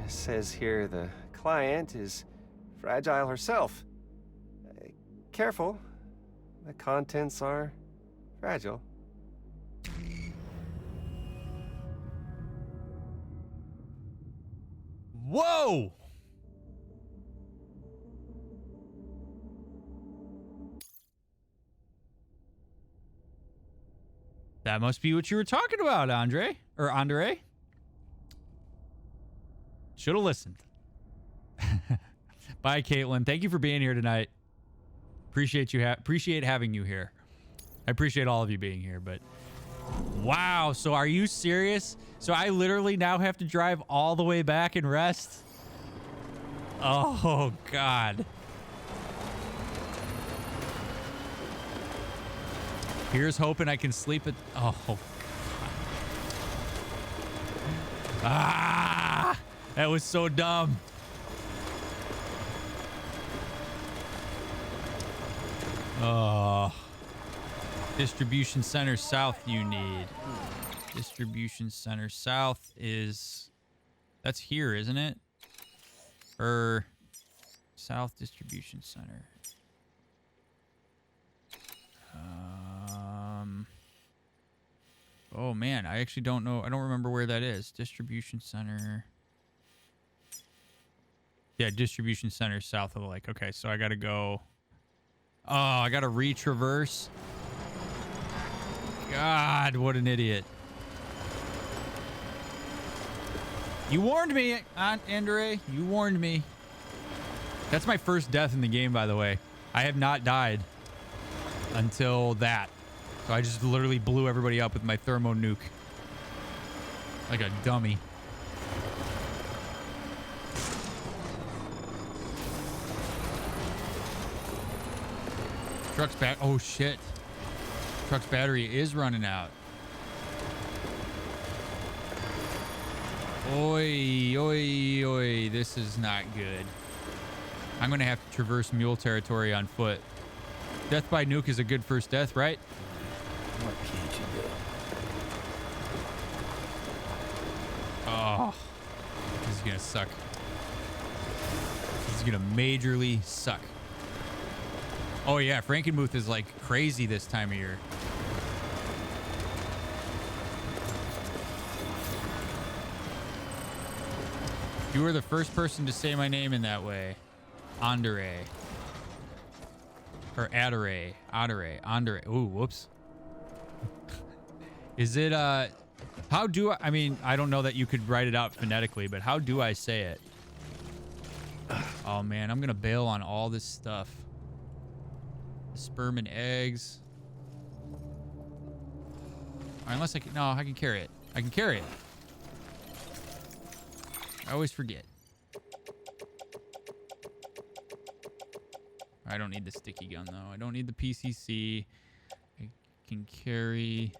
It says here the client is fragile herself. Careful. The contents are fragile. Whoa! That must be what you were talking about, Andre. Or Andre. Should have listened. Bye, Caitlin. Thank you for being here tonight. Appreciate having you here. I appreciate all of you being here, but wow. So are you serious? So I literally now have to drive all the way back and rest? Oh, God. Here's hoping I can sleep at... Oh, God. Ah! That was so dumb. Oh. Distribution center south you need. Distribution center south is... That's here, isn't it? Or... South distribution center. Oh, man. I actually don't know. I don't remember where that is. Distribution center... Yeah, distribution center south of the lake. Okay, so I gotta go... Oh, I gotta retraverse. God, what an idiot. You warned me, Aunt Andre. You warned me. That's my first death in the game, by the way. I have not died until that. So I just literally blew everybody up with my thermo nuke. Like a dummy. Truck's back. Oh, shit. Truck's battery is running out. Oi, oi, oi. This is not good. I'm going to have to traverse mule territory on foot. Death by nuke is a good first death, right? What can't you do? Oh. This is going to suck. This is going to majorly suck. Oh, yeah. Frankenmuth is like crazy this time of year. You were the first person to say my name in that way. Andre. Or Adore. Adore. Andre. Ooh, whoops. Is it, how do I mean, I don't know that you could write it out phonetically, but how do I say it? Oh, man. I'm going to bail on all this stuff. Sperm and eggs. Or unless I can... No, I can carry it. I can carry it. I always forget. I don't need the sticky gun, though. I don't need the PCC. I can carry...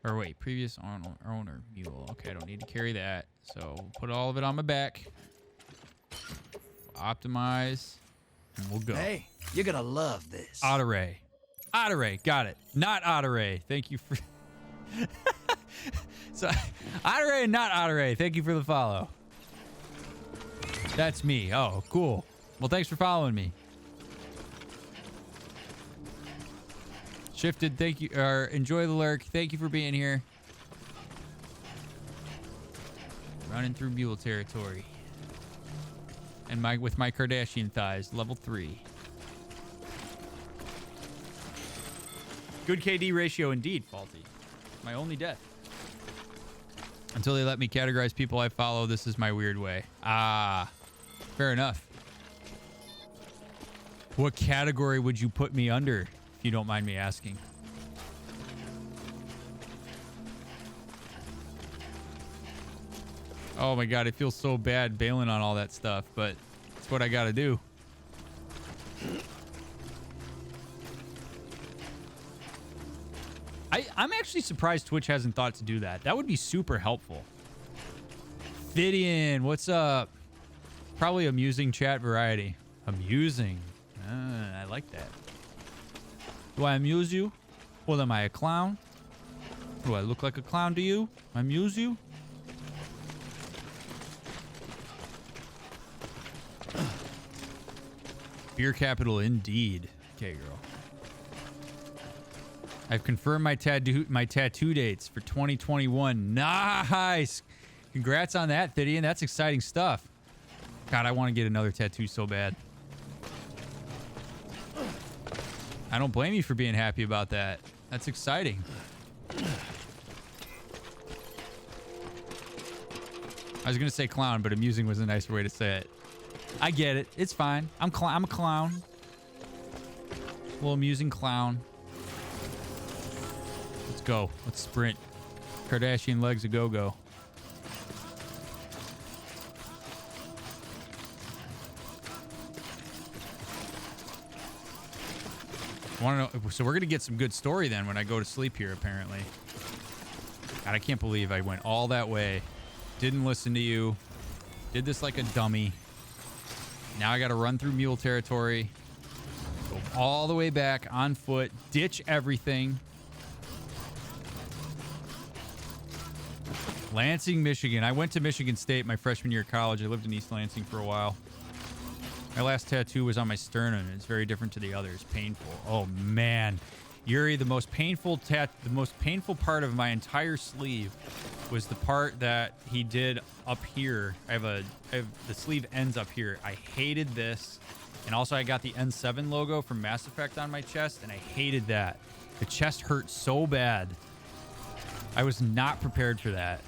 Or wait, previous owner mule. Okay, I don't need to carry that. So we'll put all of it on my back. Optimize. And we'll go. Hey, you're gonna love this. Adore. Adore. Got it. Not Adore. Thank you for... So, Adore and not Adore. Thank you for the follow. That's me. Oh, cool. Well, thanks for following me. Shifted, thank you. Or enjoy the lurk. Thank you for being here. Running through mule territory. And with my Kardashian thighs, level 3. Good KD ratio indeed, Faulty. My only death. Until they let me categorize people I follow, this is my weird way. Ah, fair enough. What category would you put me under, if you don't mind me asking? Oh my God, it feels so bad bailing on all that stuff, but it's what I gotta do. I'm actually surprised Twitch hasn't thought to do that. That would be super helpful. Fidian, what's up? Probably amusing chat variety. Amusing. I like that. Do I amuse you? Well, am I a clown? Do I look like a clown to you? Amuse you? Beer capital indeed. Okay, girl. I've confirmed my tattoo dates for 2021. Nice. Congrats on that, Thidian. That's exciting stuff. God, I want to get another tattoo so bad. I don't blame you for being happy about that. That's exciting. I was going to say clown, but amusing was a nicer way to say it. I get it. It's fine. I'm a clown. A little amusing clown. Let's go. Let's sprint. Kardashian legs a go-go. Want to know? So we're gonna get some good story then when I go to sleep here. Apparently. God, I can't believe I went all that way. Didn't listen to you. Did this like a dummy. Now I got to run through mule territory. Go all the way back on foot. Ditch everything. Lansing, Michigan. I went to Michigan State my freshman year of college. I lived in East Lansing for a while. My last tattoo was on my sternum. It's very different to the others. Painful. Oh man, Yuri, the most painful part of my entire sleeve was the part that he did up here. The sleeve ends up here. I hated this, and also I got the N7 logo from Mass Effect on my chest, and I hated that. The chest hurt so bad. I was not prepared for that.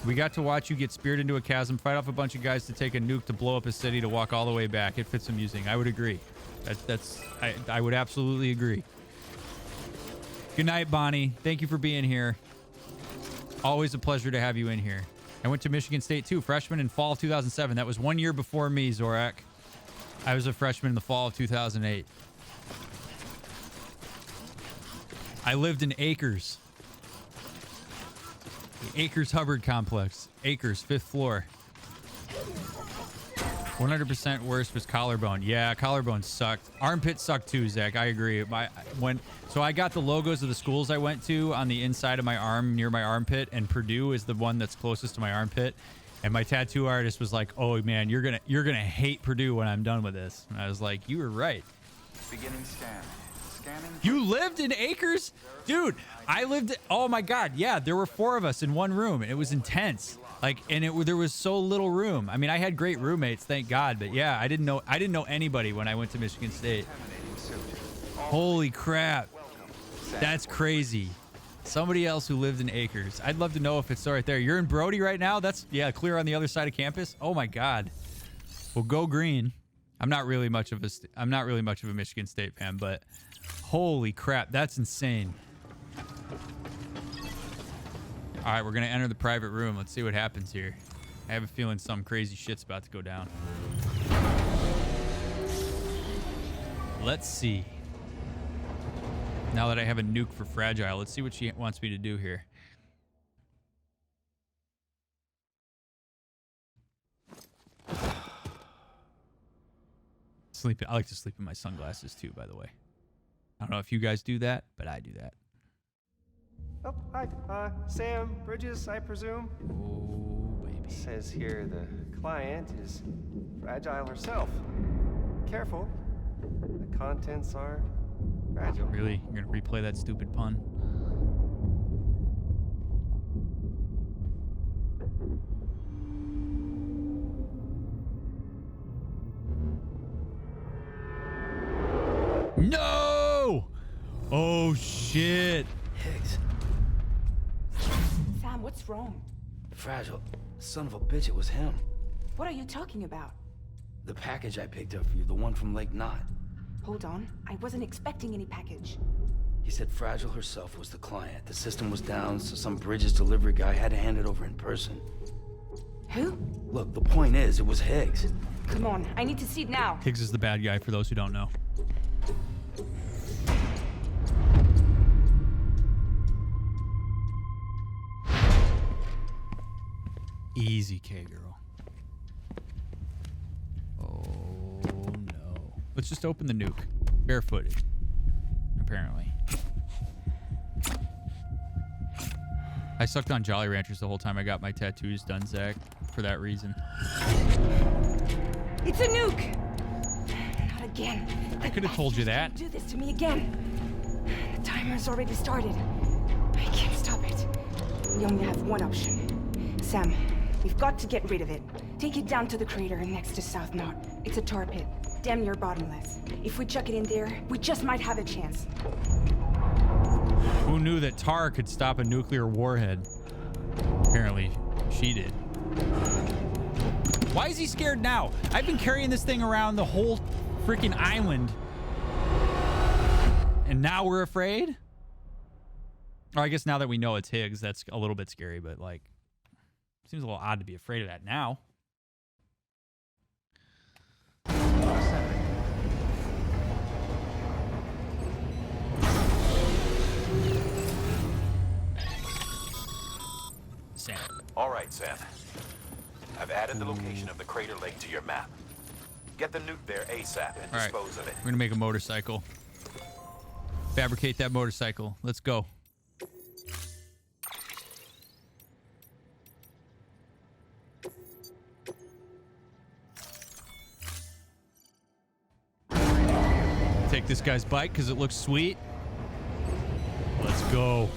We got to watch you get speared into a chasm, fight off a bunch of guys to take a nuke to blow up a city to walk all the way back. It fits amusing. I would agree. I would absolutely agree. Good night, Bonnie. Thank you for being here. Always a pleasure to have you in here. I went to Michigan State too, freshman in fall of 2007. That was 1 year before me, Zorak. I was a freshman in the fall of 2008. I lived in Acres. The Acres Hubbard Complex. Acres, 5th floor. 100% worst was collarbone. Yeah, collarbone sucked. Armpit sucked too, Zach. I agree. So I got the logos of the schools I went to on the inside of my arm near my armpit, and Purdue is the one that's closest to my armpit. And my tattoo artist was like, "Oh man, you're gonna hate Purdue when I'm done with this." And I was like, "You were right." Beginning scan. Scanning. You lived in Acres? Dude, I lived... Oh, my God. Yeah, there were 4 of us in one room, and it was intense. Like, and there was so little room. I mean, I had great roommates, thank God. But, yeah, I didn't know anybody when I went to Michigan State. Holy crap. That's crazy. Somebody else who lived in Acres. I'd love to know if it's still right there. You're in Brody right now? That's, yeah, clear on the other side of campus? Oh, my God. Well, go green. I'm not really much of a Michigan State fan, but... Holy crap, that's insane. All right, we're going to enter the private room. Let's see what happens here. I have a feeling some crazy shit's about to go down. Let's see. Now that I have a nuke for Fragile, let's see what she wants me to do here. I like to sleep in my sunglasses too, by the way. I don't know if you guys do that, but I do that. Oh, hi. Sam Bridges, I presume? Oh, baby. It says here the client is Fragile herself. Careful. The contents are fragile. Really? You're going to replay that stupid pun? No! Oh, shit. Higgs. Sam, what's wrong? Fragile. Son of a bitch, it was him. What are you talking about? The package I picked up for you, the one from Lake Knot. Hold on. I wasn't expecting any package. He said Fragile herself was the client. The system was down, so some Bridges delivery guy had to hand it over in person. Who? Look, the point is, it was Higgs. Come on, I need to see it now. Higgs is the bad guy, for those who don't know. Easy, K-girl. Oh, Let's just open the nuke. Barefooted. Apparently. I sucked on Jolly Ranchers the whole time I got my tattoos done, Zach. For that reason. It's a nuke! Not again. I could have told you that. Do this to me again. The timer's already started. I can't stop it. We only have one option. Sam, we've got to get rid of it. Take it down to the crater next to South Knot. It's a tar pit. Damn near bottomless. If we chuck it in there, we just might have a chance. Who knew that tar could stop a nuclear warhead? Apparently, she did. Why is he scared now? I've been carrying this thing around the whole freaking island. And now we're afraid? Or I guess now that we know it's Higgs, that's a little bit scary, but like, seems a little odd to be afraid of that now. Sam. All right, Sam. I've added the location of the crater lake to your map. Get the nuke there ASAP and dispose of it. We're gonna make a motorcycle. Fabricate that motorcycle. Let's go. Take this guy's bike because it looks sweet. Let's go.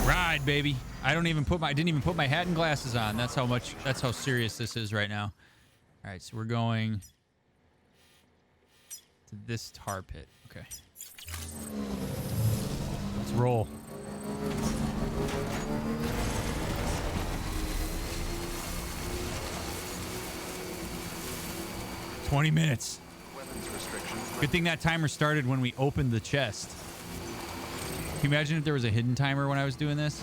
Ride, baby. I didn't even put my hat and glasses on. That's how serious this is right now. All right, so we're going to this tar pit. Okay. Let's roll. $20 minutes. Good thing that timer started when we opened the chest. Can you imagine if there was a hidden timer when I was doing this?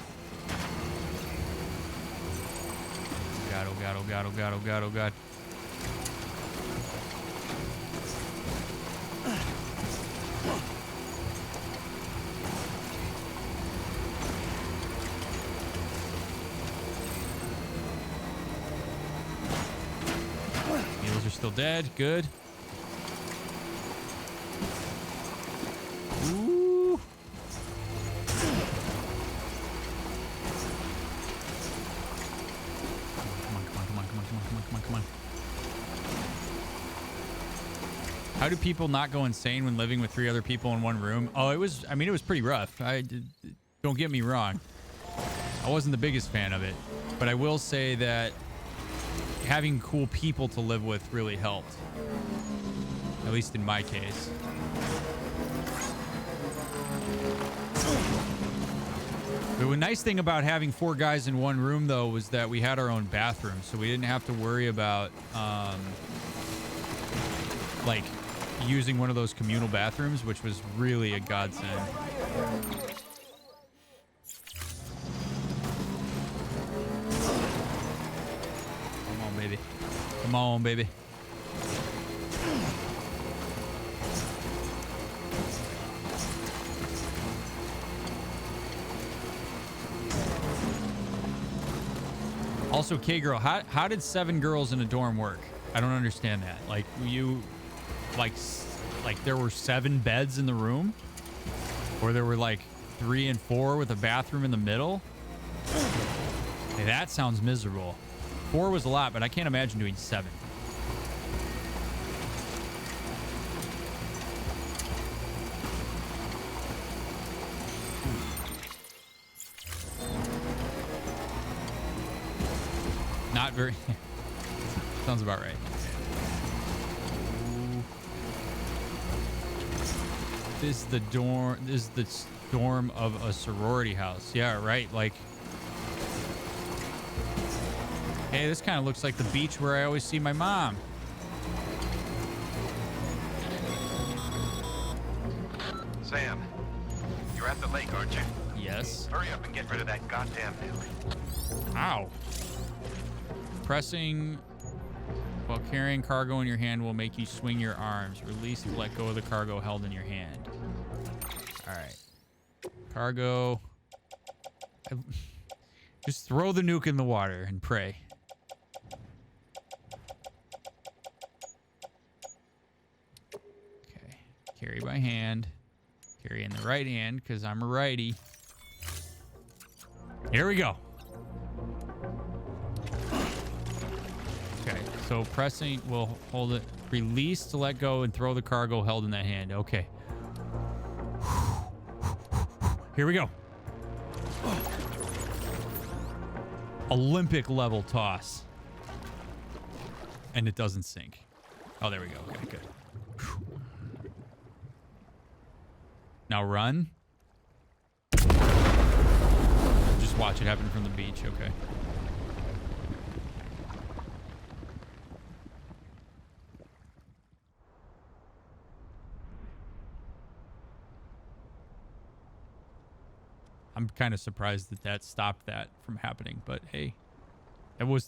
God, oh God, oh God, oh God, oh God, oh God. Heels are still dead. Good. Ooh. Come on. How do people not go insane when living with 3 other people in one room? Oh, it was pretty rough. Don't get me wrong. I wasn't the biggest fan of it, but I will say that having cool people to live with really helped. At least in my case. The nice thing about having 4 guys in one room, though, was that we had our own bathroom, so we didn't have to worry about, like, using one of those communal bathrooms, which was really a godsend. Come on, baby. Come on, baby. Also, K-Girl, how did 7 girls in a dorm work? I don't understand that. Like, like there were 7 beds in the room? Or there were like 3 and 4 with a bathroom in the middle? Hey, that sounds miserable. 4 was a lot, but I can't imagine doing 7. Not very... Sounds about right. Ooh. This is the dorm of a sorority house. Yeah, right. Like, hey, this kind of looks like the beach where I always see my mom. Sam, you're at the lake, aren't you? Yes. Hurry up and get rid of that goddamn nuke. Ow. Pressing while carrying cargo in your hand will make you swing your arms. Release to let go of the cargo held in your hand. All right. Cargo. Just throw the nuke in the water and pray. Carry by hand. Carry in the right hand because I'm a righty. Here we go. Okay, so pressing will hold it. Release to let go and throw the cargo held in that hand. Okay. Here we go. Olympic level toss. And it doesn't sink. Oh, there we go. Okay, good. Now run. Just watch it happen from the beach. Okay. I'm kind of surprised that that stopped that from happening, but hey,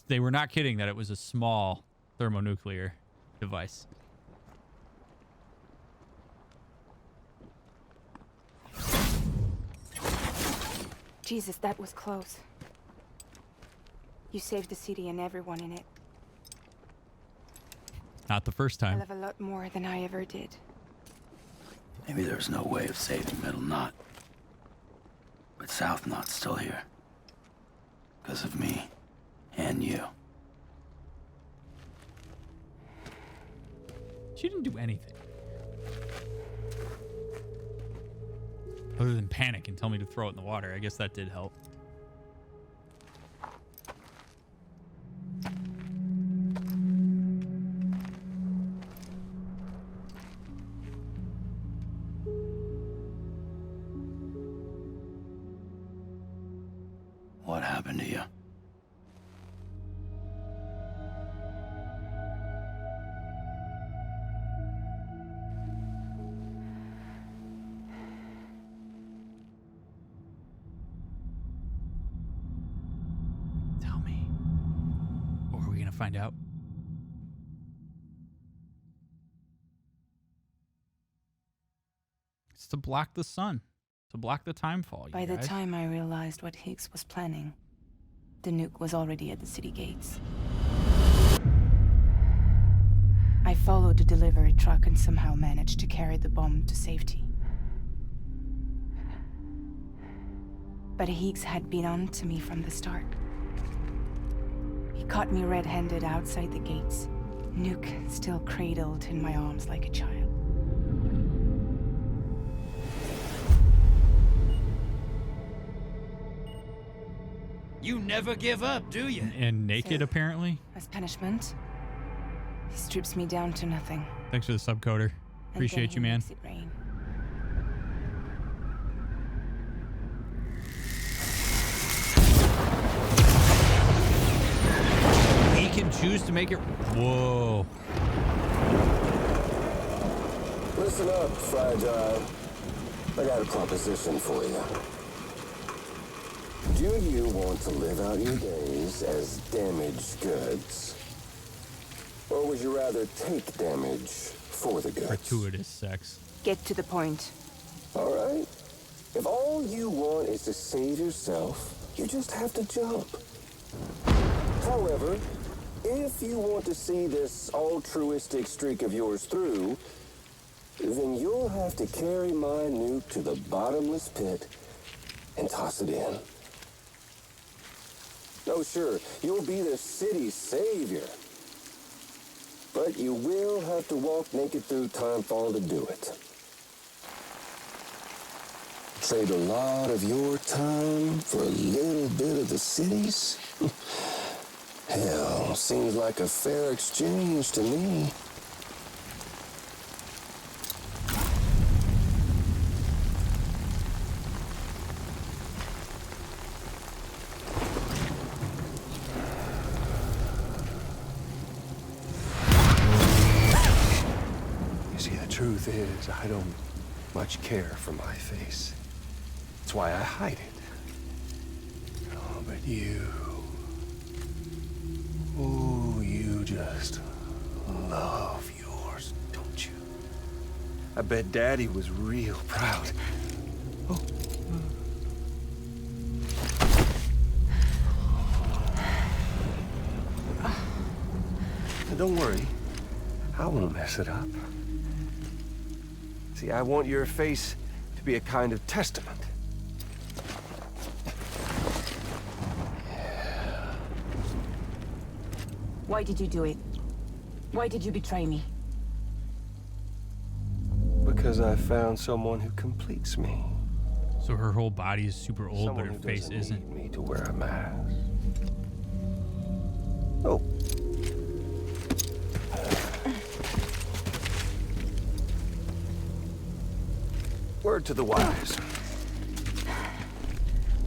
they were not kidding that it was a small thermonuclear device. Jesus, that was close. You saved the city and everyone in it. Not the first I time. love a lot more than I ever did. Maybe there's no way of saving Middle Knot. But South Knot's still here. Because of me. And you. She didn't do anything. Other than panic and tell me to throw it in the water. I guess that did help. What happened to you? Tell me. Or are we going to find out? It's to block the sun. To block the timefall, you By the guys. time I realized what Higgs was planning, the nuke was already at the city gates. I followed the delivery truck and somehow managed to carry the bomb to safety. But Higgs had been on to me from the start. He caught me red-handed outside the gates, nuke still cradled in my arms like a child. You never give up, do you? And naked, So, apparently. As punishment, he strips me down to nothing. Thanks for the subcoder. and Appreciate then you, he man. makes it rain. He can choose to make it. Whoa. Listen up, Fragile. I got a proposition for you. Do you want to live out your days as damaged goods? Or would you rather take damage for the goods? Gratuitous sex. Get to the point. All right. If all you want is to save yourself, you just have to jump. However, if you want to see this altruistic streak of yours through, then you'll have to carry my nuke to the bottomless pit and toss it in. Oh, sure, you'll be the city's savior. But you will have to walk naked through timefall to do it. Trade a lot of your time for a little bit of the city's? Hell, seems like a fair exchange to me. Truth is, I don't much care for my face. That's why I hide it. Oh, but you... Oh, you just love yours, don't you? I bet Daddy was real proud. Oh. Now, don't worry. I won't mess it up. See, I want your face to be a kind of testament. Why did you do it? Why did you betray me? Because I found someone who completes me. So her whole body is super old, Someone but her who face doesn't isn't. need me to wear a mask. Oh. Word to the wise.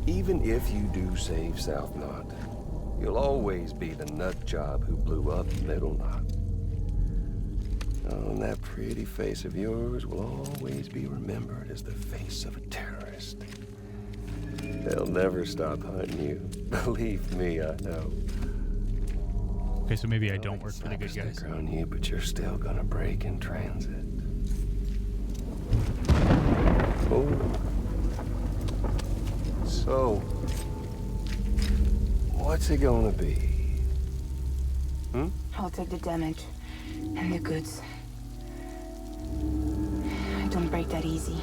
Even if you do save South Knot, you'll always be the nut job who blew up Middle Knot. Oh, and that pretty face of yours will always be remembered as the face of a terrorist. They'll never stop hunting you. Believe me, I know. Okay, so maybe I don't work for the good guys. On you, but you're still gonna break in transit. Oh. So, what's it gonna be? Hmm? I'll take the damage and the goods. I don't break that easy.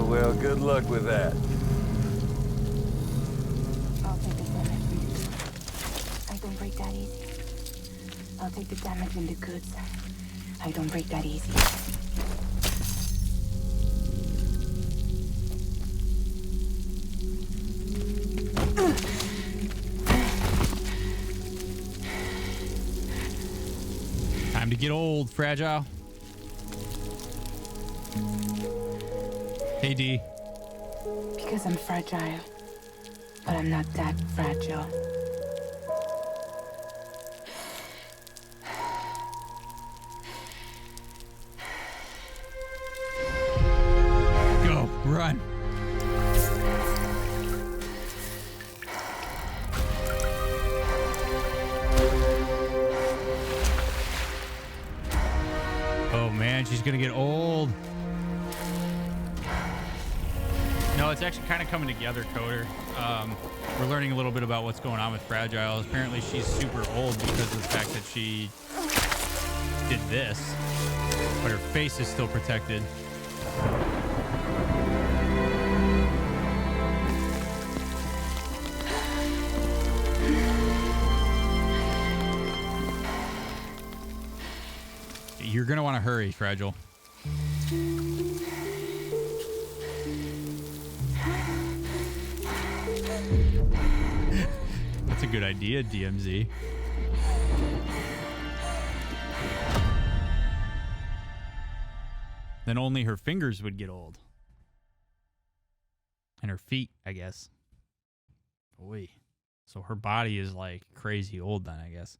Well, good luck with that. I'll take the damage. I don't break that easy. I'll take the damage and the goods. I don't break that easy. Time to get old, Fragile. Hey, D. Because I'm fragile. But I'm not that fragile. Go, run. Oh man, she's gonna get old. No, it's actually kind of coming together, Coder. We're learning a little bit about what's going on with Fragile. Apparently she's super old because of the fact that she did this, but her face is still protected. You're gonna want to hurry, Fragile. That's a good idea, DMZ. Then only her fingers would get old. And her feet, I guess. Boy. So her body is like crazy old then, I guess.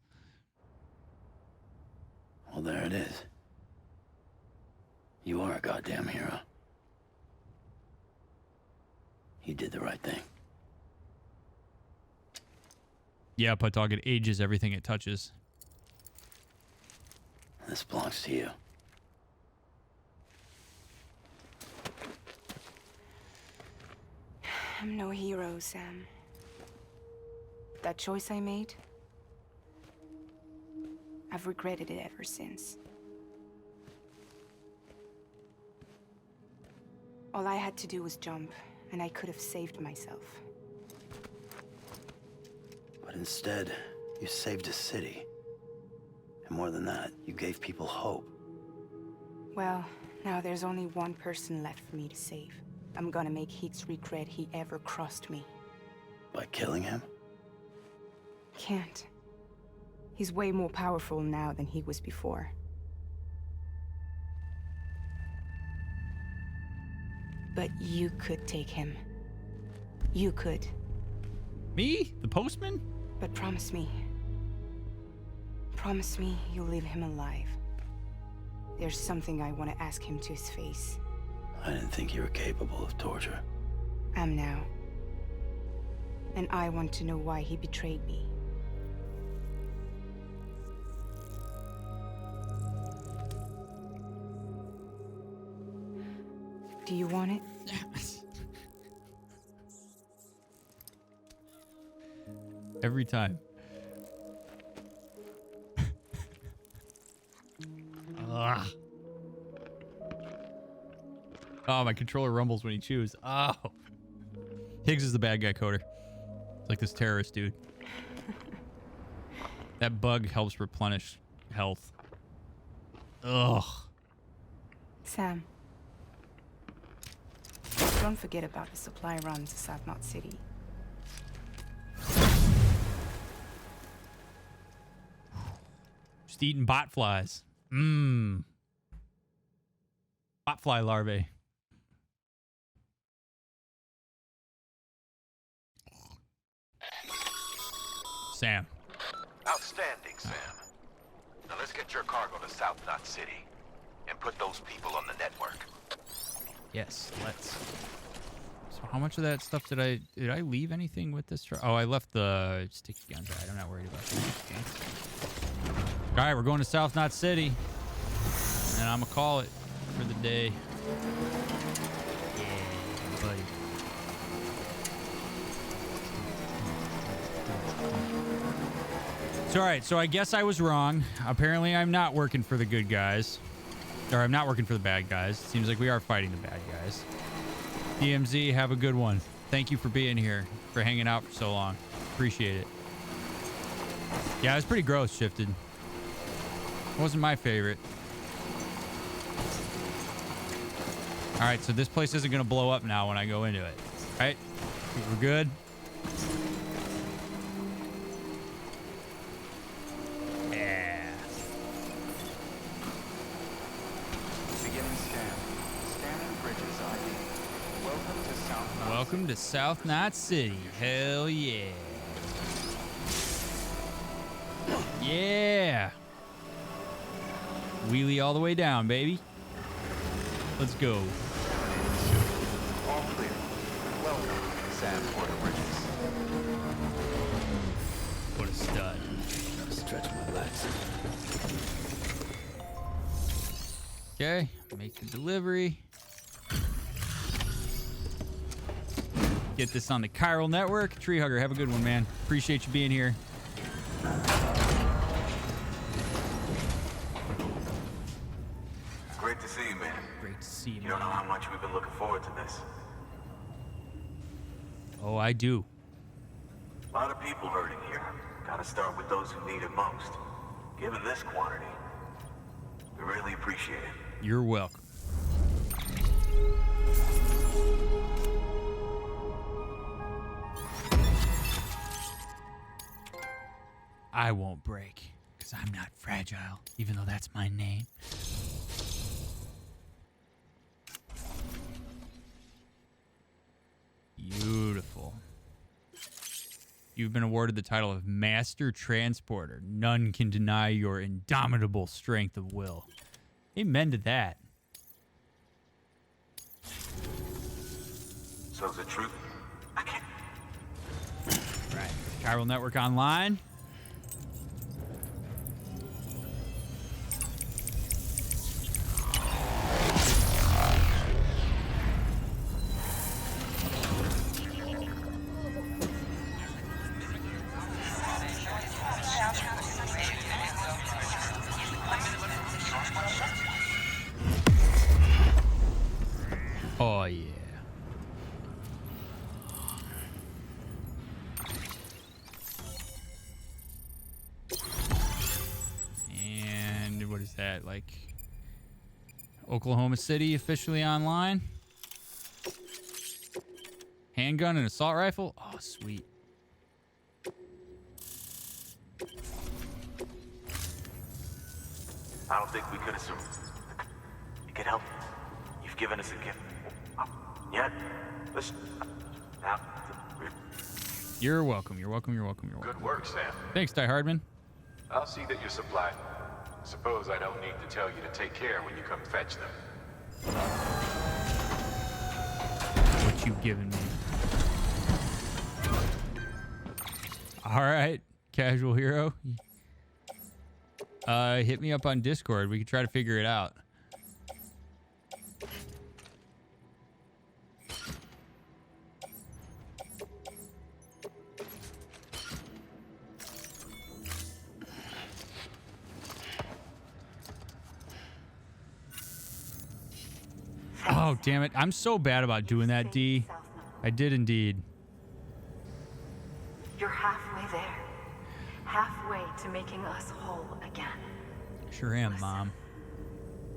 Well, there it is. You are a goddamn hero. You did the right thing. Yeah, Put Dog, it ages everything it touches. This belongs to you. I'm no hero, Sam. That choice I made, I've regretted it ever since. All I had to do was jump, and I could have saved myself. But instead, you saved a city. And more than that, you gave people hope. Well, now there's only one person left for me to save. I'm gonna make Heats regret he ever crossed me. By killing him? Can't. He's way more powerful now than he was before. But you could take him. You could. Me? The postman? But promise me. Promise me you'll leave him alive. There's something I want to ask him to his face. I didn't think you were capable of torture. Am now. And I want to know why he betrayed me. Do you want it? Every time. Oh, my controller rumbles when he chews. Oh. Higgs is the bad guy, Coder. It's like this terrorist dude. That bug helps replenish health. Ugh. Sam. Don't forget about the supply run to South Knot City. Just eating bot flies. Mmm. Bot fly larvae. Sam. Outstanding, Sam. Now let's get your cargo to South Knot City and put those people on the network. Yes, let's. So how much of that stuff did I leave anything with this truck? Oh, I left the sticky guns. Right, I'm not worried about that. All right, we're going to South Knot City, and I'm gonna call it for the day. Yeah, buddy. It's all right. So I guess I was wrong. Apparently, I'm not working for the good guys. Or I'm not working for the bad guys. It seems like we are fighting the bad guys. DMZ, have a good one. Thank you for being here, for hanging out for so long. Appreciate it. Yeah, it was pretty gross, Shifted. Wasn't my favorite. All right, so this place isn't going to blow up now when I go into it. All right? We're good? Yeah. Beginning scan. Scanning bridges ID. Welcome to South Knot. Welcome to South Knot City. Hell yeah. Yeah. Wheelie all the way down, baby. Let's go. All clear. Welcome, Sam Porter Bridges. What a stud. Gotta stretch my legs. Okay, make the delivery. Get this on the chiral network. Tree Hugger, have a good one, man. Appreciate you being here. Great to see you, man. Great to see you, You don't know man. how much we've been looking forward to this. Oh, I do. A lot of people hurting here. Gotta start with those who need it most. Given this quantity, we really appreciate it. You're welcome. I won't break, because I'm not fragile, even though that's my name. Beautiful. You've been awarded the title of Master Transporter. None can deny your indomitable strength of will. Amen to that. So is it true? I can't. Right. Chiral Network online. Oh, yeah. And what is that? Like Oklahoma City officially online? Handgun and assault rifle? Oh, sweet. I don't think we could have survived. You can help. You've given us a gift. Yet, listen. Now, You're welcome. You're welcome. You're welcome. You're welcome. Good work, Sam. Thanks, Die Hardman. I'll see that you're supplied. Suppose I don't need to tell you to take care when you come fetch them. What you've given me. All right, casual hero. Hit me up on Discord. We can try to figure it out. Oh, Oh, damn it. I'm so bad about doing that, D. I did indeed. You're halfway there. Halfway to making us whole again. Sure am, Listen, Mom.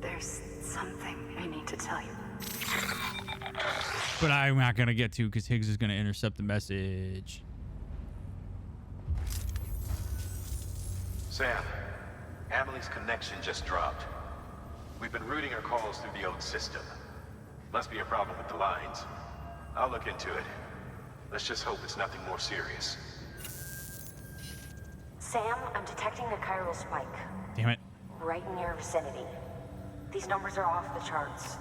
There's something I need to tell you. But I'm not going to get to because Higgs is going to intercept the message. Sam, Amelie's connection just dropped. We've been routing her calls through the old system. Must be a problem with the lines. I'll look into it. Let's just hope it's nothing more serious. Sam, I'm detecting a chiral spike. Damn it. Right in your vicinity. These numbers are off the charts.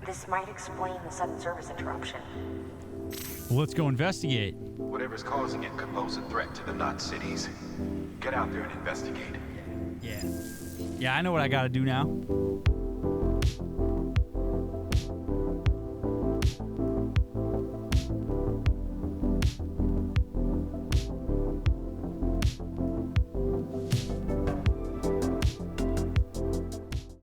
This might explain the sudden service interruption. Well, let's go investigate. Whatever's causing it could pose a threat to the Knot cities. Get out there and investigate. Yeah. Yeah, I know what I gotta do now.